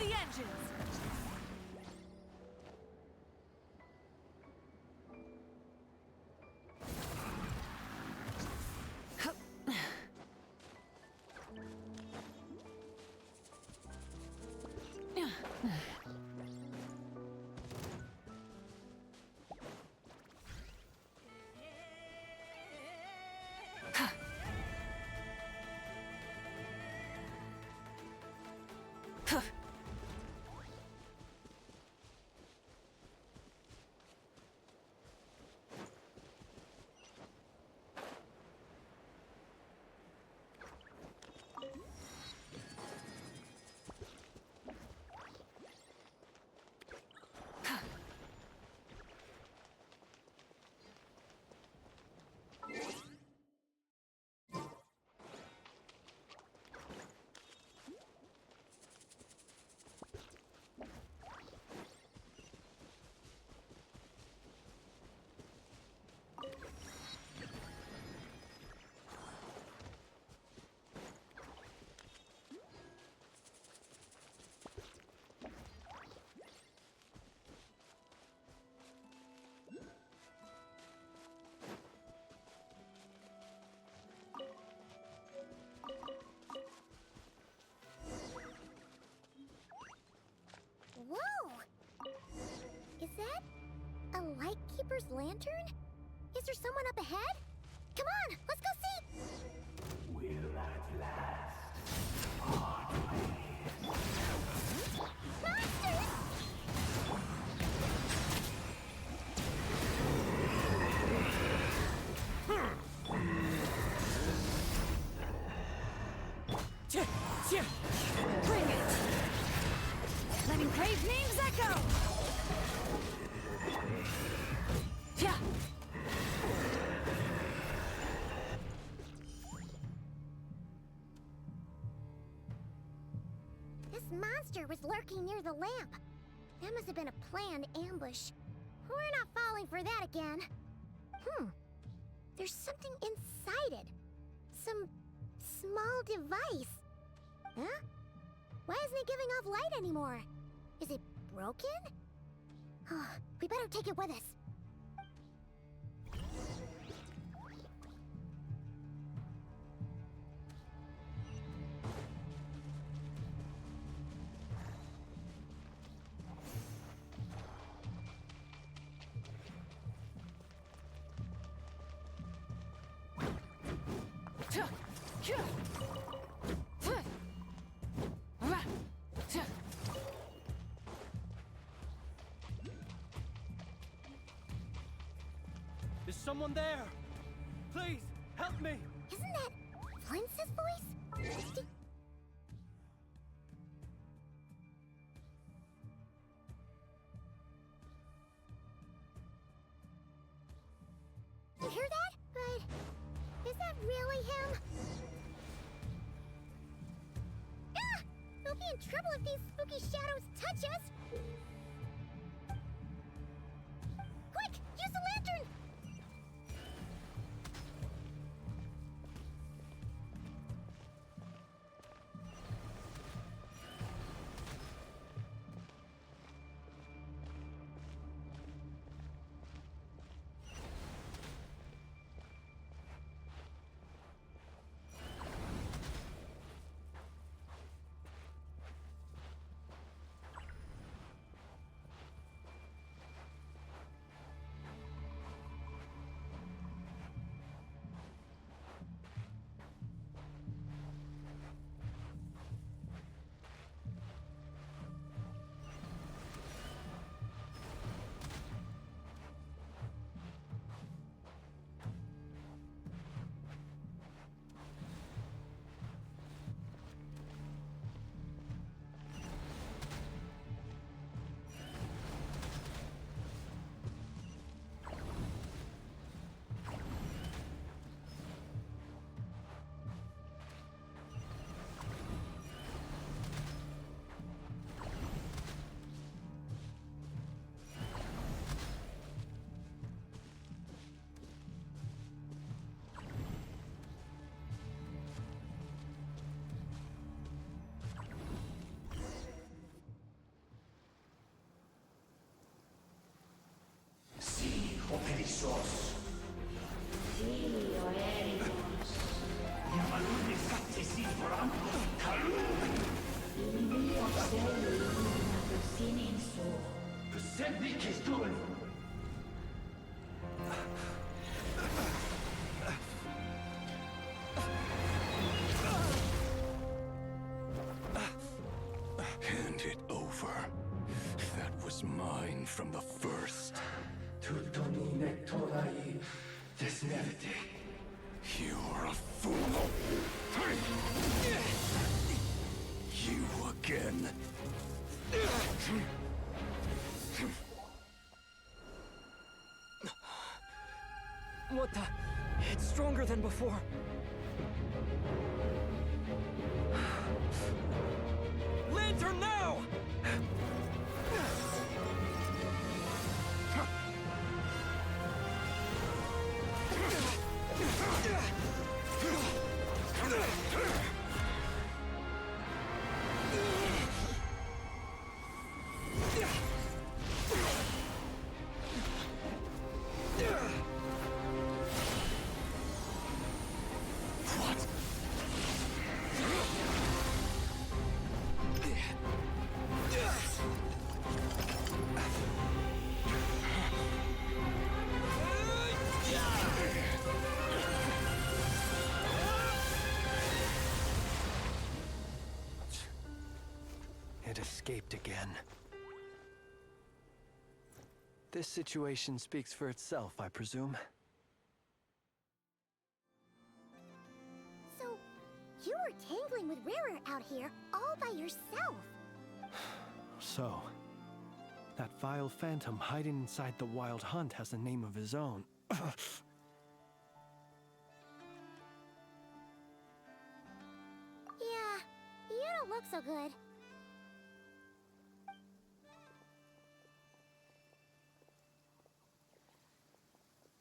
Speaker 17: the engines!
Speaker 4: Whoa! Is that a Lightkeeper's lantern? Is there someone up ahead? Come on, let's go see!
Speaker 6: Will at last part ways.
Speaker 4: Monsters!
Speaker 17: Bring it! Letting brave names echo! Yeah.
Speaker 4: This monster was lurking near the lamp. That must have been a planned ambush. We're not falling for that again. There's something inside it. Some small device. Huh? Why isn't it giving off light anymore? Is it broken? Oh, we better take it with us.
Speaker 8: Is someone there? Please, help me!
Speaker 4: Isn't that Flint's voice? You hear that? But is that really him? Ah! We'll be in trouble if these spooky shadows touch us! Quick! Use the lantern!
Speaker 14: Hand it over. That was mine from the first. You're a fool. You again.
Speaker 19: What the? It's stronger than before. Lantern now!
Speaker 8: It escaped again. This situation speaks for itself, I presume.
Speaker 4: So, you were tangling with Rarer out here all by yourself.
Speaker 8: So, that vile phantom hiding inside the Wild Hunt has a name of his own.
Speaker 4: Yeah, you don't look so good.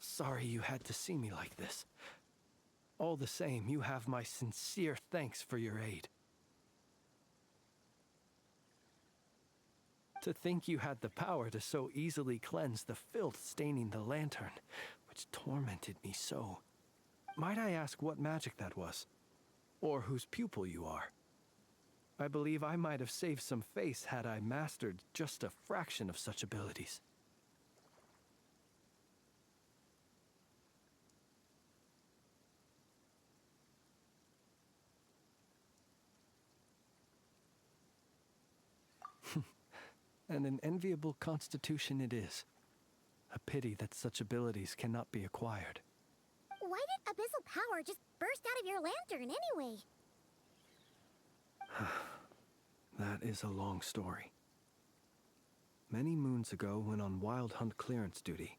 Speaker 8: Sorry you had to see me like this. All the same, you have my sincere thanks for your aid. To think you had the power to so easily cleanse the filth staining the lantern, which tormented me so. Might I ask what magic that was? Or whose pupil you are? I believe I might have saved some face had I mastered just a fraction of such abilities. And an enviable constitution it is. A pity that such abilities cannot be acquired.
Speaker 4: Why did abyssal power just burst out of your lantern anyway?
Speaker 8: That is a long story. Many moons ago, when on Wild Hunt clearance duty,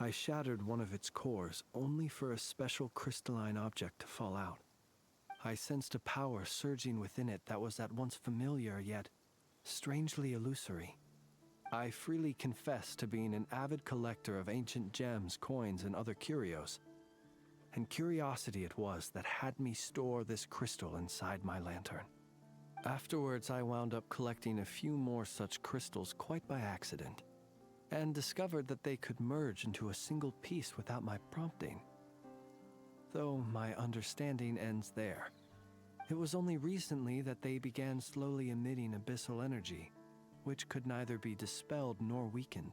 Speaker 8: I shattered one of its cores only for a special crystalline object to fall out. I sensed a power surging within it that was at once familiar yet strangely illusory. I freely confess to being an avid collector of ancient gems, coins, and other curios. And curiosity it was that had me store this crystal inside my lantern. Afterwards, I wound up collecting a few more such crystals quite by accident, and discovered that they could merge into a single piece without my prompting. Though my understanding ends there. It was only recently that they began slowly emitting abyssal energy, which could neither be dispelled nor weakened.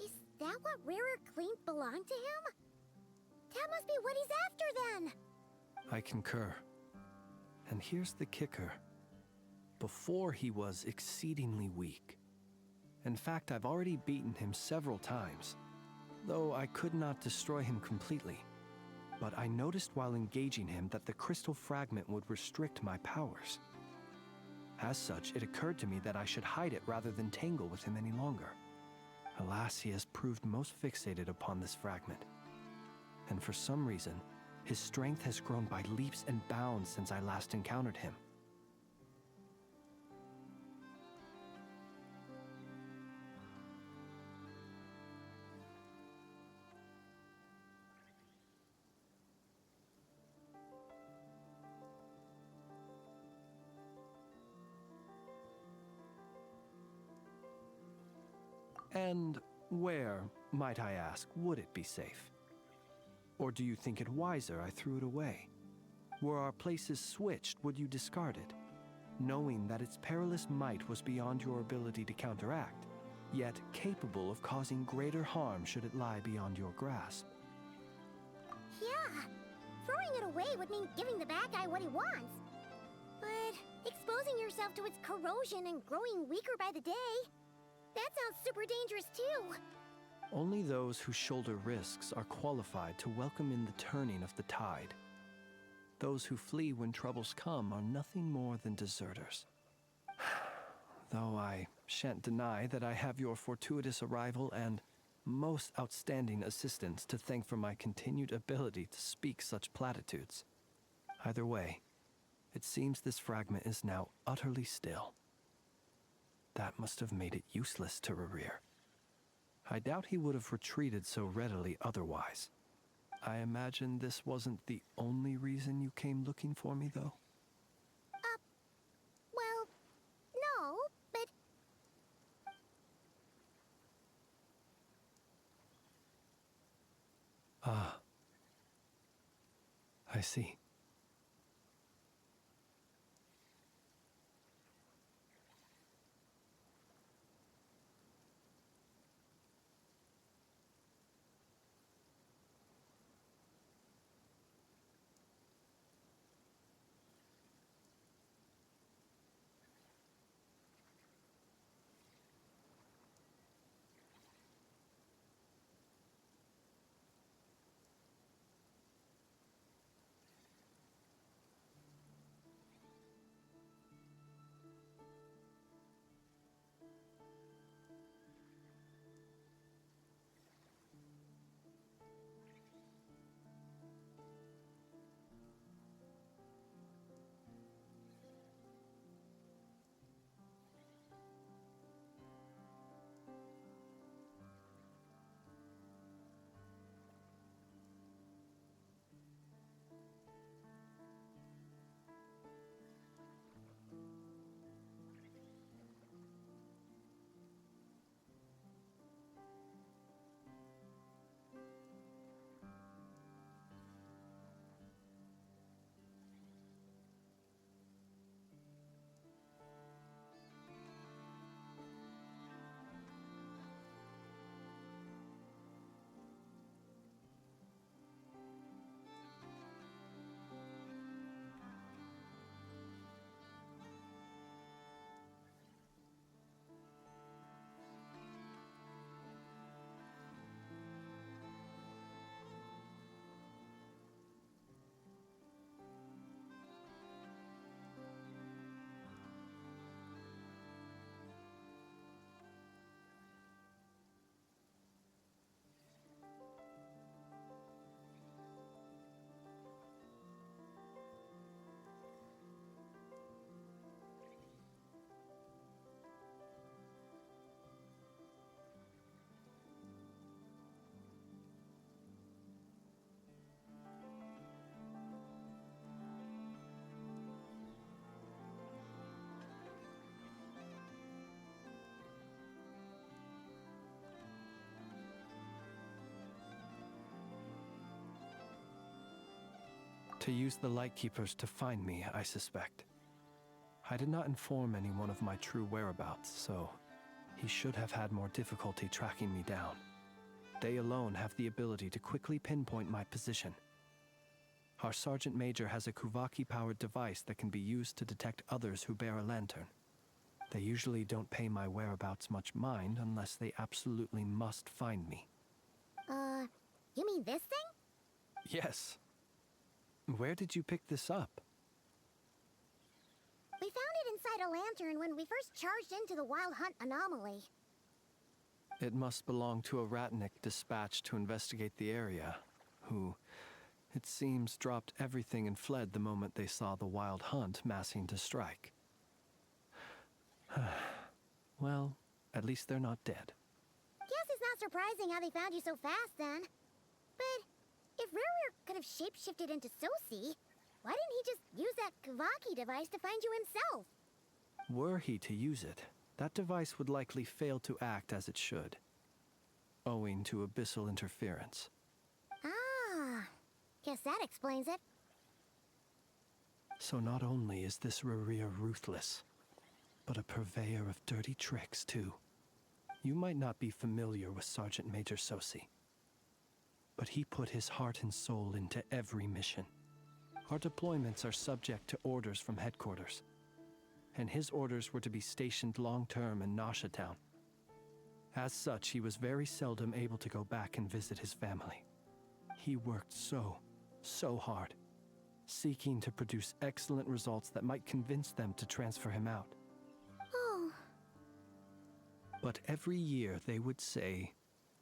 Speaker 4: Is that what Rarer claimed belonged to him? That must be what he's after then!
Speaker 8: I concur. And here's the kicker. Before he was exceedingly weak. In fact, I've already beaten him several times, though I could not destroy him completely. But I noticed while engaging him that the crystal fragment would restrict my powers. As such, it occurred to me that I should hide it rather than tangle with him any longer. Alas, he has proved most fixated upon this fragment. And for some reason, his strength has grown by leaps and bounds since I last encountered him. And where, might I ask, would it be safe? Or do you think it wiser I threw it away? Were our places switched, would you discard it, knowing that its perilous might was beyond your ability to counteract? yet capable of causing greater harm should it lie beyond your grasp.
Speaker 4: Yeah, throwing it away would mean giving the bad guy what he wants. But exposing yourself to its corrosion and growing weaker by the day, that sounds super dangerous too.
Speaker 8: Only those who shoulder risks are qualified to welcome in the turning of the tide. Those who flee when troubles come are nothing more than deserters. Though I shan't deny that I have your fortuitous arrival and most outstanding assistance to thank for my continued ability to speak such platitudes. Either way, it seems this fragment is now utterly still. That must have made it useless to Rerir. I doubt he would have retreated so readily otherwise. I imagine this wasn't the only reason you came looking for me, though?
Speaker 4: Well, no, but...
Speaker 8: Ah. I see. To use the Lightkeepers to find me, I suspect. I did not inform anyone of my true whereabouts, so he should have had more difficulty tracking me down. They alone have the ability to quickly pinpoint my position. Our Sergeant Major has a Kuvaki-powered device that can be used to detect others who bear a lantern. They usually don't pay my whereabouts much mind unless they absolutely must find me.
Speaker 4: You mean this thing?
Speaker 8: Yes. Where did you pick this up?
Speaker 4: We found it inside a lantern when we first charged into the Wild Hunt anomaly.
Speaker 8: It must belong to a Ratnik dispatched to investigate the area, who, it seems, dropped everything and fled the moment they saw the Wild Hunt massing to strike. Well, at least they're not dead.
Speaker 4: Guess it's not surprising how they found you so fast, then. But if Rerir could have shapeshifted into Sosi, why didn't he just use that Kavaki device to find you himself?
Speaker 8: Were he to use it, that device would likely fail to act as it should, owing to abyssal interference.
Speaker 4: Ah, guess that explains it.
Speaker 8: So not only is this Rerir ruthless, but a purveyor of dirty tricks, too. You might not be familiar with Sergeant Major Sosi, but he put his heart and soul into every mission. Our deployments are subject to orders from headquarters, and his orders were to be stationed long-term in Nasha Town. As such, he was very seldom able to go back and visit his family. He worked so hard, seeking to produce excellent results that might convince them to transfer him out.
Speaker 4: Oh.
Speaker 8: But every year they would say,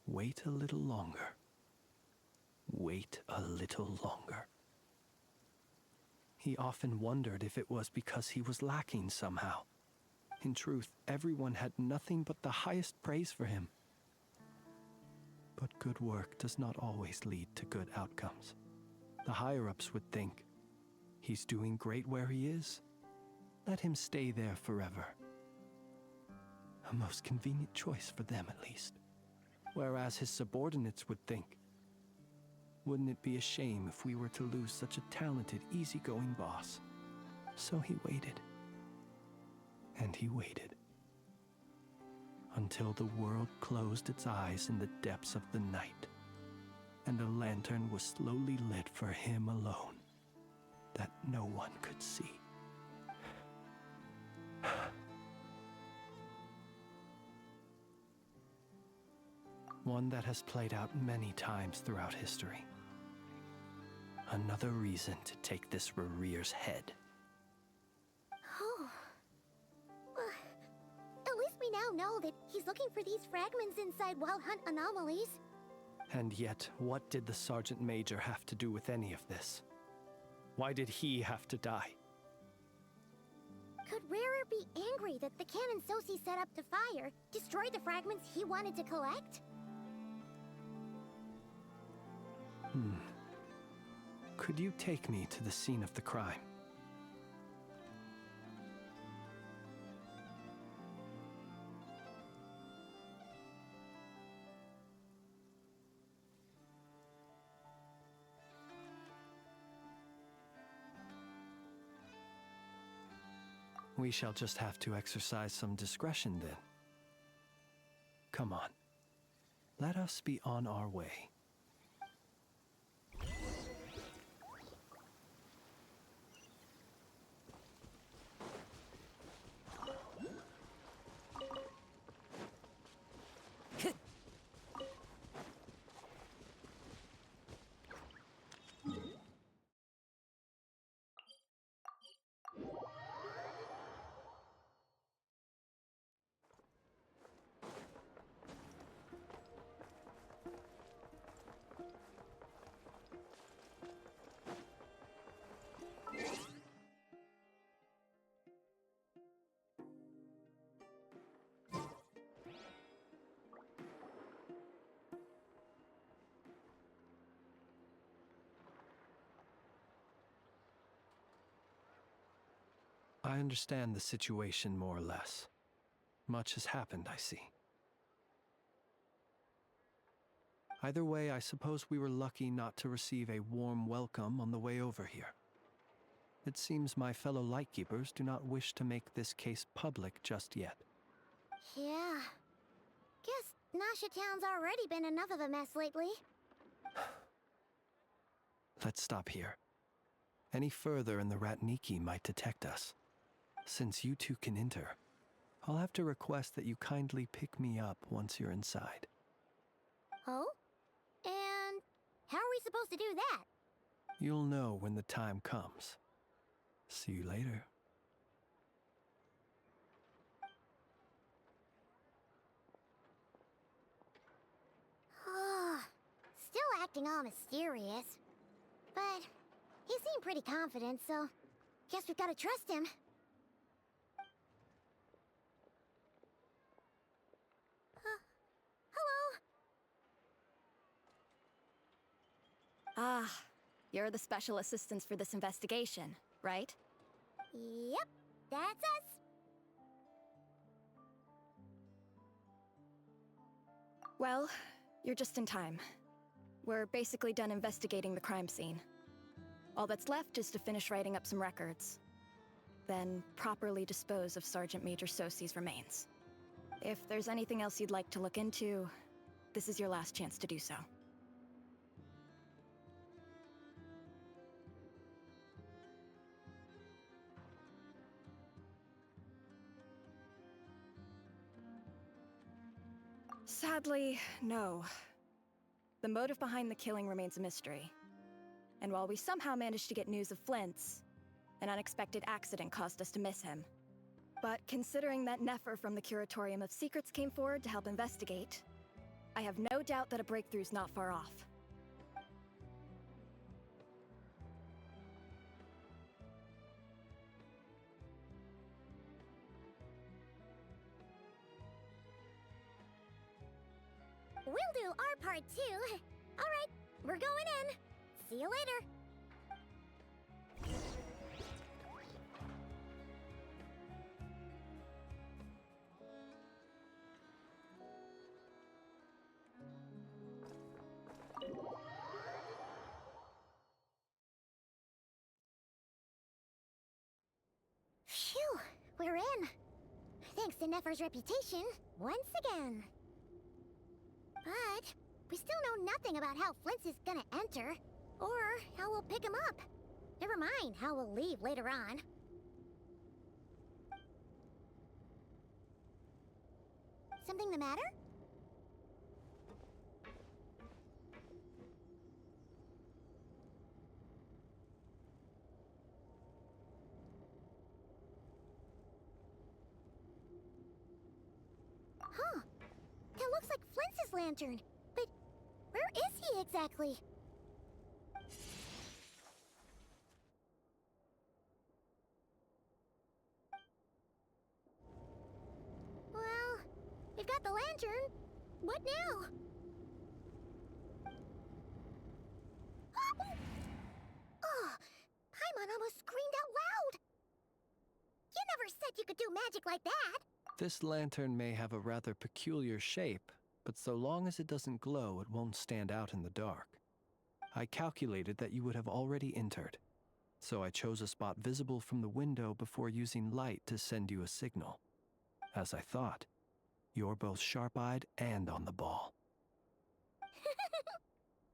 Speaker 8: "Wait a little longer. Wait a little longer." He often wondered if it was because he was lacking somehow. In truth, everyone had nothing but the highest praise for him. But good work does not always lead to good outcomes. The higher-ups would think, he's doing great where he is. Let him stay there forever. A most convenient choice for them, at least. Whereas his subordinates would think, wouldn't it be a shame if we were to lose such a talented, easygoing boss? So he waited. And he waited. Until the world closed its eyes in the depths of the night, and a lantern was slowly lit for him alone, that no one could see. One that has played out many times throughout history. Another reason to take this Rerere's head.
Speaker 4: Oh. At least we now know that he's looking for these fragments inside Wild Hunt anomalies.
Speaker 8: And yet, what did the Sergeant Major have to do with any of this? Why did he have to die?
Speaker 4: Could Rarer be angry that the cannon Sosi set up to fire destroyed the fragments he wanted to collect?
Speaker 8: Could you take me to the scene of the crime? We shall just have to exercise some discretion then. Come on. Let us be on our way. I understand the situation more or less. Much has happened, I see. Either way, I suppose we were lucky not to receive a warm welcome on the way over here. It seems my fellow Lightkeepers do not wish to make this case public just yet.
Speaker 4: Yeah. Guess Nasha Town's already been enough of a mess lately.
Speaker 8: Let's stop here. Any further and the Ratniki might detect us. Since you two can enter, I'll have to request that you kindly pick me up once you're inside.
Speaker 4: Oh? And how are we supposed to do that?
Speaker 8: You'll know when the time comes. See you later.
Speaker 4: Still acting all mysterious. But he seemed pretty confident, so guess we've got to trust him. Hello?
Speaker 21: Ah, you're the special assistants for this investigation, right?
Speaker 4: Yep, that's us.
Speaker 21: Well, you're just in time. We're basically done investigating the crime scene. All that's left is to finish writing up some records. Then properly dispose of Sergeant Major Sosi's remains. If there's anything else you'd like to look into, this is your last chance to do so. Sadly, no. The motive behind the killing remains a mystery. And while we somehow managed to get news of Flint's, an unexpected accident caused us to miss him. But considering that Nefer from the Curatorium of Secrets came forward to help investigate, I have no doubt that a breakthrough's not far off.
Speaker 4: We'll do our part too. All right, we're going in. See you later. Phew, we're in. Thanks to Nefer's reputation, once again. But we still know nothing about how Flint's is gonna enter, or how we'll pick him up. Never mind how we'll leave later on. Something the matter? Huh. That looks like Flint's lantern. But where is he exactly? Well, we've got the lantern. What now? Oh, Paimon almost screamed out loud. You never said you could do magic like that.
Speaker 8: This lantern may have a rather peculiar shape, but so long as it doesn't glow, it won't stand out in the dark. I calculated that you would have already entered, so I chose a spot visible from the window before using light to send you a signal. As I thought, you're both sharp-eyed and on the ball.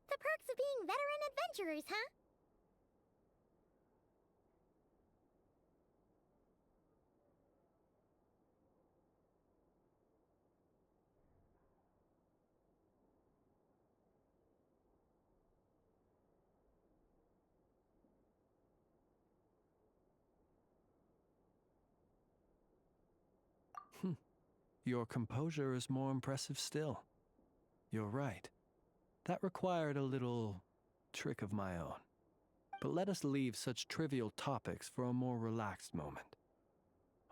Speaker 4: The perks of being veteran adventurers, huh?
Speaker 8: Your composure is more impressive still. You're right. That required a little trick of my own. But let us leave such trivial topics for a more relaxed moment.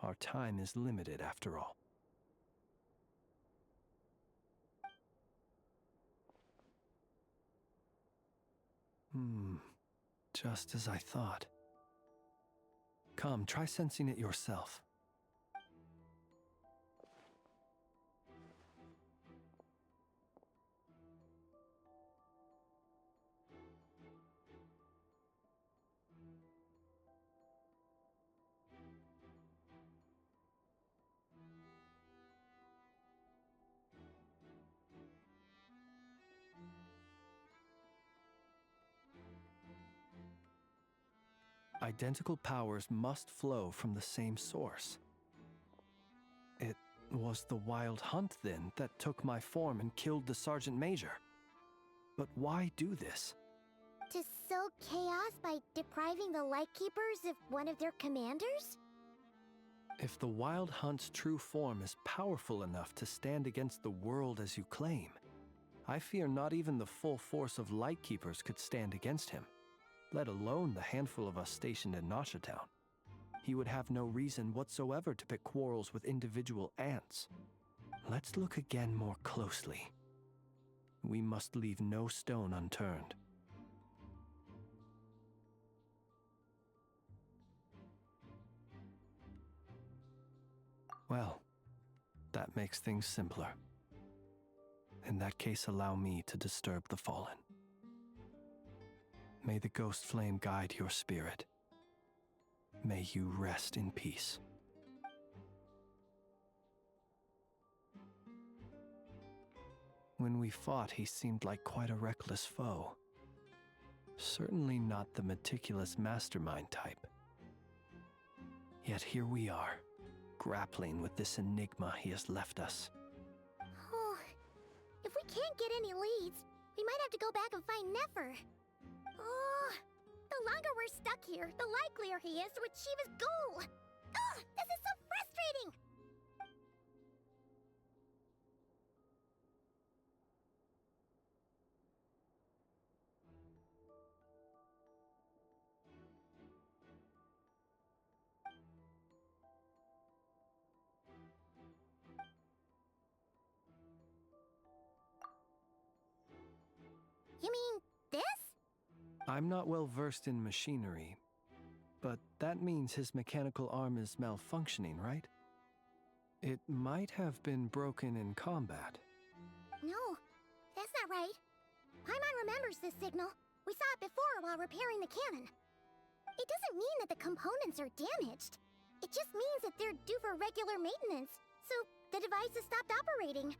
Speaker 8: Our time is limited after all. Just as I thought. Come, try sensing it yourself. Identical powers must flow from the same source. It was the Wild Hunt, then, that took my form and killed the Sergeant Major. But why do this?
Speaker 4: To sow chaos by depriving the Lightkeepers of one of their commanders?
Speaker 8: If the Wild Hunt's true form is powerful enough to stand against the world as you claim, I fear not even the full force of Lightkeepers could stand against him, let alone the handful of us stationed in Nasha Town. He would have no reason whatsoever to pick quarrels with individual ants. Let's look again more closely. We must leave no stone unturned. Well, that makes things simpler. In that case, allow me to disturb the fallen. May the ghost flame guide your spirit. May you rest in peace. When we fought, he seemed like quite a reckless foe. Certainly not the meticulous mastermind type. Yet here we are, grappling with this enigma he has left us.
Speaker 4: Oh, if we can't get any leads, we might have to go back and find Nefer. Oh, the longer we're stuck here, the likelier he is to achieve his goal. Ugh, this is so frustrating! You mean this?
Speaker 8: I'm not well versed in machinery, but that means his mechanical arm is malfunctioning, right? It might have been broken in combat.
Speaker 4: No, that's not right. Paimon remembers this signal. We saw it before while repairing the cannon. It doesn't mean that the components are damaged. It just means that they're due for regular maintenance, so the device has stopped operating.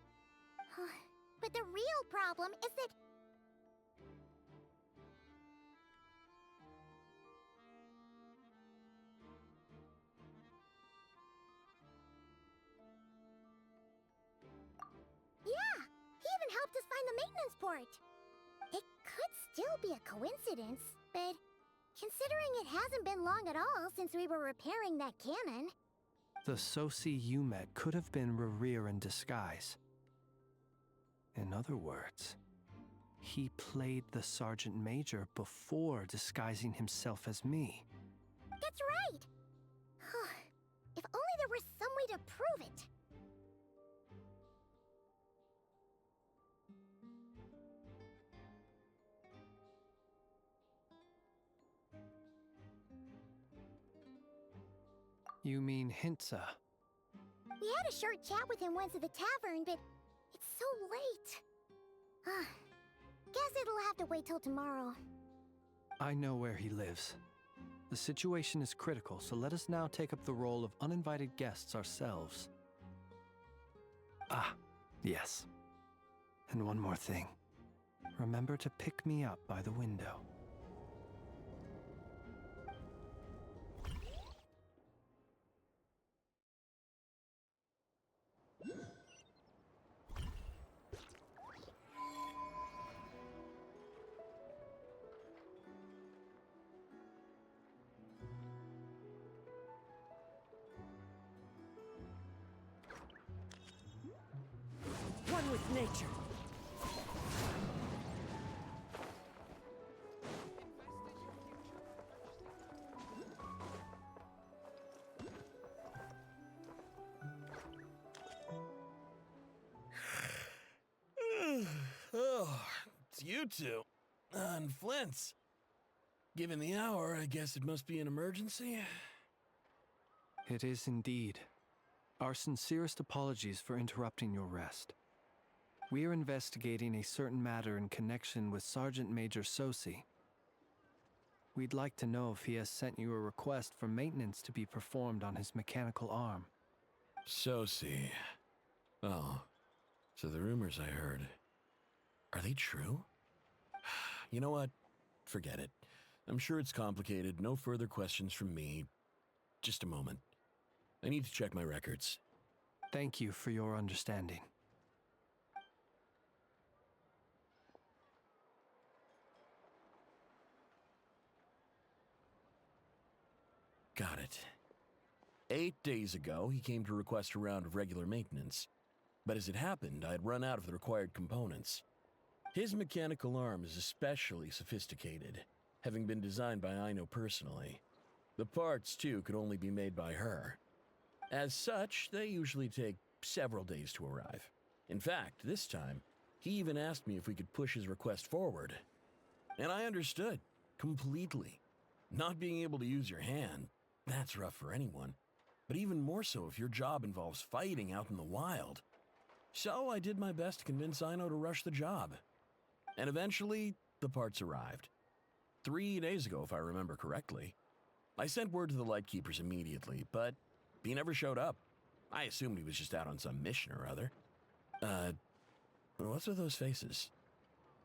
Speaker 4: But the real problem is that... Yeah, he even helped us find the maintenance port. It could still be a coincidence, but considering it hasn't been long at all since we were repairing that cannon...
Speaker 8: The Sosi you met could have been Rerir in disguise. In other words, he played the Sergeant Major before disguising himself as me.
Speaker 4: That's right! If only there was some way to prove it.
Speaker 8: You mean Hintsa?
Speaker 4: We had a short chat with him once at the tavern, but it's so late. Guess it'll have to wait till tomorrow.
Speaker 8: I know where he lives. The situation is critical, so let us now take up the role of uninvited guests ourselves. Ah, yes. And one more thing. Remember to pick me up by the window.
Speaker 19: One with nature.
Speaker 14: Oh, it's you two. And Flint's. Given the hour, I guess it must be an emergency.
Speaker 8: It is indeed. Our sincerest apologies for interrupting your rest. We are investigating a certain matter in connection with Sergeant Major Sosi. We'd like to know if he has sent you a request for maintenance to be performed on his mechanical arm.
Speaker 14: Sosi. Oh, so the rumors I heard, are they true? You know what? Forget it. I'm sure it's complicated. No further questions from me. Just a moment. I need to check my records.
Speaker 8: Thank you for your understanding.
Speaker 14: Got it. 8 days ago, he came to request a round of regular maintenance. But as it happened, I had run out of the required components. His mechanical arm is especially sophisticated, having been designed by Aino personally. The parts, too, could only be made by her. As such, they usually take several days to arrive. In fact, this time, he even asked me if we could push his request forward. And I understood, completely. Not being able to use your hand, that's rough for anyone. But even more so if your job involves fighting out in the wild. So I did my best to convince Aino to rush the job. And eventually, the parts arrived. 3 days ago, if I remember correctly. I sent word to the Lightkeepers immediately, but he never showed up. I assumed he was just out on some mission or other. What's with those faces?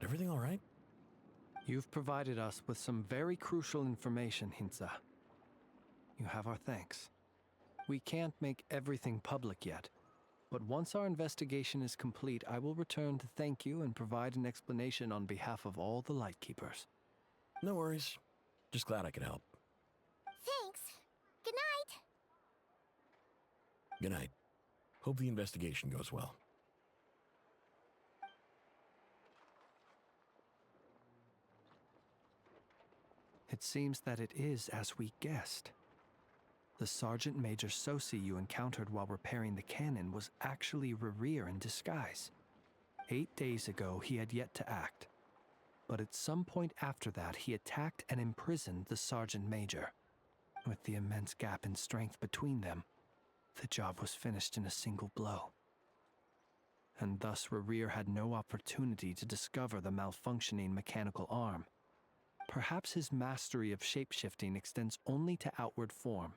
Speaker 14: Everything all right?
Speaker 8: You've provided us with some very crucial information, Hinza. You have our thanks. We can't make everything public yet, but once our investigation is complete, I will return to thank you and provide an explanation on behalf of all the Lightkeepers.
Speaker 14: No worries. Just glad I could help.
Speaker 4: Thanks. Good night.
Speaker 14: Good night. Hope the investigation goes well.
Speaker 8: It seems that it is as we guessed. The Sergeant Major Sosi you encountered while repairing the cannon was actually Rerir in disguise. 8 days ago, he had yet to act. But at some point after that, he attacked and imprisoned the Sergeant Major. With the immense gap in strength between them, the job was finished in a single blow. And thus Rerir had no opportunity to discover the malfunctioning mechanical arm. Perhaps his mastery of shapeshifting extends only to outward form,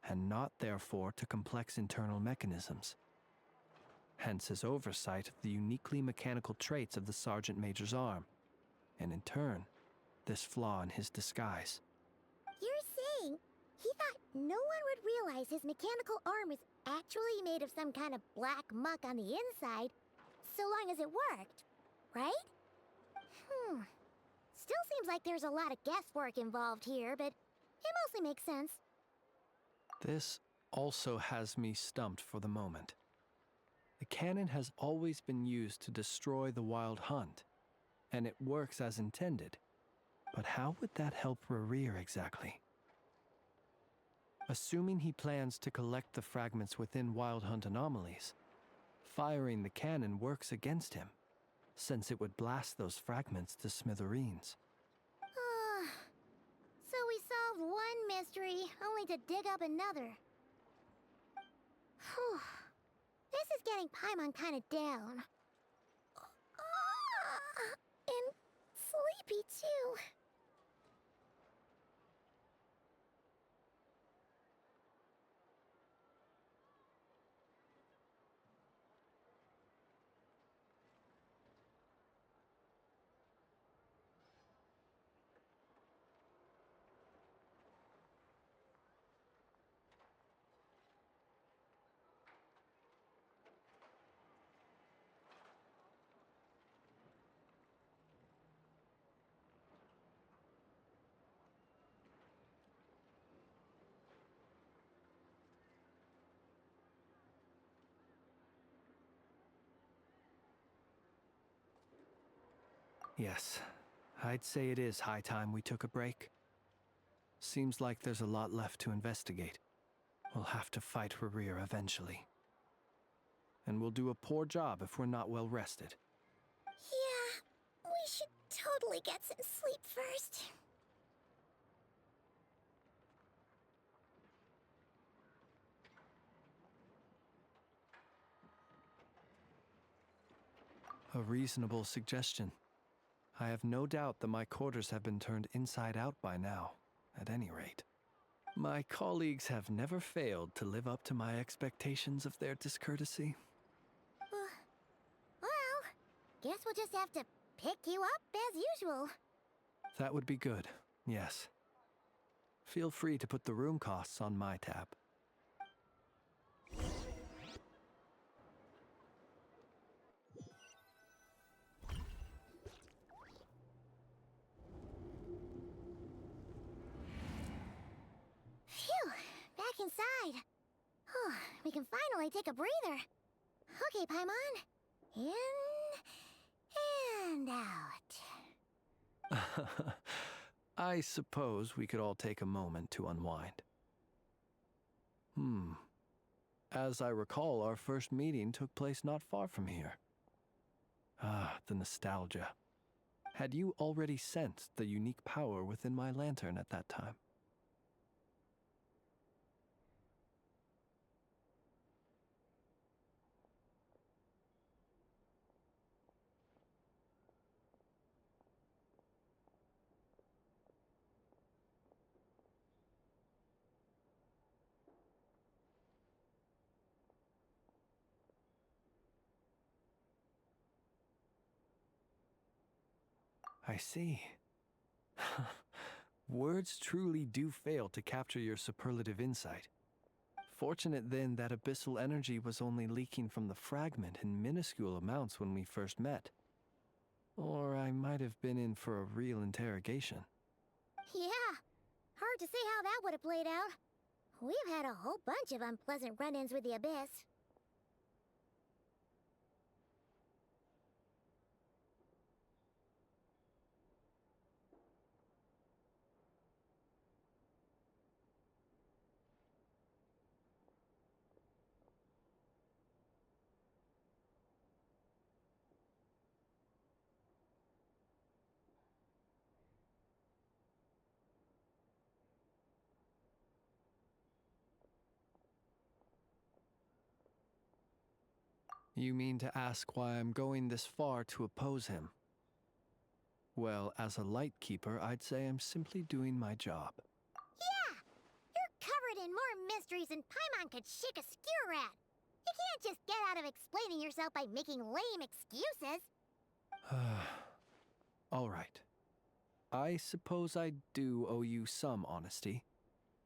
Speaker 8: and not therefore to complex internal mechanisms. Hence his oversight of the uniquely mechanical traits of the Sergeant Major's arm, and in turn, this flaw in his disguise.
Speaker 4: You're saying he thought no one would realize his mechanical arm is actually made of some kind of black muck on the inside, so long as it worked, right? Still seems like there's a lot of guesswork involved here, but it mostly makes sense.
Speaker 8: This also has me stumped for the moment. The cannon has always been used to destroy the Wild Hunt, and it works as intended. But how would that help Rerir exactly? Assuming he plans to collect the fragments within Wild Hunt anomalies, firing the cannon works against him, since it would blast those fragments to smithereens.
Speaker 4: So we solved one mystery, only to dig up another. Whew. This is getting Paimon kind of down. And sleepy, too.
Speaker 8: Yes, I'd say it is high time we took a break. Seems like there's a lot left to investigate. We'll have to fight Rerir eventually. And we'll do a poor job if we're not well rested.
Speaker 4: Yeah, we should totally get some sleep first.
Speaker 8: A reasonable suggestion. I have no doubt that my quarters have been turned inside out by now, at any rate. My colleagues have never failed to live up to my expectations of their discourtesy.
Speaker 4: Well, guess we'll just have to pick you up as usual.
Speaker 8: That would be good, yes. Feel free to put the room costs on my tab.
Speaker 4: Phew, back inside. We can finally take a breather. Okay, Paimon. In and out.
Speaker 8: I suppose we could all take a moment to unwind. As I recall, our first meeting took place not far from here. Ah, the nostalgia. Had you already sensed the unique power within my lantern at that time? I see. Words truly do fail to capture your superlative insight. Fortunate then that abyssal energy was only leaking from the fragment in minuscule amounts when we first met. Or I might have been in for a real interrogation.
Speaker 4: Yeah, hard to say how that would have played out. We've had a whole bunch of unpleasant run-ins with the Abyss.
Speaker 8: You mean to ask why I'm going this far to oppose him? Well, as a Lightkeeper, I'd say I'm simply doing my job.
Speaker 4: Yeah! You're covered in more mysteries than Paimon could shake a skewer at. You can't just get out of explaining yourself by making lame excuses.
Speaker 8: All right. I suppose I do owe you some honesty,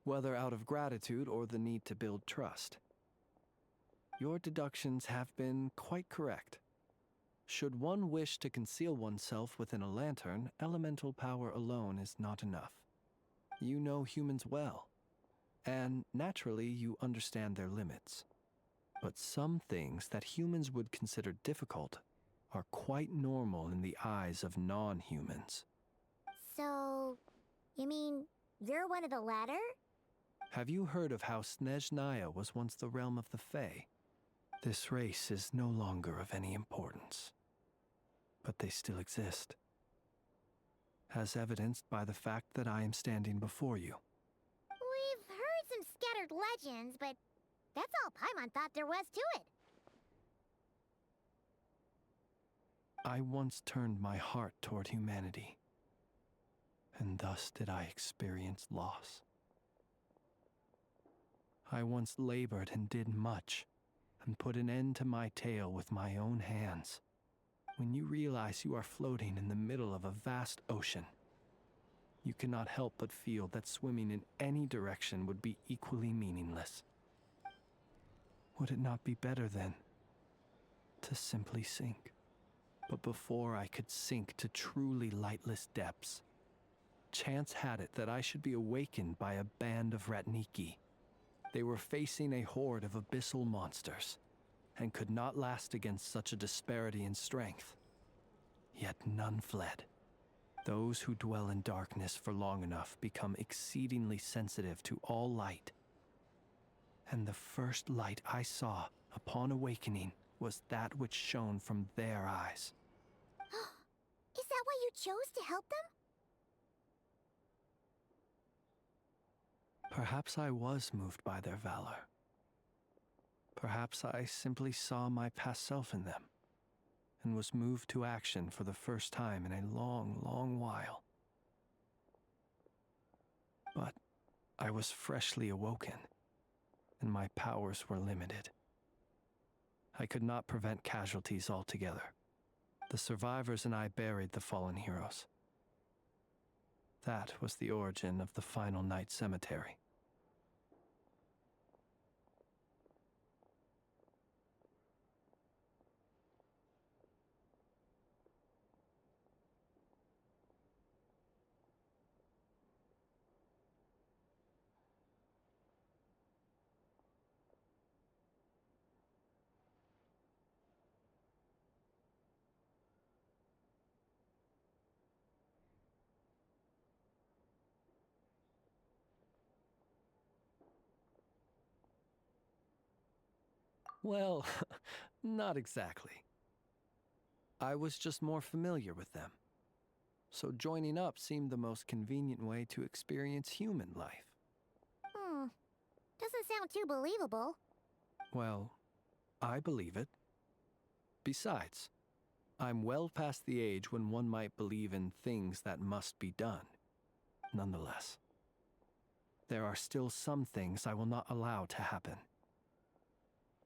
Speaker 8: whether out of gratitude or the need to build trust. Your deductions have been quite correct. Should one wish to conceal oneself within a lantern, elemental power alone is not enough. You know humans well, and naturally you understand their limits. But some things that humans would consider difficult are quite normal in the eyes of non-humans.
Speaker 4: So, you mean you're one of the latter?
Speaker 8: Have you heard of how Snezhnaya was once the realm of the Fae? This race is no longer of any importance, but they still exist, as evidenced by the fact that I am standing before you.
Speaker 4: We've heard some scattered legends, but that's all Paimon thought there was to it.
Speaker 8: I once turned my heart toward humanity, and thus did I experience loss. I once labored and did much, and put an end to my tale with my own hands. When you realize you are floating in the middle of a vast ocean, you cannot help but feel that swimming in any direction would be equally meaningless. Would it not be better, then, to simply sink? But before I could sink to truly lightless depths, chance had it that I should be awakened by a band of Ratniki. They were facing a horde of abyssal monsters, and could not last against such a disparity in strength. Yet none fled. Those who dwell in darkness for long enough become exceedingly sensitive to all light. And the first light I saw upon awakening was that which shone from their eyes.
Speaker 4: Is that why you chose to help them?
Speaker 8: Perhaps I was moved by their valor. Perhaps I simply saw my past self in them, and was moved to action for the first time in a long, long while. But I was freshly awoken, and my powers were limited. I could not prevent casualties altogether. The survivors and I buried the fallen heroes. That was the origin of the final night cemetery. Well, not exactly. I was just more familiar with them. So joining up seemed the most convenient way to experience human life.
Speaker 4: Doesn't sound too believable.
Speaker 8: Well, I believe it. Besides, I'm well past the age when one might believe in things that must be done. Nonetheless, there are still some things I will not allow to happen.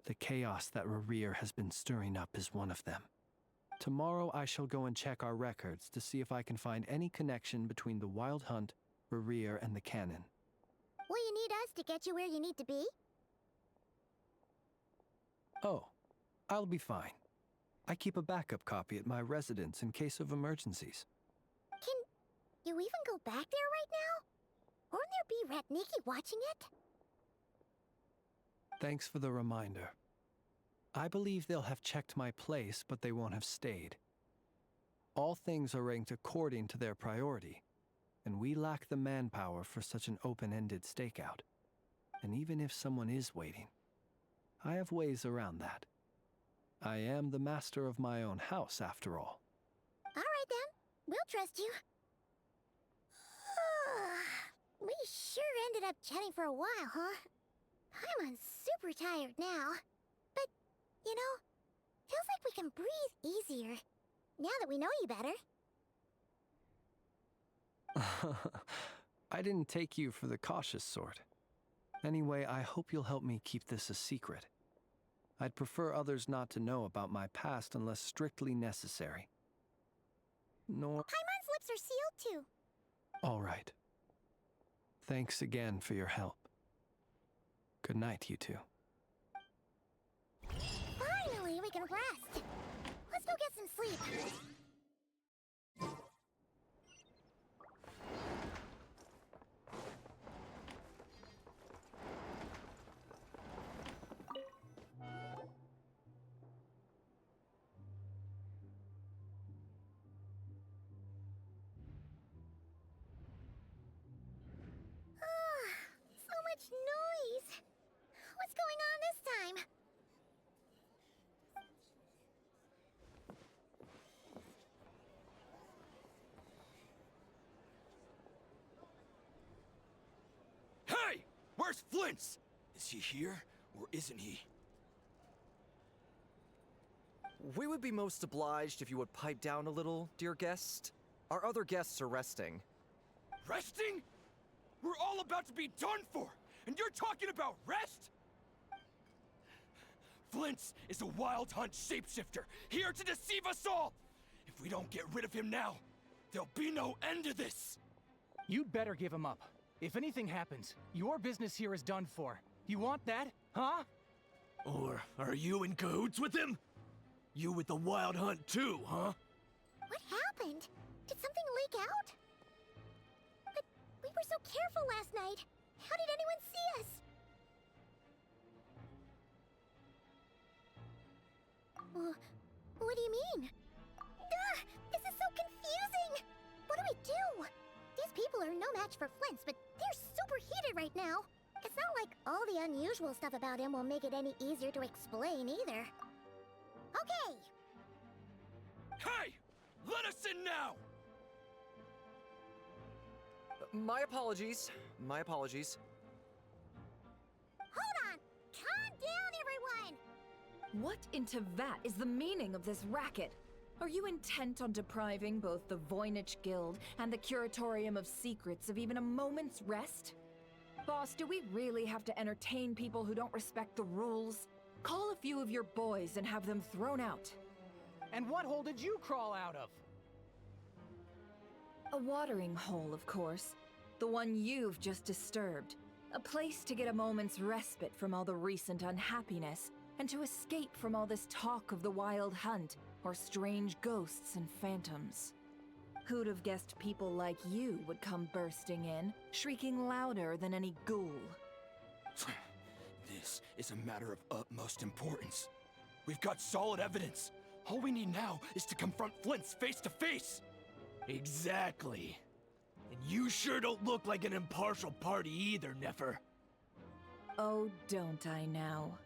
Speaker 8: The chaos that Rerir has been stirring up is one of them. Tomorrow I shall go and check our records to see if I can find any connection between the Wild Hunt, Rerir, and the Cannon.
Speaker 4: Will you need us to get you where you need to be?
Speaker 8: Oh, I'll be fine. I keep a backup copy at my residence in case of emergencies.
Speaker 4: Can you even go back there right now? Won't there be Ratniki watching it?
Speaker 8: Thanks for the reminder. I believe they'll have checked my place, but they won't have stayed. All things are ranked according to their priority, and we lack the manpower for such an open-ended stakeout. And even if someone is waiting, I have ways around that. I am the master of my own house, after all.
Speaker 4: All right then, we'll trust you. We sure ended up chatting for a while, huh? I'm super tired now. But, you know, feels like we can breathe easier, now that we know you better.
Speaker 8: I didn't take you for the cautious sort. Anyway, I hope you'll help me keep this a secret. I'd prefer others not to know about my past unless strictly necessary. Nor...
Speaker 4: Paimon's lips are sealed too.
Speaker 8: All right. Thanks again for your help. Good night, you two.
Speaker 4: Finally, we can rest. Let's go get some sleep. So much noise. What's going on this time?
Speaker 14: Hey! Where's Flint's? Is he here, or isn't he?
Speaker 11: We would be most obliged if you would pipe down a little, dear guest. Our other guests are resting.
Speaker 14: Resting? We're all about to be done for, and you're talking about rest? Flint's is a Wild Hunt shapeshifter, here to deceive us all! If we don't get rid of him now, there'll be no end to this!
Speaker 2: You'd better give him up. If anything happens, your business here is done for. You want that, huh?
Speaker 14: Or are you in cahoots with him? You with the Wild Hunt too, huh?
Speaker 4: What happened? Did something leak out? But we were so careful last night. How did anyone see us? What do you mean? This is so confusing! What do we do? These people are no match for Flint's, but they're super heated right now. It's not like all the unusual stuff about him will make it any easier to explain either. Okay!
Speaker 14: Hey! Let us in now!
Speaker 11: My apologies. My apologies.
Speaker 4: Hold on! Calm down, everyone!
Speaker 9: What in Tevat is the meaning of this racket? Are you intent on depriving both the Voynich Guild and the Curatorium of Secrets of even a moment's rest? Boss, do we really have to entertain people who don't respect the rules? Call a few of your boys and have them thrown out.
Speaker 2: And what hole did you crawl out of?
Speaker 9: A watering hole, of course. The one you've just disturbed. A place to get a moment's respite from all the recent unhappiness, and to escape from all this talk of the Wild Hunt, or strange ghosts and phantoms. Who'd have guessed people like you would come bursting in, shrieking louder than any ghoul?
Speaker 14: This is a matter of utmost importance. We've got solid evidence. All we need now is to confront Flint's face to face. Exactly. And you sure don't look like an impartial party either, Nefer.
Speaker 9: Oh, don't I now?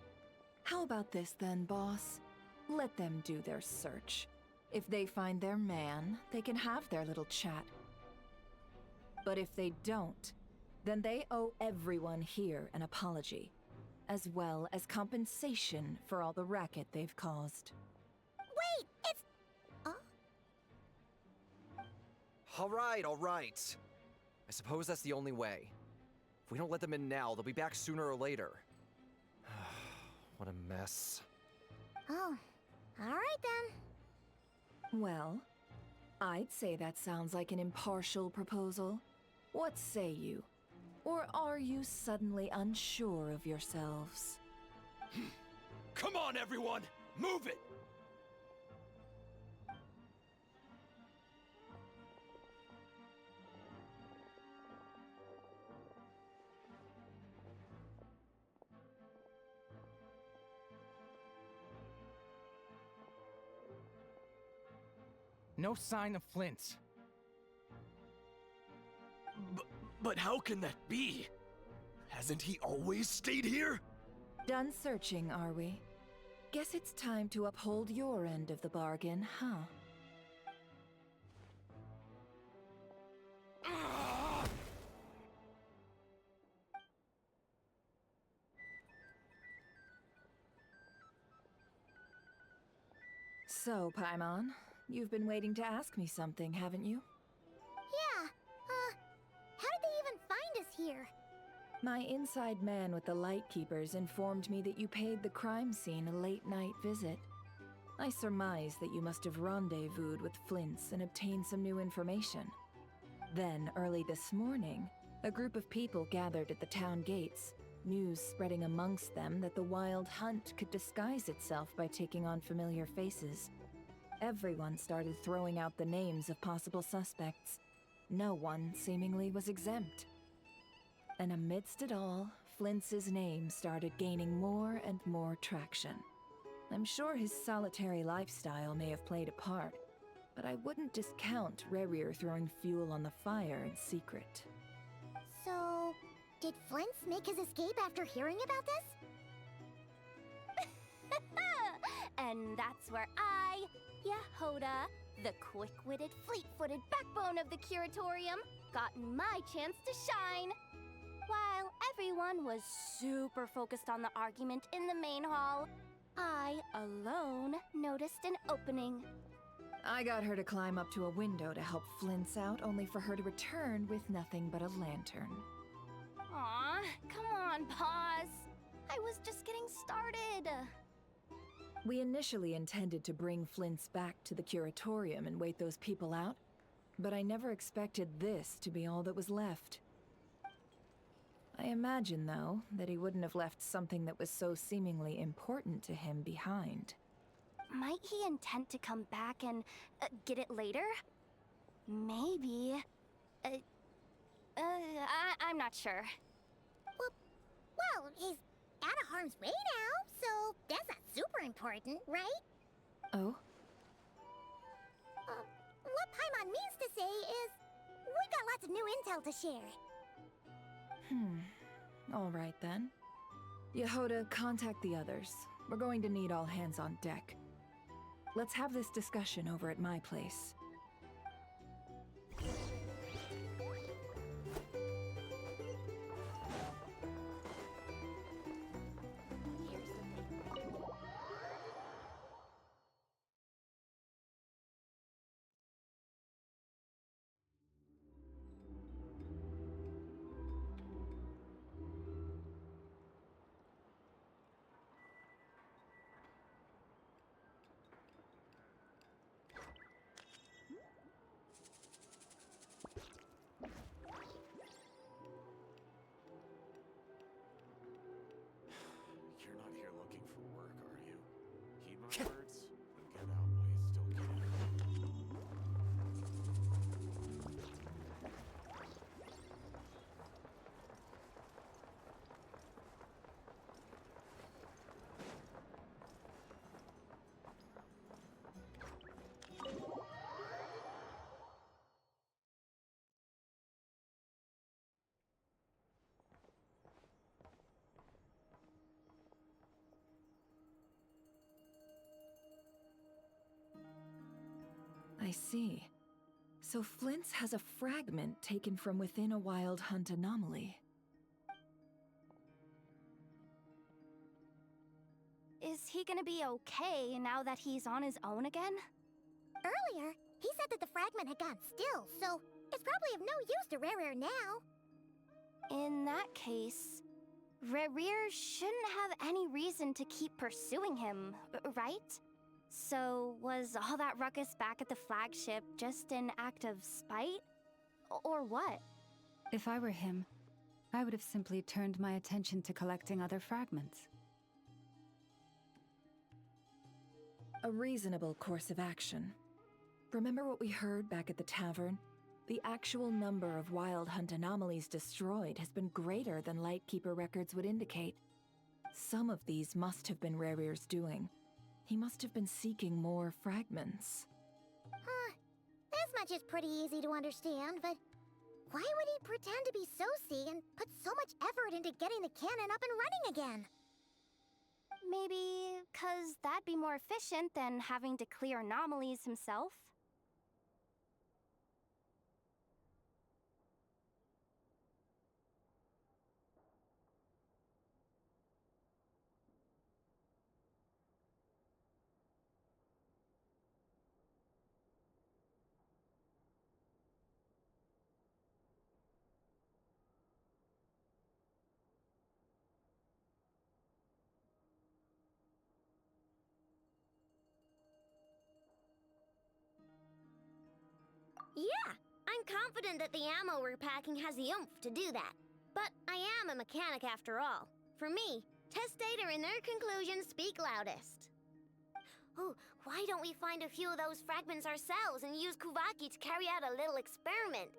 Speaker 9: How about this then, boss? Let them do their search. If they find their man, they can have their little chat. But if they don't, then they owe everyone here an apology, as well as compensation for all the racket they've caused.
Speaker 4: Wait, it's...
Speaker 11: All right. I suppose that's the only way. If we don't let them in now, they'll be back sooner or later. What a mess.
Speaker 4: Oh, all right then.
Speaker 9: Well, I'd say that sounds like an impartial proposal. What say you? Or are you suddenly unsure of yourselves?
Speaker 14: Come on, everyone! Move it!
Speaker 2: No sign of Flint's.
Speaker 14: But how can that be? Hasn't he always stayed here?
Speaker 9: Done searching, are we? Guess it's time to uphold your end of the bargain, huh? So, Paimon, you've been waiting to ask me something, haven't you?
Speaker 4: Yeah, how did they even find us here?
Speaker 9: My inside man with the Lightkeepers informed me that you paid the crime scene a late-night visit. I surmise that you must have rendezvoused with Flint's and obtained some new information. Then, early this morning, a group of people gathered at the town gates, news spreading amongst them that the Wild Hunt could disguise itself by taking on familiar faces. Everyone started throwing out the names of possible suspects. No one, seemingly, was exempt. And amidst it all, Flint's name started gaining more and more traction. I'm sure his solitary lifestyle may have played a part, but I wouldn't discount Rerir throwing fuel on the fire in secret.
Speaker 4: So, did Flint's make his escape after hearing about this?
Speaker 7: And that's where I, Yehoda, the quick-witted, fleet-footed backbone of the Curatorium, got my chance to shine. While everyone was super focused on the argument in the main hall, I alone noticed an opening.
Speaker 9: I got her to climb up to a window to help Flint's out, only for her to return with nothing but a lantern.
Speaker 7: Aw, come on, pause. I was just getting started.
Speaker 9: We initially intended to bring Flint's back to the Curatorium and wait those people out, but I never expected this to be all that was left. I imagine, though, that he wouldn't have left something that was so seemingly important to him behind.
Speaker 7: Might he intend to come back and get it later? Maybe. I'm not sure.
Speaker 4: Well, he's out of harm's way now, so that's not super important, right?
Speaker 9: Oh?
Speaker 4: What Paimon means to say is, we got lots of new intel to share.
Speaker 9: All right then. Yehoda, contact the others. We're going to need all hands on deck. Let's have this discussion over at my place.
Speaker 12: You're not here looking for work, are you? Heed my words and get out while you still can.
Speaker 9: I see. So Flint's has a fragment taken from within a Wild Hunt anomaly.
Speaker 7: Is he gonna be okay now that he's on his own again?
Speaker 4: Earlier, he said that the fragment had gone still, so it's probably of no use to Rerir now.
Speaker 7: In that case, Rerir shouldn't have any reason to keep pursuing him, right? So, was all that ruckus back at the flagship just an act of spite? Or what?
Speaker 17: If I were him, I would have simply turned my attention to collecting other fragments.
Speaker 10: A reasonable course of action. Remember what we heard back at the tavern? The actual number of Wild Hunt anomalies destroyed has been greater than Lightkeeper records would indicate. Some of these must have been Rarir's doing. He must have been seeking more fragments.
Speaker 4: Huh. This much is pretty easy to understand, but why would he pretend to be Soci and put so much effort into getting the cannon up and running again?
Speaker 7: Maybe 'cause that'd be more efficient than having to clear anomalies himself?
Speaker 4: Yeah, I'm confident that the ammo we're packing has the oomph to do that. But I am a mechanic after all. For me, test data and their conclusions speak loudest. Oh, why don't we find a few of those fragments ourselves and use Kuvaki to carry out a little experiment?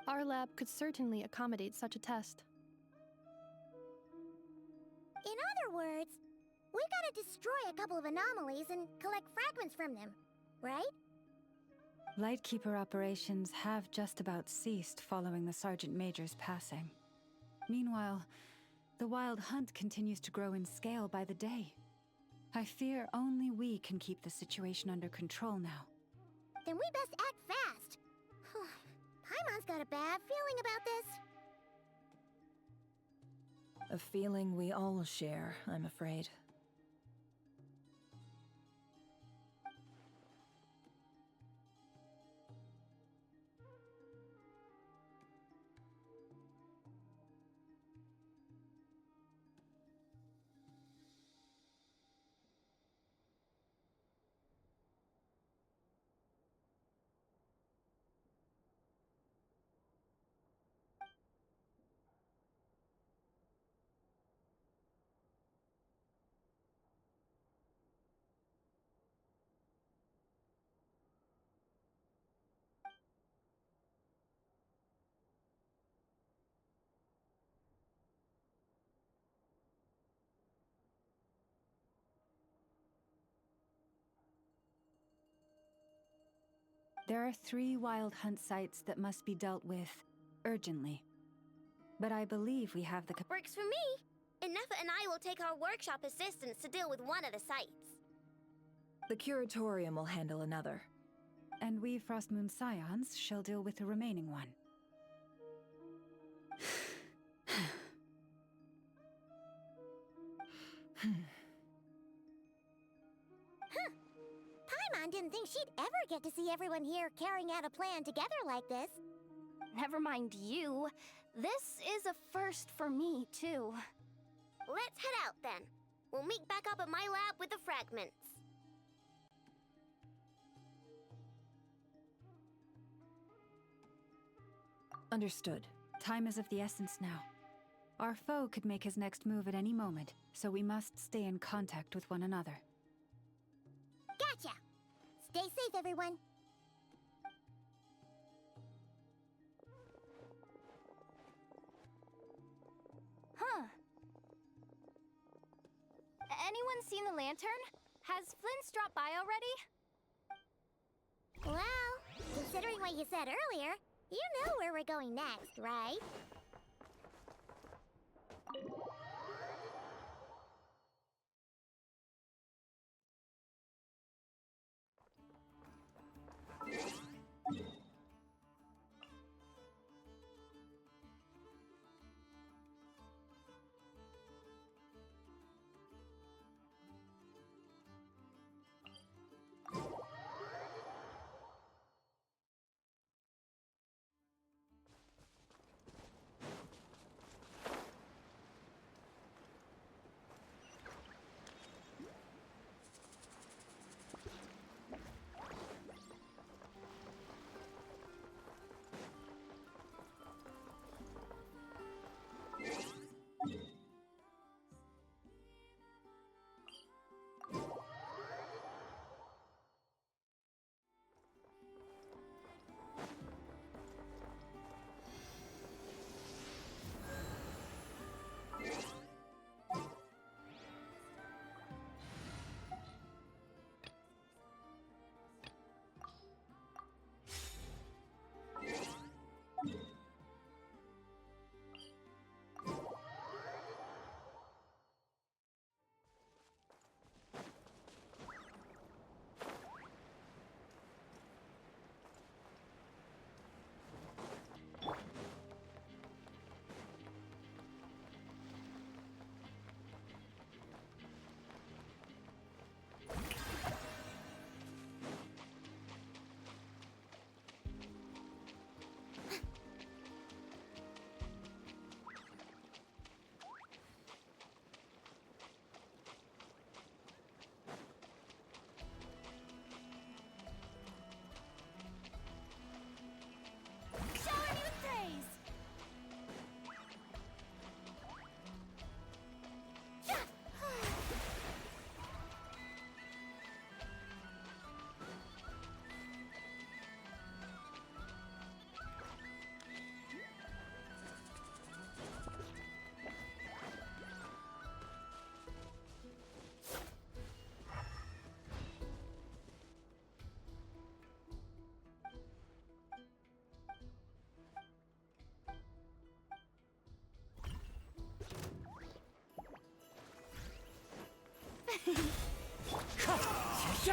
Speaker 5: Our lab could certainly accommodate such a test.
Speaker 4: In other words, we gotta destroy a couple of anomalies and collect fragments from them, right?
Speaker 17: Lightkeeper operations have just about ceased following the Sergeant Major's passing. Meanwhile, the Wild Hunt continues to grow in scale by the day. I fear only we can keep the situation under control now.
Speaker 4: Then we best act fast. Paimon's got a bad feeling about this.
Speaker 10: A feeling we all share, I'm afraid.
Speaker 17: There are 3 Wild Hunt sites that must be dealt with urgently. But I believe we have the
Speaker 4: Works for me! Nefa and I will take our workshop assistants to deal with one of the sites.
Speaker 10: The Curatorium will handle another.
Speaker 17: And we Frostmoon Scions shall deal with the remaining one.
Speaker 4: Paimon didn't think she'd ever get to see everyone here carrying out a plan together like this.
Speaker 7: Never mind you. This is a first for me, too.
Speaker 4: Let's head out, then. We'll meet back up at my lab with the fragments.
Speaker 10: Understood.
Speaker 17: Time is of the essence now. Our foe could make his next move at any moment, so we must stay in contact with one another.
Speaker 4: Gotcha! Stay safe, everyone.
Speaker 7: Huh. Anyone seen the lantern? Has Flint's dropped by already?
Speaker 4: Well, considering what you said earlier, you know where we're going next, right?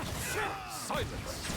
Speaker 11: Silence!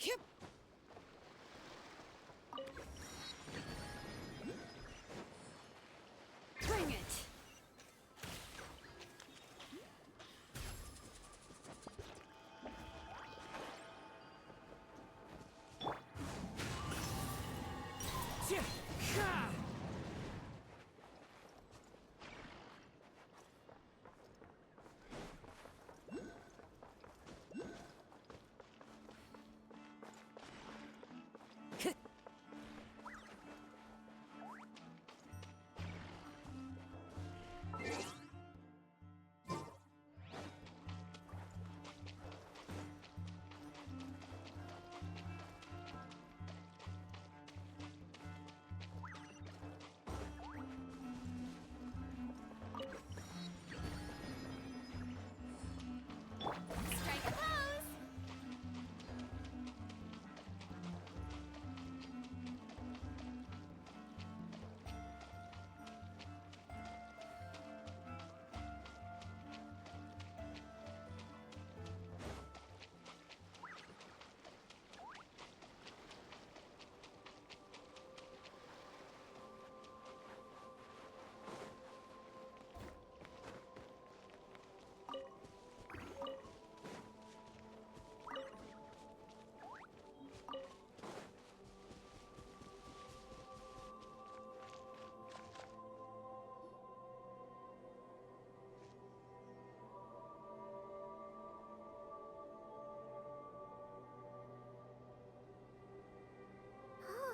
Speaker 17: Yep. Bring it.
Speaker 4: Strike a pose!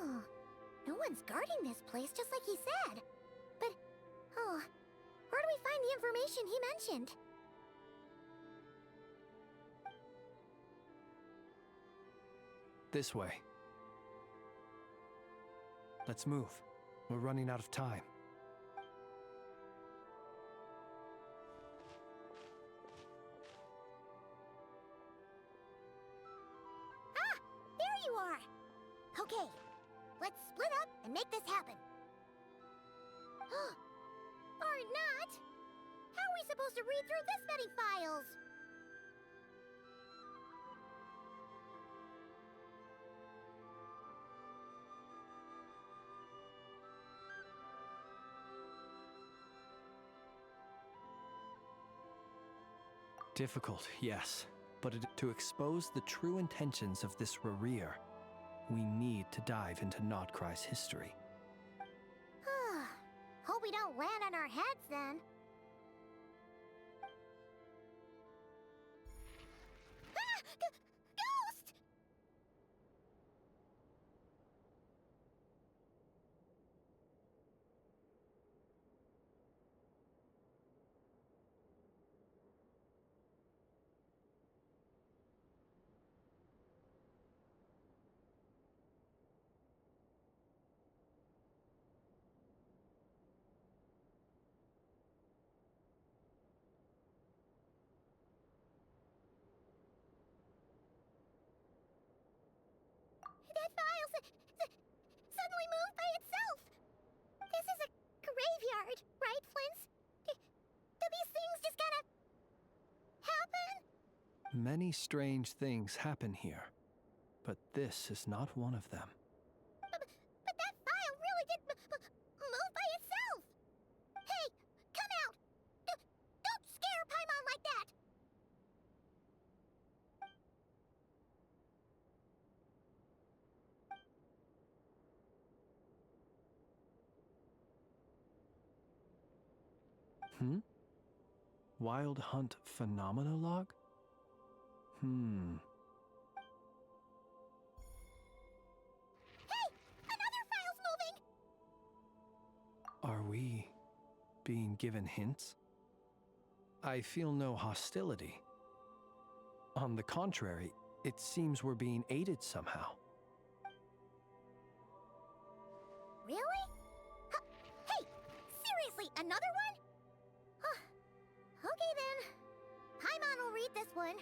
Speaker 4: Oh, no one's guarding this place, just like he said. But, oh, where do we find the information he mentioned?
Speaker 8: This way. Let's move. We're running out of time.
Speaker 4: Ah! There you are! Okay, let's split up and make this happen. Or not! How are we supposed to read through this many files?
Speaker 8: Difficult, yes. But to expose the true intentions of this Rereer, we need to dive into Notcry's history.
Speaker 4: Hope we don't land on our heads then. Ah! Ghost! file suddenly moved by itself. This is a graveyard, right, Flint's? Do these things just kind of happen?
Speaker 8: Many strange things happen here, but this is not one of them.
Speaker 4: But that file really did move by itself. Hey, come out! Don't scare Paimon like that!
Speaker 8: Wild Hunt Phenomenolog?
Speaker 4: Hey, another file's moving!
Speaker 8: Are we being given hints? I feel no hostility. On the contrary, it seems we're being aided somehow.
Speaker 4: Really? Hey, seriously, another one? Okay then. Paimon will read this one.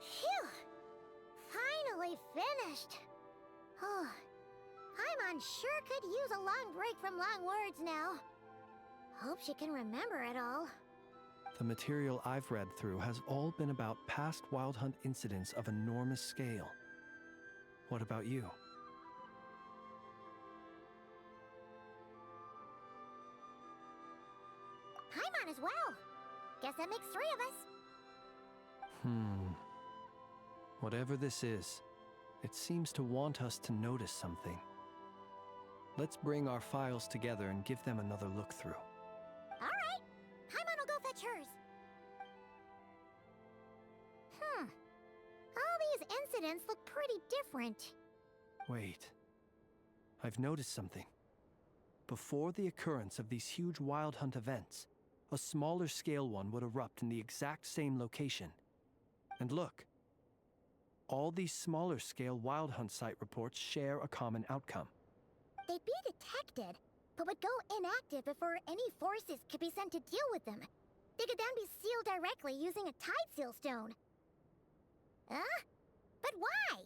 Speaker 4: Phew! Finally finished. Oh, Paimon sure could use a long break from long words now. Hope she can remember it all.
Speaker 8: The material I've read through has all been about past Wild Hunt incidents of enormous scale. What about you?
Speaker 4: Paimon as well. Guess that makes 3 of us.
Speaker 8: Whatever this is, it seems to want us to notice something. Let's bring our files together and give them another look through.
Speaker 4: All right. Paimon will go fetch hers. All these incidents look pretty different.
Speaker 8: Wait. I've noticed something. Before the occurrence of these huge Wild Hunt events, a smaller scale one would erupt in the exact same location. And look. All these smaller scale Wild Hunt site reports share a common outcome.
Speaker 4: They'd be detected, but would go inactive before any forces could be sent to deal with them. They could then be sealed directly using a tide seal stone. But why?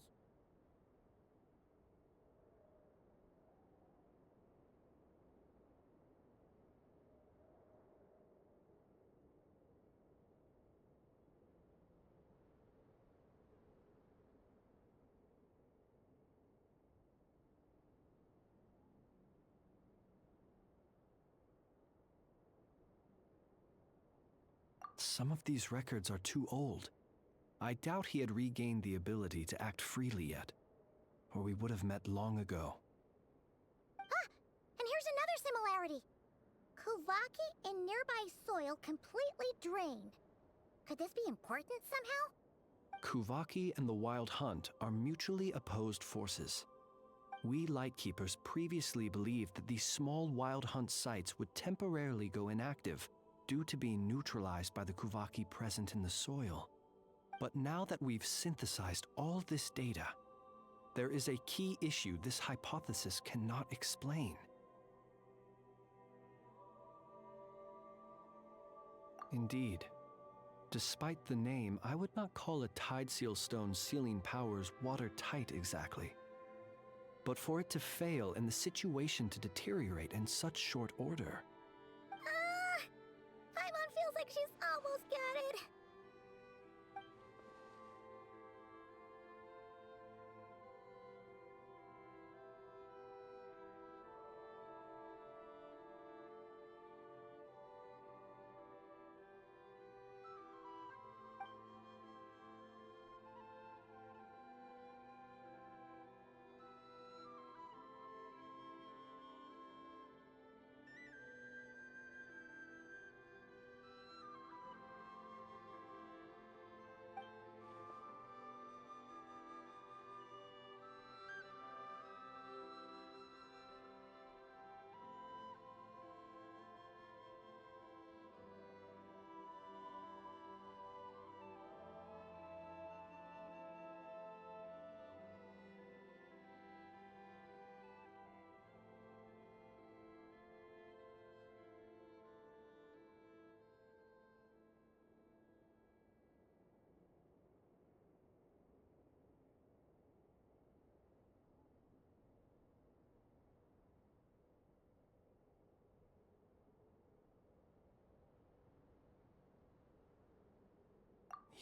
Speaker 8: Some of these records are too old. I doubt he had regained the ability to act freely yet, or we would have met long ago.
Speaker 4: And here's another similarity. Kuvaki in nearby soil completely drained. Could this be important somehow?
Speaker 8: Kuvaki and the Wild Hunt are mutually opposed forces. We Lightkeepers previously believed that these small Wild Hunt sites would temporarily go inactive due to being neutralized by the Kuvaki present in the soil. But now that we've synthesized all this data, there is a key issue this hypothesis cannot explain. Indeed. Despite the name, I would not call a tide seal stone's sealing powers watertight exactly. But for it to fail and the situation to deteriorate in such short order.
Speaker 4: Paimon feels like she's almost got it.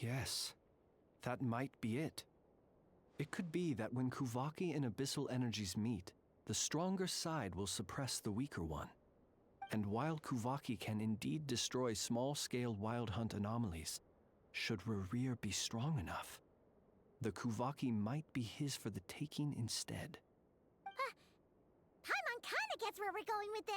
Speaker 8: Yes, that might be it. It could be that when Kuvaki and abyssal energies meet, the stronger side will suppress the weaker one. And while Kuvaki can indeed destroy small-scale Wild Hunt anomalies, should Rerir be strong enough, the Kuvaki might be his for the taking instead.
Speaker 4: Paimon kinda gets where we're going with this.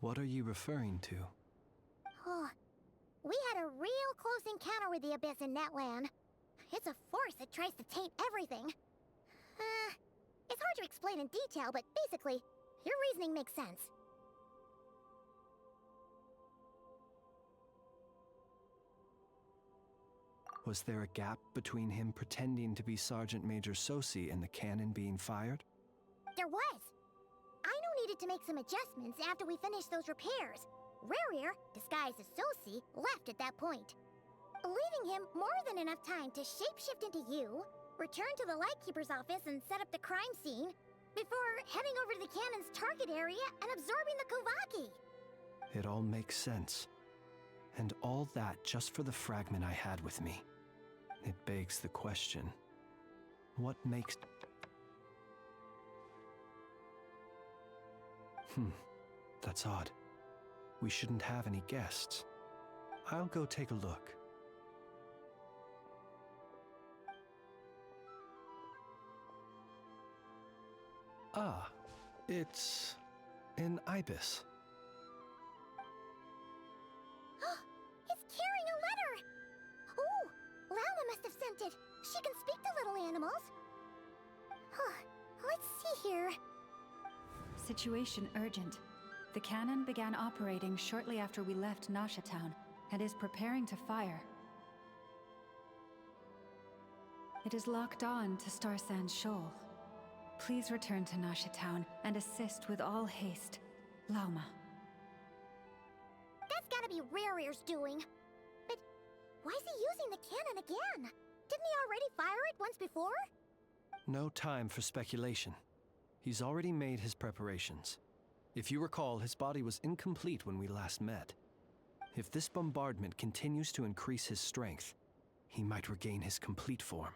Speaker 8: What are you referring to?
Speaker 4: Oh, we had a real close encounter with the Abyss in Netland. It's a force that tries to taint everything. It's hard to explain in detail, but basically, your reasoning makes sense.
Speaker 8: Was there a gap between him pretending to be Sergeant Major Sosi and the cannon being fired?
Speaker 4: There was. Aino needed to make some adjustments after we finished those repairs. Rerir, disguised as Sosi, left at that point, leaving him more than enough time to shapeshift into you, return to the Lightkeeper's office and set up the crime scene, before heading over to the cannon's target area and absorbing the Kuvaki.
Speaker 8: It all makes sense. And all that just for the fragment I had with me. It begs the question, what makes... That's odd. We shouldn't have any guests. I'll go take a look. Ah, it's an ibis.
Speaker 4: It's carrying a letter! Ooh, Lala must have sent it. She can speak to little animals. Let's see here.
Speaker 17: Situation urgent. The cannon began operating shortly after we left Nasha Town and is preparing to fire. It is locked on to Star Sand Shoal. Please return to Nasha Town and assist with all haste. Lauma.
Speaker 4: That's gotta be Rerir's doing. But why is he using the cannon again? Didn't he already fire it once before?
Speaker 8: No time for speculation. He's already made his preparations. If you recall, his body was incomplete when we last met. If this bombardment continues to increase his strength, he might regain his complete form.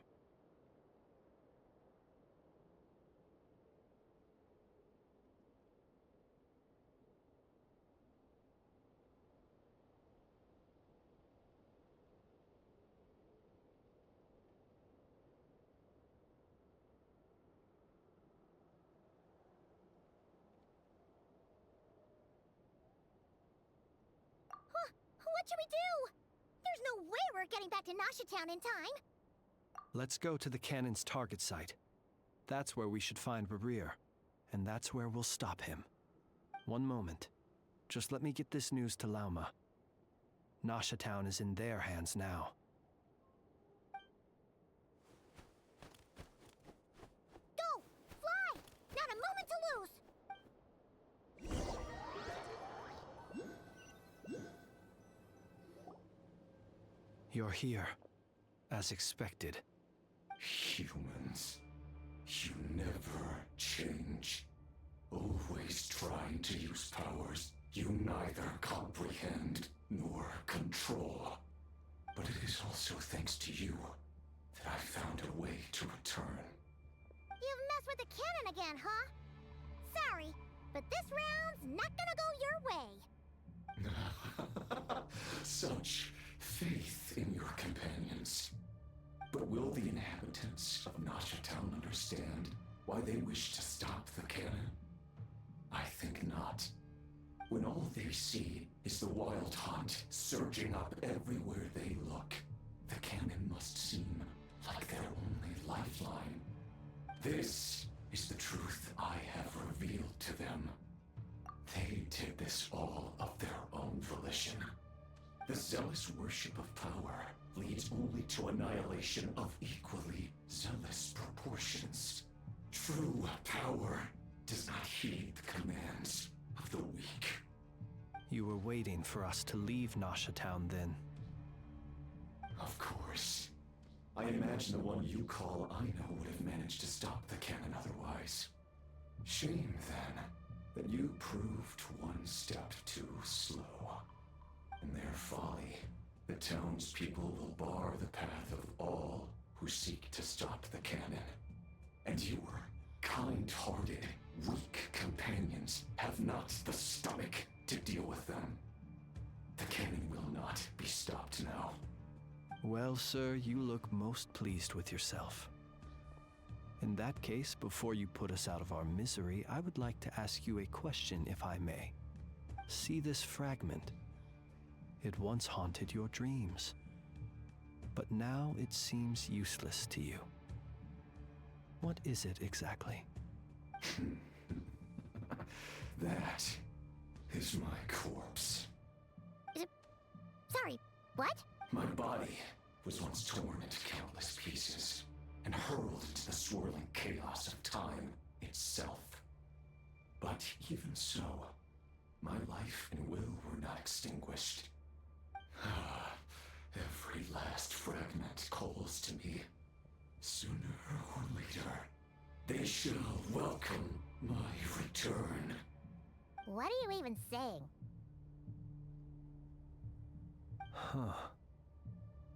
Speaker 4: What should we do? There's no way we're getting back to Nasha Town in time.
Speaker 8: Let's go to the cannon's target site. That's where we should find Rerir, and that's where we'll stop him. One moment. Just let me get this news to Lauma. Nasha Town is in their hands now.
Speaker 4: Go! Fly! Not a moment to lose!
Speaker 8: You're here, as expected.
Speaker 14: Humans, you never change. Always trying to use powers you neither comprehend nor control. But it is also thanks to you that I found a way to return.
Speaker 4: You've messed with the cannon again, huh? Sorry, but this round's not gonna go your way.
Speaker 14: Such faith in your companions. But will the inhabitants of Nasha Town understand why they wish to stop the cannon? I think not. When all they see is the Wild Hunt surging up everywhere they look, the cannon must seem like their only lifeline. This is the truth I have revealed to them. They did this all of their own volition. The zealous worship of power leads only to annihilation of equally zealous proportions. True power does not heed the commands of the weak.
Speaker 8: You were waiting for us to leave Nasha Town then.
Speaker 6: Of course. I imagine the one you call Aino would have managed to stop the cannon otherwise. Shame, then, that you proved one step too slow. In their folly, the townspeople will bar the path of all who seek to stop the cannon. And your kind-hearted, weak companions have not the stomach to deal with them. The cannon will not be stopped now.
Speaker 8: Well, sir, you look most pleased with yourself. In that case, before you put us out of our misery, I would like to ask you a question, if I may. See this fragment? It once haunted your dreams, but now it seems useless to you. What is it exactly?
Speaker 6: That is my corpse.
Speaker 4: Sorry, what?
Speaker 6: My body was once torn into countless pieces and hurled into the swirling chaos of time itself. But even so, my life and will were not extinguished. Every last fragment calls to me. Sooner or later, they shall welcome my return.
Speaker 4: What are you even saying?
Speaker 8: Huh.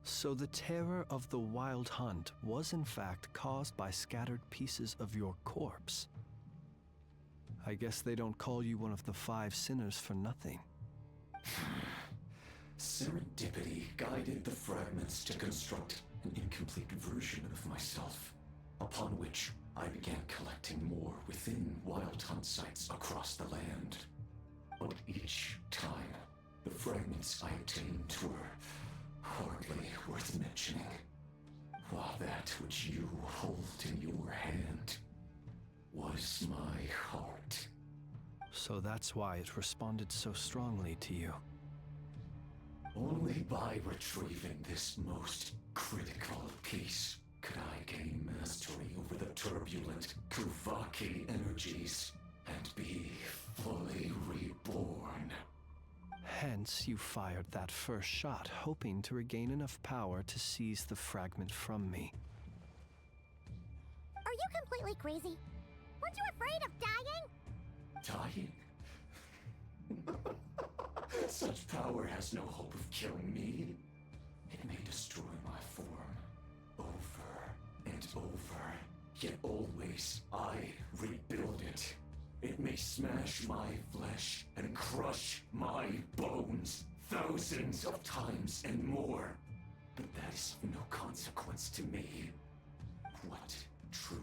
Speaker 8: So the terror of the Wild Hunt was in fact caused by scattered pieces of your corpse. I guess they don't call you one of the 5 sinners for nothing.
Speaker 6: Serendipity guided the fragments to construct an incomplete version of myself, upon which I began collecting more within Wild Hunt sites across the land. But each time, the fragments I obtained were hardly worth mentioning, while that which you hold in your hand was my heart.
Speaker 8: So that's why it responded so strongly to you.
Speaker 6: Only by retrieving this most critical piece could I gain mastery over the turbulent Kuvaki energies and be fully reborn.
Speaker 8: Hence, you fired that first shot, hoping to regain enough power to seize the fragment from me.
Speaker 4: Are you completely crazy? Weren't you afraid of dying?
Speaker 6: Dying? Such power has no hope of killing me. It may destroy my form over and over, yet always I rebuild it. It may smash my flesh and crush my bones thousands of times and more, but that is of no consequence to me. What truly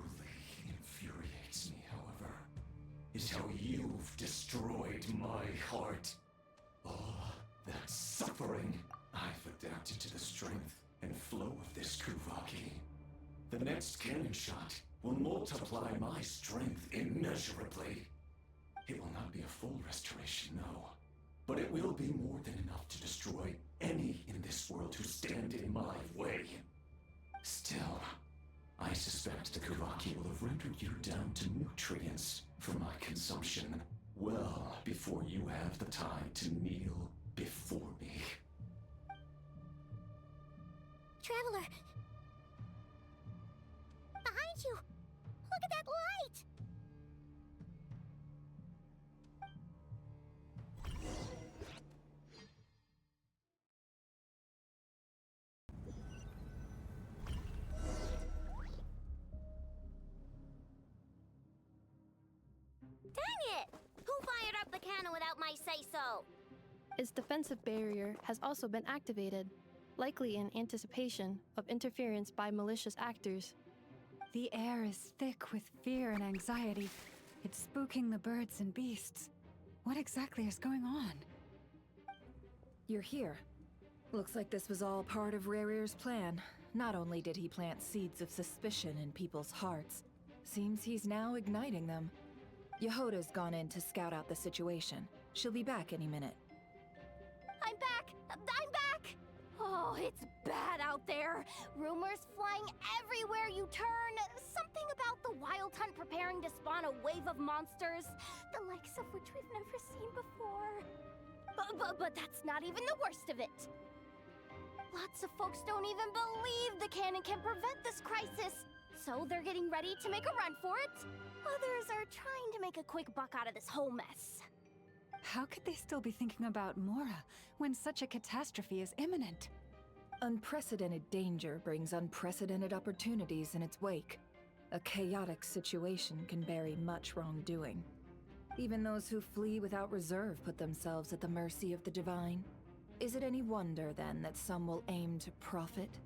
Speaker 6: infuriates me, however, is how you've destroyed my heart. All that suffering, I've adapted to the strength and flow of this Kuvaki. The next cannon shot will multiply my strength immeasurably. It will not be a full restoration, no, but it will be more than enough to destroy any in this world who stand in my way. Still, I suspect the Kuvaki will have rendered you down to nutrients for my consumption well before you have the time to kneel before me.
Speaker 4: Traveler! Behind you! Look at that light! Dang it! Who fired up the cannon without my say-so?
Speaker 5: Its defensive barrier has also been activated, likely in anticipation of interference by malicious actors.
Speaker 17: The air is thick with fear and anxiety. It's spooking the birds and beasts. What exactly is going on?
Speaker 10: You're here. Looks like this was all part of Rarir's plan. Not only did he plant seeds of suspicion in people's hearts, seems he's now igniting them. Yehoda's gone in to scout out the situation. She'll be back any minute.
Speaker 7: I'm back! I'm back! Oh, it's bad out there. Rumors flying everywhere you turn. Something about the Wild Hunt preparing to spawn a wave of monsters, the likes of which we've never seen before. But that's not even the worst of it. Lots of folks don't even believe the cannon can prevent this crisis, so they're getting ready to make a run for it. Others are trying to make a quick buck out of this whole mess.
Speaker 17: How could they still be thinking about Mora when such a catastrophe is imminent?
Speaker 10: Unprecedented danger brings unprecedented opportunities in its wake. A chaotic situation can bury much wrongdoing. Even those who flee without reserve put themselves at the mercy of the divine. Is it any wonder, then, that some will aim to profit?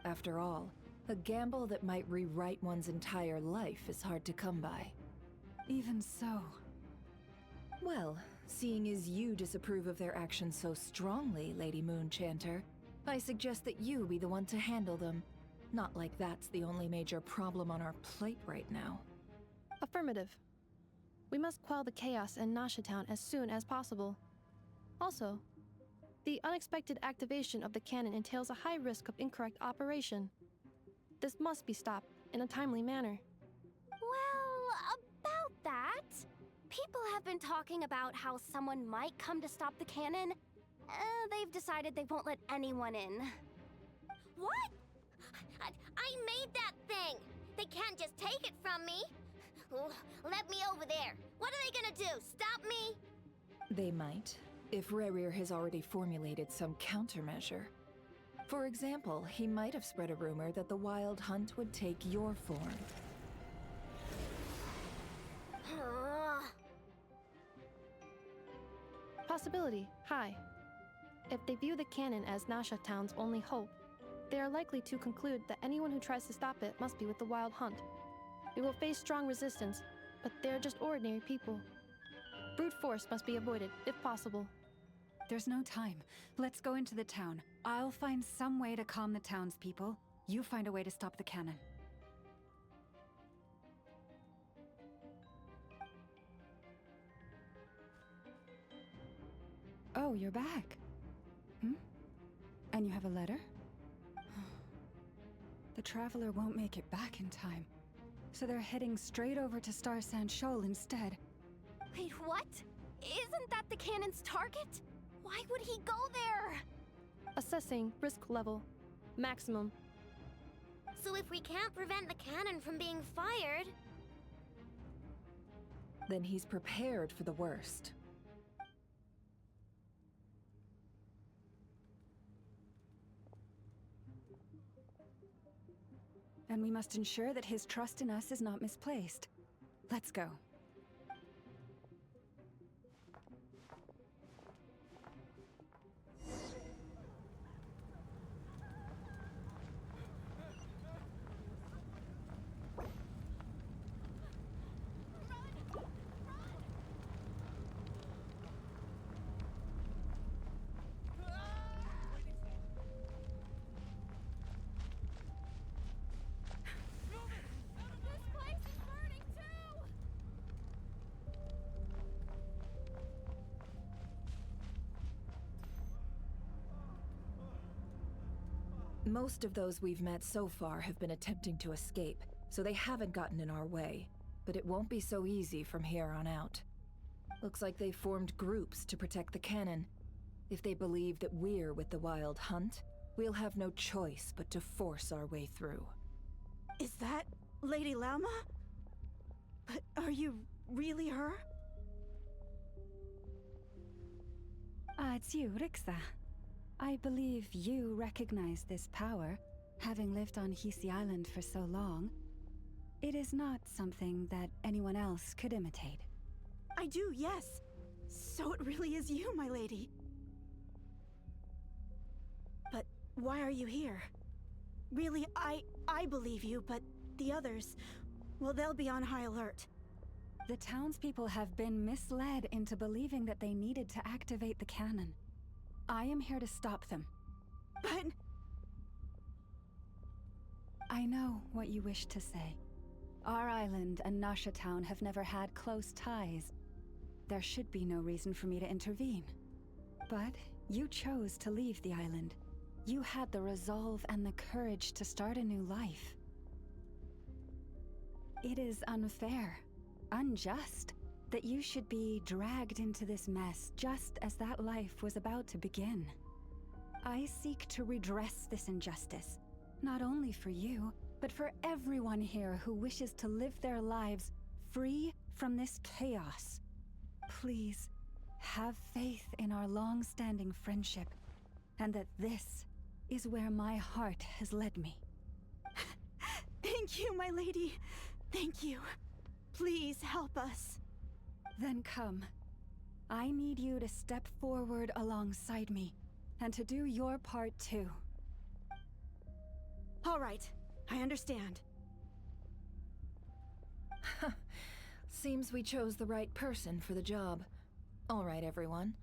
Speaker 10: After all, a gamble that might rewrite one's entire life is hard to come by.
Speaker 17: Even so.
Speaker 10: Well, seeing as you disapprove of their actions so strongly, Lady Moonchanter, I suggest that you be the one to handle them. Not like that's the only major problem on our plate right now.
Speaker 5: Affirmative. We must quell the chaos in Nasha Town as soon as possible. Also, the unexpected activation of the cannon entails a high risk of incorrect operation. This must be stopped in a timely manner.
Speaker 7: Well, about that, people have been talking about how someone might come to stop the cannon. They've decided they won't let anyone in.
Speaker 4: What? I made that thing! They can't just take it from me! Let me over there! What are they gonna do? Stop me?
Speaker 10: They might, if Rerir has already formulated some countermeasure. For example, he might have spread a rumor that the Wild Hunt would take your form.
Speaker 5: Possibility high. If they view the cannon as Nasha Town's only hope, they are likely to conclude that anyone who tries to stop it must be with the Wild Hunt. We will face strong resistance, but they're just ordinary people. Brute force must be avoided, if possible.
Speaker 17: There's no time. Let's go into the town. I'll find some way to calm the townspeople. You find a way to stop the cannon. Oh, you're back. And you have a letter? The Traveler won't make it back in time, so they're heading straight over to Star Sand Shoal instead.
Speaker 7: Wait, what? Isn't that the cannon's target? Why would he go there?
Speaker 5: Assessing risk level. Maximum.
Speaker 4: So if we can't prevent the cannon from being fired...
Speaker 10: Then he's prepared for the worst.
Speaker 17: And we must ensure that his trust in us is not misplaced. Let's go.
Speaker 10: Most of those we've met so far have been attempting to escape, so they haven't gotten in our way. But it won't be so easy from here on out. Looks like they formed groups to protect the cannon. If they believe that we're with the Wild Hunt, we'll have no choice but to force our way through.
Speaker 3: Is that Lady Lauma? But are you really her?
Speaker 17: It's you, Rixa. I believe you recognize this power, having lived on Hisi Island for so long. It is not something that anyone else could imitate.
Speaker 3: I do, yes. So it really is you, my lady. But why are you here? Really, I believe you, but the others, well, they'll be on high alert.
Speaker 17: The townspeople have been misled into believing that they needed to activate the cannon. I am here to stop them.
Speaker 3: But...
Speaker 17: I know what you wish to say. Our island and Nasha Town have never had close ties. There should be no reason for me to intervene. But you chose to leave the island. You had the resolve and the courage to start a new life. It is unfair, unjust, that you should be dragged into this mess just as that life was about to begin. I seek to redress this injustice, not only for you, but for everyone here who wishes to live their lives free from this chaos. Please, have faith in our long-standing friendship, and that this is where my heart has led me.
Speaker 3: Thank you, my lady. Thank you. Please help us.
Speaker 17: Then come. I need you to step forward alongside me, and to do your part too.
Speaker 3: All right, I understand.
Speaker 10: Seems we chose the right person for the job. All right, everyone.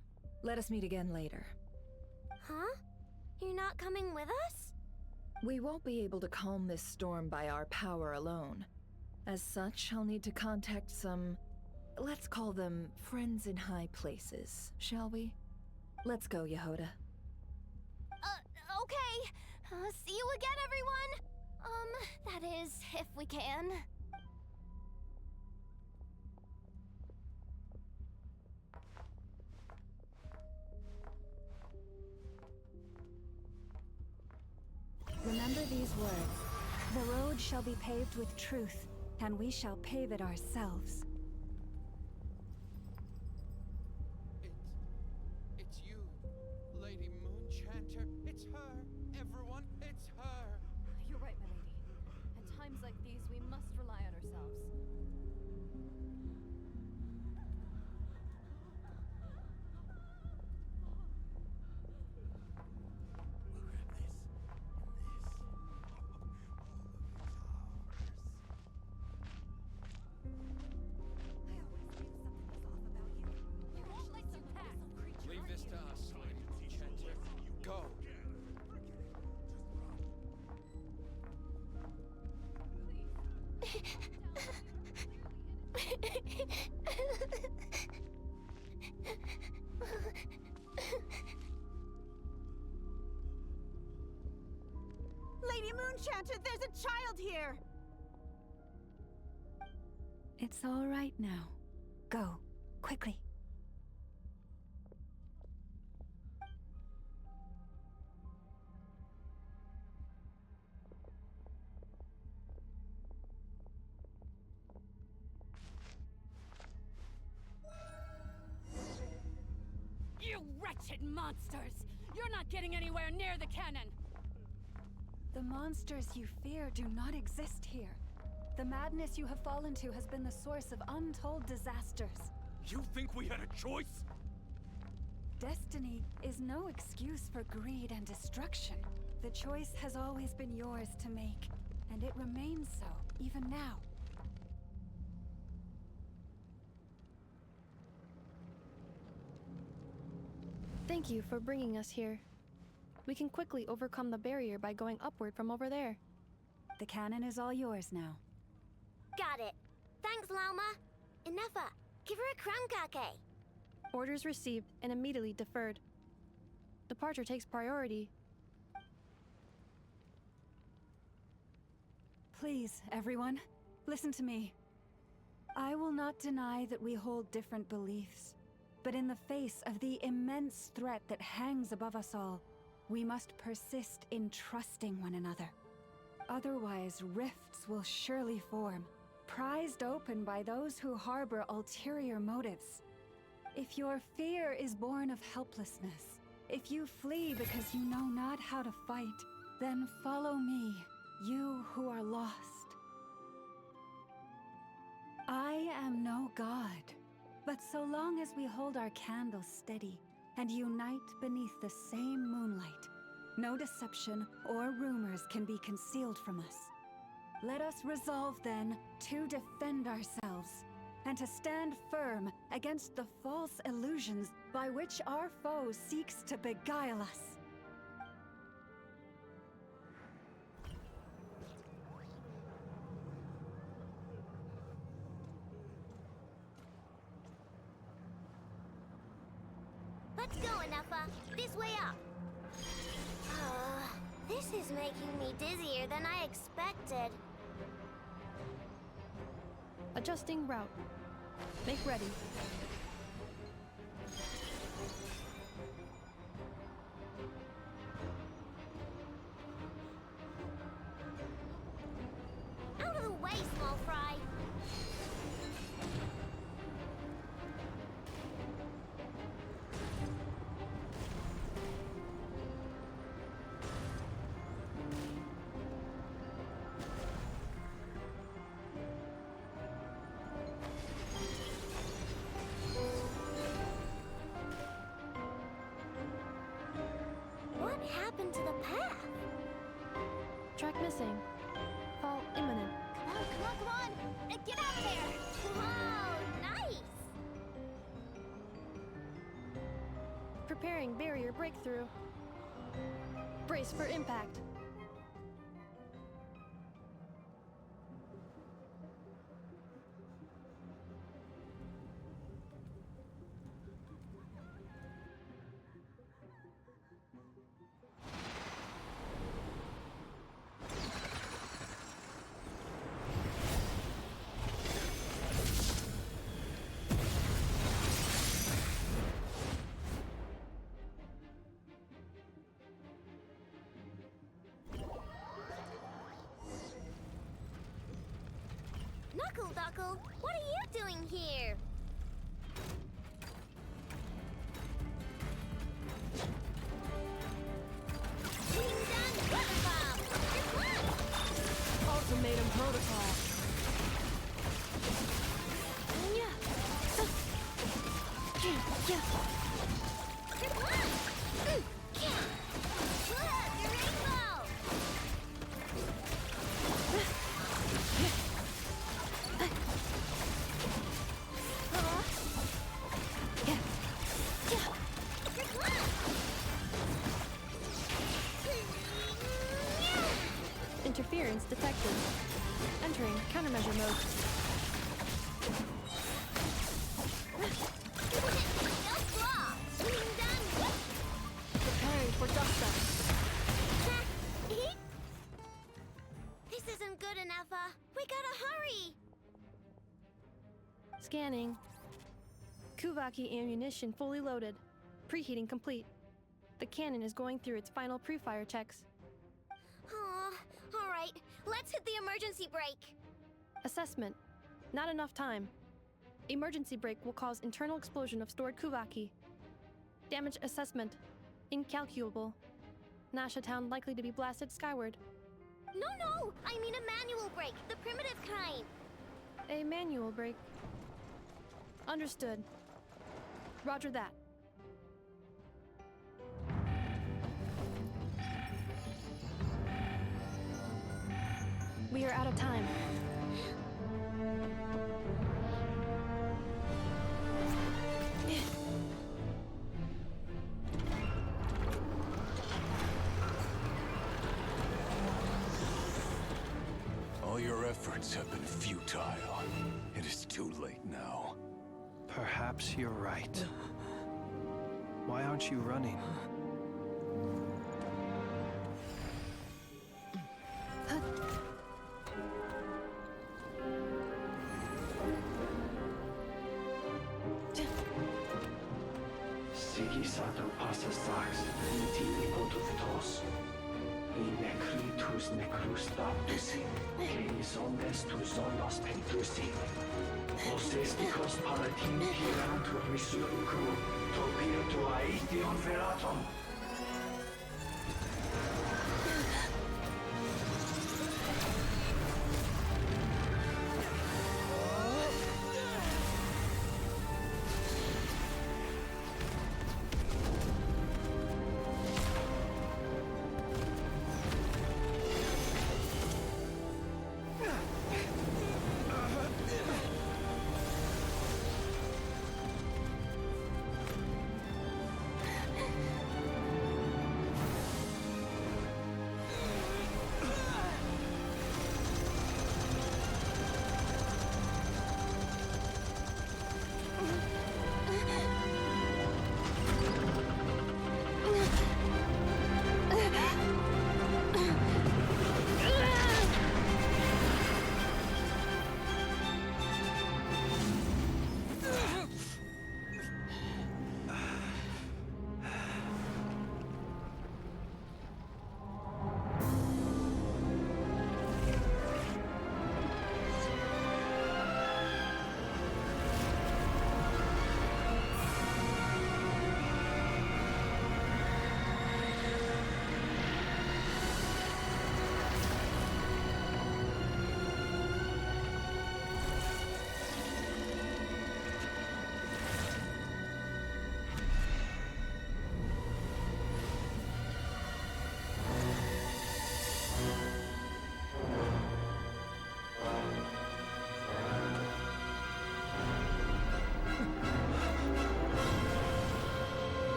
Speaker 10: Let us meet again later.
Speaker 4: Huh? You're not coming with us?
Speaker 10: We won't be able to calm this storm by our power alone. As such, I'll need to contact some... let's call them friends in high places, shall we? Let's go, Yehoda.
Speaker 7: Okay. See you again, everyone! That is, if we can.
Speaker 17: Remember these words. The road shall be paved with truth, and we shall pave it ourselves.
Speaker 1: It's you, Lady Moonchanter. It's her. Everyone, it's her.
Speaker 15: You're right, my lady. At times like these, we must rely on ourselves.
Speaker 1: Leave this to us, Lady Moonchanter. Go.
Speaker 3: Lady Moonchanter, there's a child here!
Speaker 17: It's all right now. Go, quickly.
Speaker 13: You wretched monsters! You're not getting anywhere near the cannon!
Speaker 17: The monsters you fear do not exist here. The madness you have fallen to has been the source of untold disasters.
Speaker 1: You think we had a choice?
Speaker 17: Destiny is no excuse for greed and destruction. The choice has always been yours to make, and it remains so, even now.
Speaker 5: Thank you for bringing us here. We can quickly overcome the barrier by going upward from over there.
Speaker 17: The cannon is all yours now.
Speaker 4: Got it. Thanks, Lauma. Inefa, give her a crunkake.
Speaker 5: Orders received and immediately deferred. Departure takes priority.
Speaker 17: Please, everyone, listen to me. I will not deny that we hold different beliefs, but in the face of the immense threat that hangs above us all, we must persist in trusting one another. Otherwise, rifts will surely form, prized open by those who harbor ulterior motives. If your fear is born of helplessness, if you flee because you know not how to fight, then follow me, you who are lost. I am no god, but so long as we hold our candles steady and unite beneath the same moonlight, no deception or rumors can be concealed from us. Let us resolve, then, to defend ourselves, and to stand firm against the false illusions by which our foe seeks to beguile us.
Speaker 4: Let's go, Inefa. This way up. This is making me dizzier than I expected.
Speaker 5: Adjusting route. Make ready.
Speaker 4: Out of the way, small fry. What happened to the path?
Speaker 5: Track missing. Fall imminent.
Speaker 4: Come on, come on, come on! Get out of there! Whoa, nice!
Speaker 5: Preparing barrier breakthrough. Brace for impact.
Speaker 4: Knuckle Duckle, what are you doing here? Wing Dun Weather Bomb! Good luck!
Speaker 5: Ultimatum protocol.
Speaker 4: Good luck! Look, your rainbow! Good luck!
Speaker 5: Interference detected. Entering countermeasure mode.
Speaker 4: Just draw! Wing Dun Whip!
Speaker 5: Preparing for dust up.
Speaker 4: This isn't good enough, we gotta hurry!
Speaker 5: Scanning. Kuvaki ammunition fully loaded. Preheating complete. The cannon is going through its final pre-fire checks.
Speaker 4: Aw, alright, let's hit the emergency brake.
Speaker 5: Assessment. Not enough time. Emergency brake will cause internal explosion of stored Kuvaki. Damage assessment. Incalculable. Nasha Town likely to be blasted skyward.
Speaker 4: No, I mean a manual brake, the primitive kind.
Speaker 5: A manual brake. Understood. Roger that. We are out of time.
Speaker 6: All your efforts have been futile. It is too late now.
Speaker 8: Perhaps you're right. Why aren't you running?
Speaker 16: Sigisato passa sax, intimi potutos. In necritus necrus baptusi, que ondes tu zonos pentusi. Osesticos palatin pirantur resurcu, topir tua ition veratum.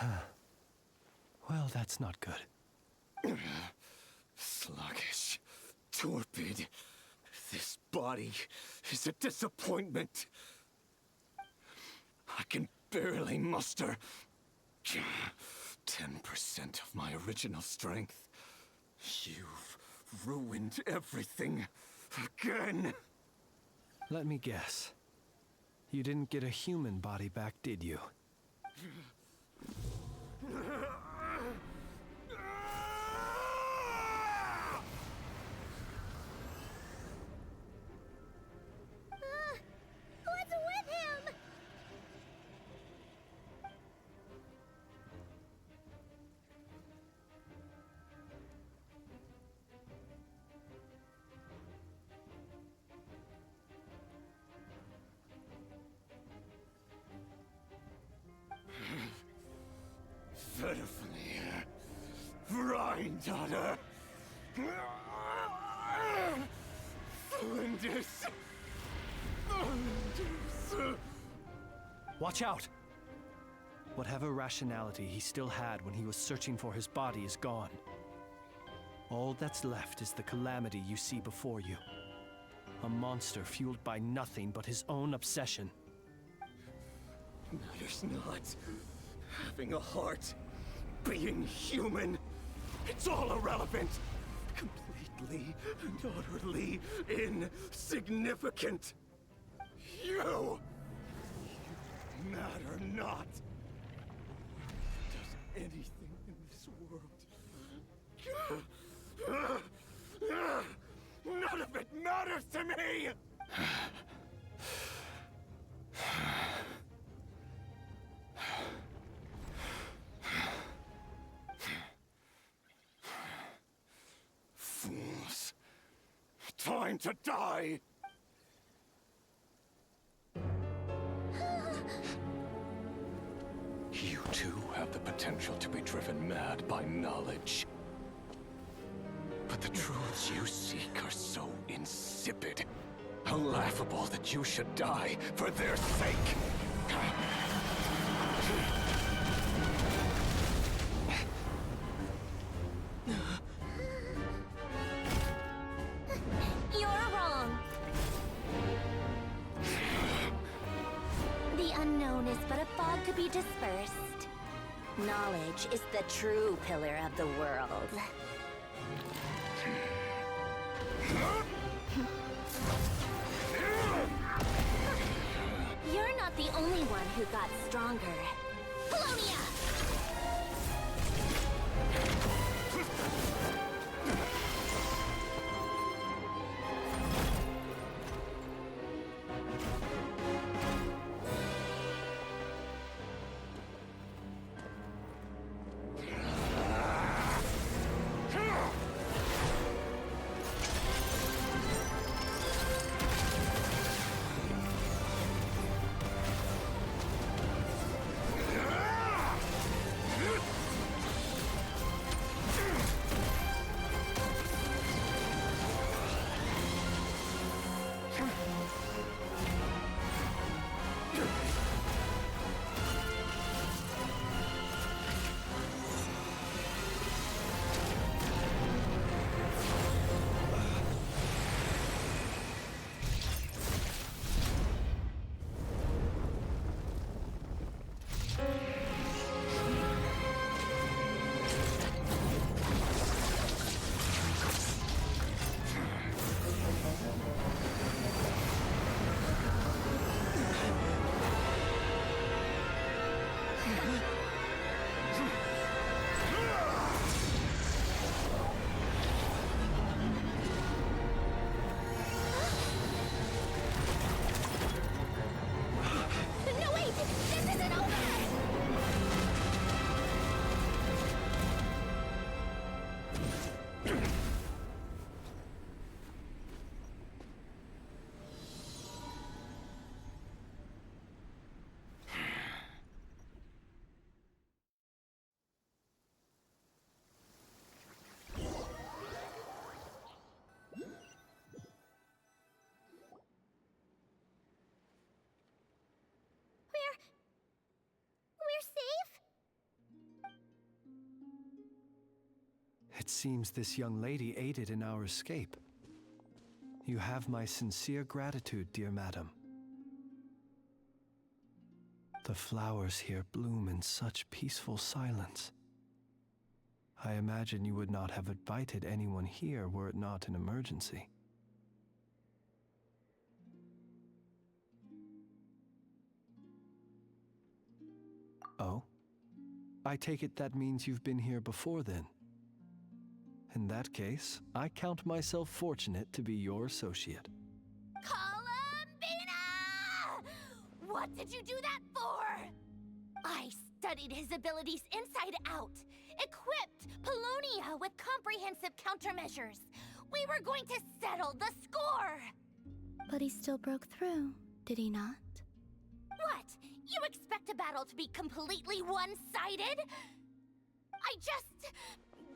Speaker 8: Well, that's not good.
Speaker 6: Sluggish, torpid. This body is a disappointment. I can barely muster 10% of my original strength. You've ruined everything again.
Speaker 8: Let me guess. You didn't get a human body back, did you?
Speaker 4: What's with him?
Speaker 6: Pitifully, Rhine-daughter. Flinders.
Speaker 8: Watch out! Whatever rationality he still had when he was searching for his body is gone. All that's left is the calamity you see before you. A monster fueled by nothing but his own obsession.
Speaker 6: Matters not. Having a heart, being human, it's all irrelevant. Completely and utterly insignificant. You matter not. Does anything in this world. None of it matters to me! Fools. Time to die! You too have the potential to be driven mad by knowledge. But the truths you seek are so insipid, how laughable that you should die for their sake.
Speaker 4: You're wrong. The unknown is but a fog to be dispersed. Knowledge is the true pillar of the world. You're not the only one who got stronger. Polonia!
Speaker 8: It seems this young lady aided in our escape. You have my sincere gratitude, dear madam. The flowers here bloom in such peaceful silence. I imagine you would not have invited anyone here were it not an emergency. Oh? I take it that means you've been here before then. In that case, I count myself fortunate to be your associate.
Speaker 7: Columbina! What did you do that for? I studied his abilities inside out, equipped Polonia with comprehensive countermeasures. We were going to settle the score!
Speaker 3: But he still broke through, did he not?
Speaker 7: What? You expect a battle to be completely one-sided? I just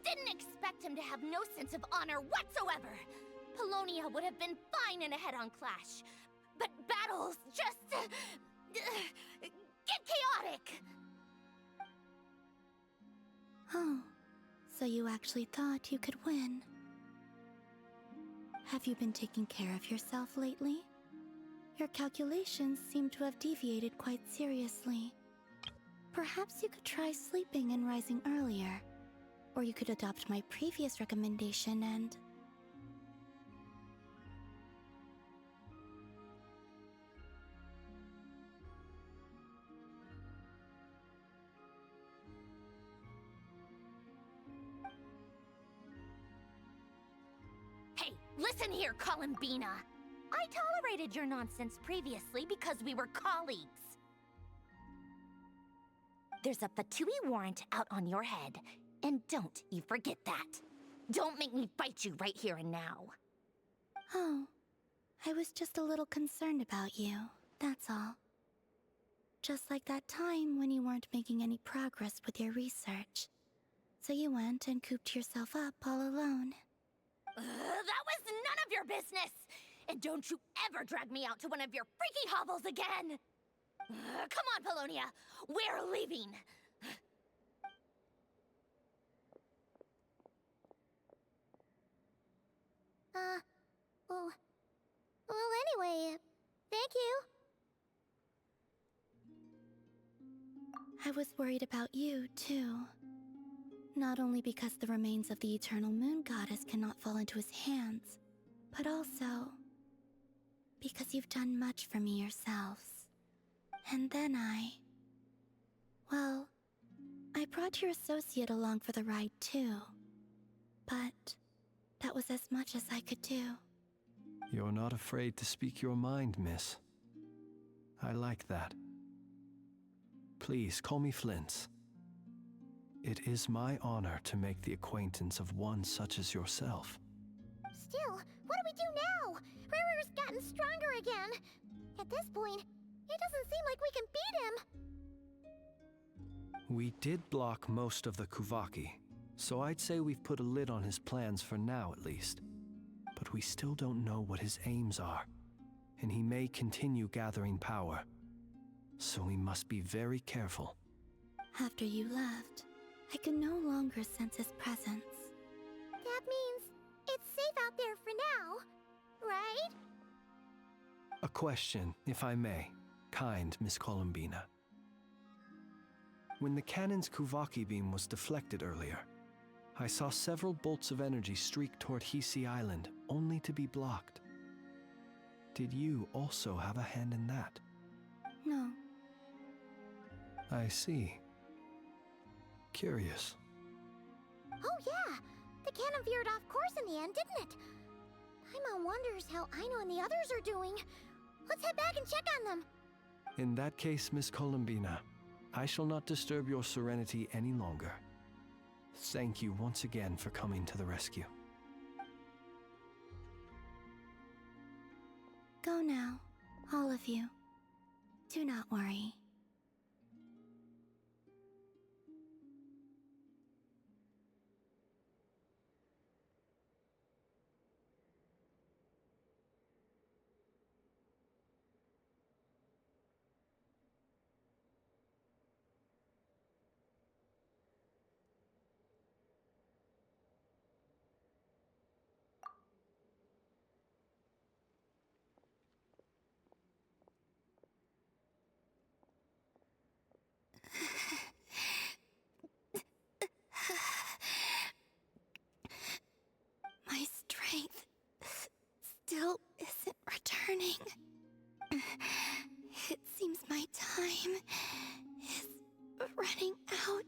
Speaker 7: didn't expect him to have no sense of honor whatsoever. Polonia would have been fine in a head-on clash, but battles just get chaotic.
Speaker 3: Oh, so you actually thought you could win. Have you been taking care of yourself lately? Your calculations seem to have deviated quite seriously. Perhaps you could try sleeping and rising earlier. Or you could adopt my previous recommendation and...
Speaker 7: Hey, listen here, Columbina. I tolerated your nonsense previously because we were colleagues. There's a Fatui warrant out on your head, and don't you forget that. Don't make me fight you right here and now.
Speaker 3: Oh, I was just a little concerned about you, that's all. Just like that time when you weren't making any progress with your research. So you went and cooped yourself up all alone.
Speaker 7: That was none of your business! And don't you ever drag me out to one of your freaky hovels again! Come on, Polonia! We're leaving!
Speaker 4: Well, anyway, thank you.
Speaker 3: I was worried about you, too. Not only because the remains of the Eternal Moon Goddess cannot fall into his hands, but also because you've done much for me yourselves. And then well, I brought your associate along for the ride, too. But that was as much as I could do.
Speaker 8: You're not afraid to speak your mind, miss. I like that. Please, call me Flint's. It is my honor to make the acquaintance of one such as yourself.
Speaker 4: Still, what do we do now? Rirer's gotten stronger again. At this point, it doesn't seem like we can beat him.
Speaker 8: We did block most of the Kuvaki, so I'd say we've put a lid on his plans for now at least. But we still don't know what his aims are, and he may continue gathering power. So we must be very careful.
Speaker 3: After you left, I could no longer sense his presence.
Speaker 4: That means it's safe out there for now, right?
Speaker 8: A question, if I may, kind Miss Columbina. When the cannon's Kuvaki beam was deflected earlier, I saw several bolts of energy streak toward Hisi Island, only to be blocked. Did you also have a hand in that?
Speaker 3: No.
Speaker 8: I see. Curious.
Speaker 4: Oh yeah, the cannon veered off course in the end, didn't it? Paimon wonders how Aino and the others are doing. Let's head back and check on them.
Speaker 8: In that case, Miss Columbina, I shall not disturb your serenity any longer. Thank you once again for coming to the rescue.
Speaker 3: Go now, all of you. Do not worry. It seems my time is running out.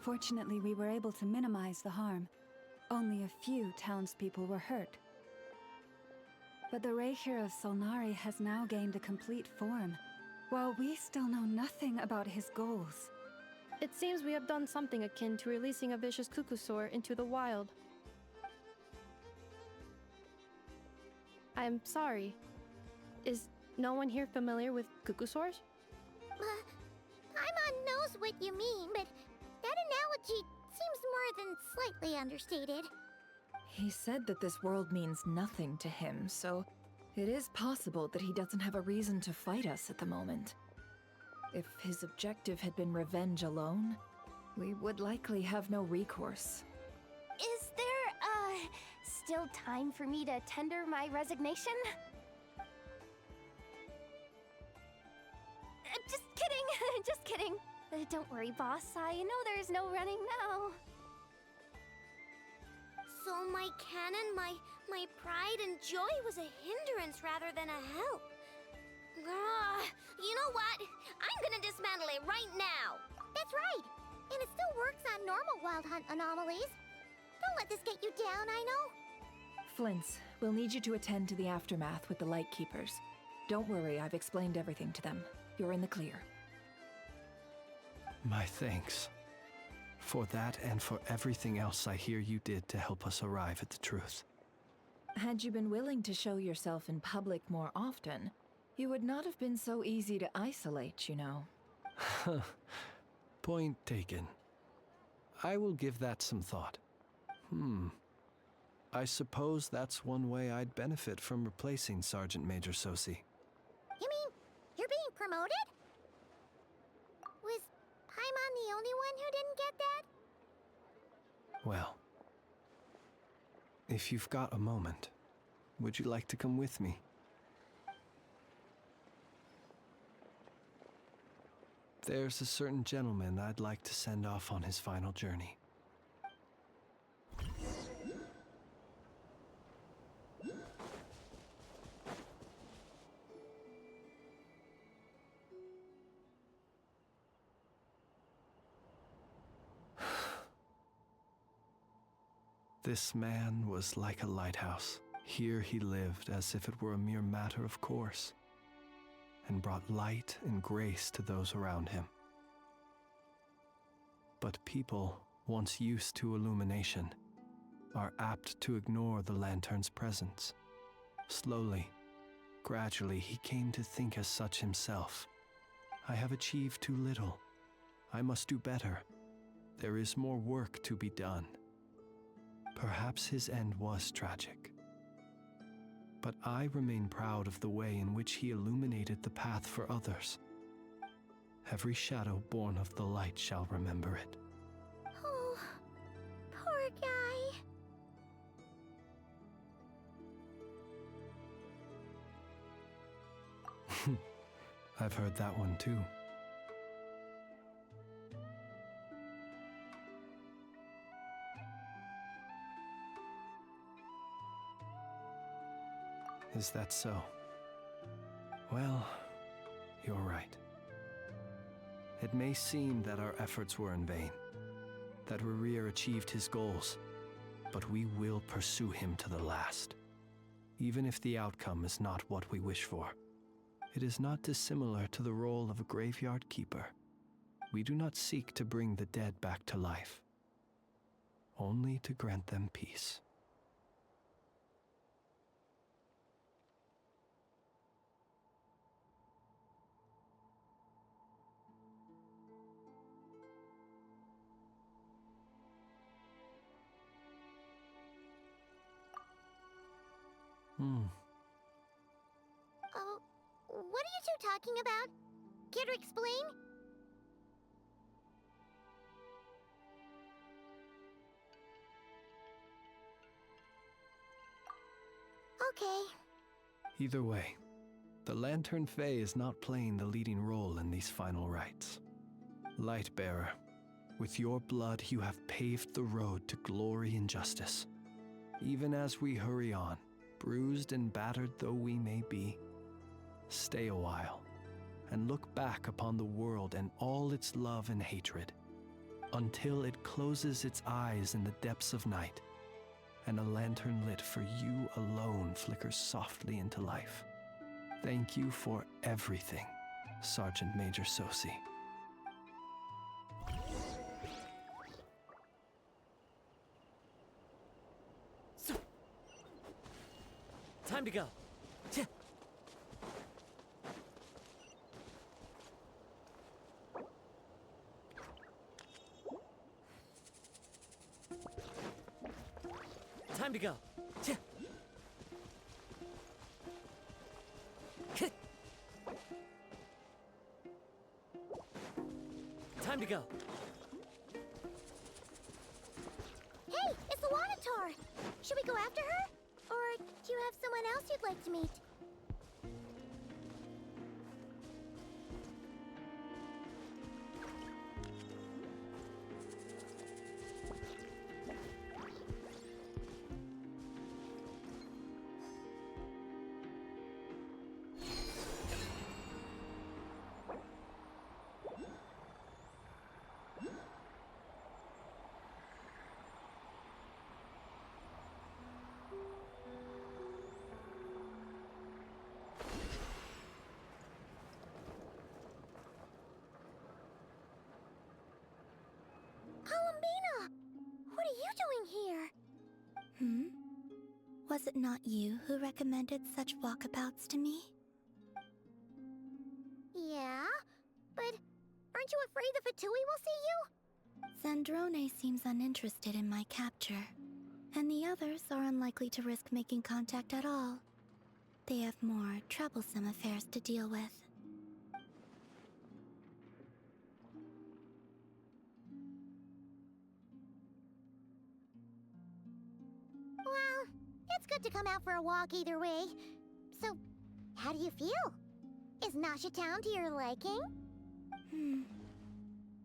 Speaker 17: Fortunately, we were able to minimize the harm. Only a few townspeople were hurt. But the Reikir of Solnari has now gained a complete form, while we still know nothing about his goals.
Speaker 5: It seems we have done something akin to releasing a vicious Kukusaur into the wild. I'm sorry. Is no one here familiar with Kukusaurs?
Speaker 4: Paimon knows what you mean, but that analogy seems more than slightly understated.
Speaker 10: He said that this world means nothing to him, so it is possible that he doesn't have a reason to fight us at the moment. If his objective had been revenge alone, we would likely have no recourse.
Speaker 7: Is there, still time for me to tender my resignation? Just kidding, just kidding. Don't worry, boss. I know there's no running now.
Speaker 4: So my canon, my pride and joy was a hindrance rather than a help. You know what? I'm gonna dismantle it right now. That's right. And it still works on normal wild hunt anomalies. Don't let this get you down, I know.
Speaker 10: Flint's, we'll need you to attend to the aftermath with the Lightkeepers. Don't worry, I've explained everything to them. You're in the clear.
Speaker 8: My thanks. For that and for everything else I hear you did to help us arrive at the truth.
Speaker 10: Had you been willing to show yourself in public more often, you would not have been so easy to isolate, you know.
Speaker 8: Point taken. I will give that some thought. I suppose that's one way I'd benefit from replacing Sergeant Major Sosi.
Speaker 4: You mean you're being promoted? Was Paimon the only one who didn't get that?
Speaker 8: Well, if you've got a moment, would you like to come with me? There's a certain gentleman I'd like to send off on his final journey. This man was like a lighthouse. Here he lived as if it were a mere matter of course, and brought light and grace to those around him. But people, once used to illumination, are apt to ignore the lantern's presence. Slowly, gradually, he came to think as such himself. I have achieved too little. I must do better. There is more work to be done. Perhaps his end was tragic. But I remain proud of the way in which he illuminated the path for others. Every shadow born of the light shall remember it.
Speaker 4: Oh, poor guy.
Speaker 8: I've heard that one too. Is that so? Well, you're right. It may seem that our efforts were in vain, that Rerir achieved his goals, but we will pursue him to the last, even if the outcome is not what we wish for. It is not dissimilar to the role of a graveyard keeper. We do not seek to bring the dead back to life, only to grant them peace.
Speaker 4: Oh, what are you two talking about? Care to explain? Okay.
Speaker 8: Either way, the Lantern Fae is not playing the leading role in these final rites. Lightbearer, with your blood you have paved the road to glory and justice. Even as we hurry on, bruised and battered though we may be, stay a while and look back upon the world and all its love and hatred, until it closes its eyes in the depths of night, and a lantern lit for you alone flickers softly into life. Thank you for everything, Sergeant Major Sosi.
Speaker 18: Time to go. Time to go. Time to go.
Speaker 4: Hey, it's the Wanator! Should we go after her? Or do you have someone else you'd like to meet? Columbina! What are you doing here?
Speaker 3: Was it not you who recommended such walkabouts to me?
Speaker 4: Yeah, but aren't you afraid the Fatui will see you?
Speaker 3: Zandrone seems uninterested in my capture, and the others are unlikely to risk making contact at all. They have more troublesome affairs to deal with.
Speaker 4: Well, it's good to come out for a walk either way. So, how do you feel? Is Nasha Town to your liking?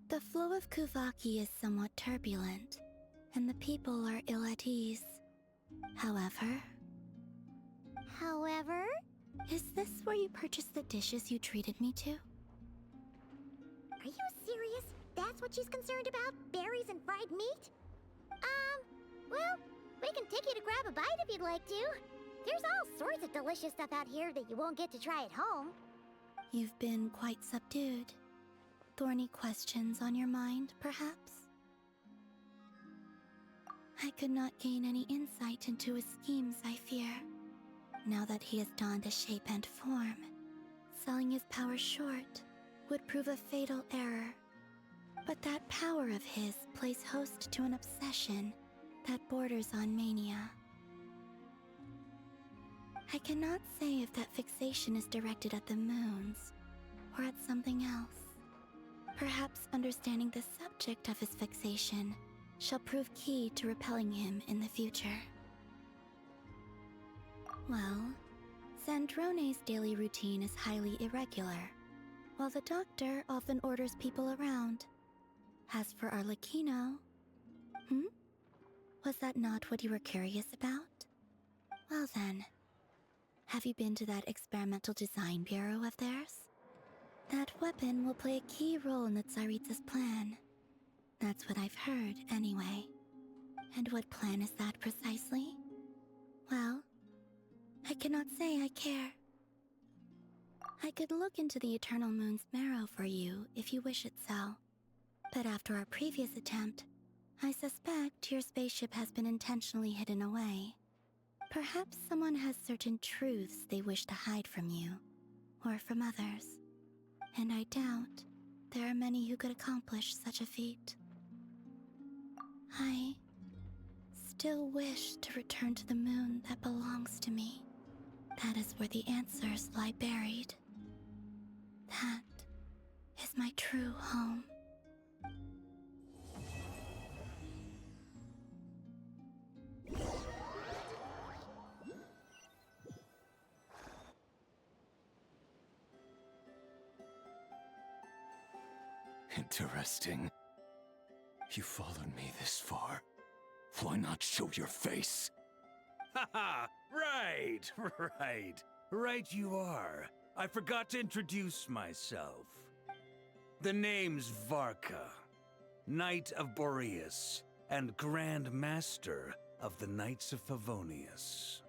Speaker 3: The flow of Kuvaki is somewhat turbulent, and the people are ill at ease. However... Is this where you purchased the dishes you treated me to?
Speaker 4: Are you serious? That's what she's concerned about? Berries and fried meat? Well, we can take you to grab a bite if you'd like to. There's all sorts of delicious stuff out here that you won't get to try at home.
Speaker 3: You've been quite subdued. Thorny questions on your mind, perhaps? I could not gain any insight into his schemes, I fear. Now that he has donned a shape and form, selling his power short would prove a fatal error. But that power of his plays host to an obsession that borders on mania. I cannot say if that fixation is directed at the moons or at something else. Perhaps understanding the subject of his fixation shall prove key to repelling him in the future. Well, Zandrone's daily routine is highly irregular, while the doctor often orders people around. As for Arlecchino... Was that not what you were curious about? Well then, have you been to that experimental design bureau of theirs? That weapon will play a key role in the Tsaritsa's plan. That's what I've heard, anyway. And what plan is that precisely? Well, I cannot say I care. I could look into the Eternal Moon's marrow for you if you wish it so. But after our previous attempt, I suspect your spaceship has been intentionally hidden away. Perhaps someone has certain truths they wish to hide from you, or from others. And I doubt there are many who could accomplish such a feat. I still wish to return to the moon that belongs to me. That is where the answers lie buried. That is my true home.
Speaker 6: Interesting. You followed me this far. Why not show your face?
Speaker 20: Haha! Right, right you are. I forgot to introduce myself. The name's Varka, Knight of Boreas, and Grand Master of the Knights of Favonius.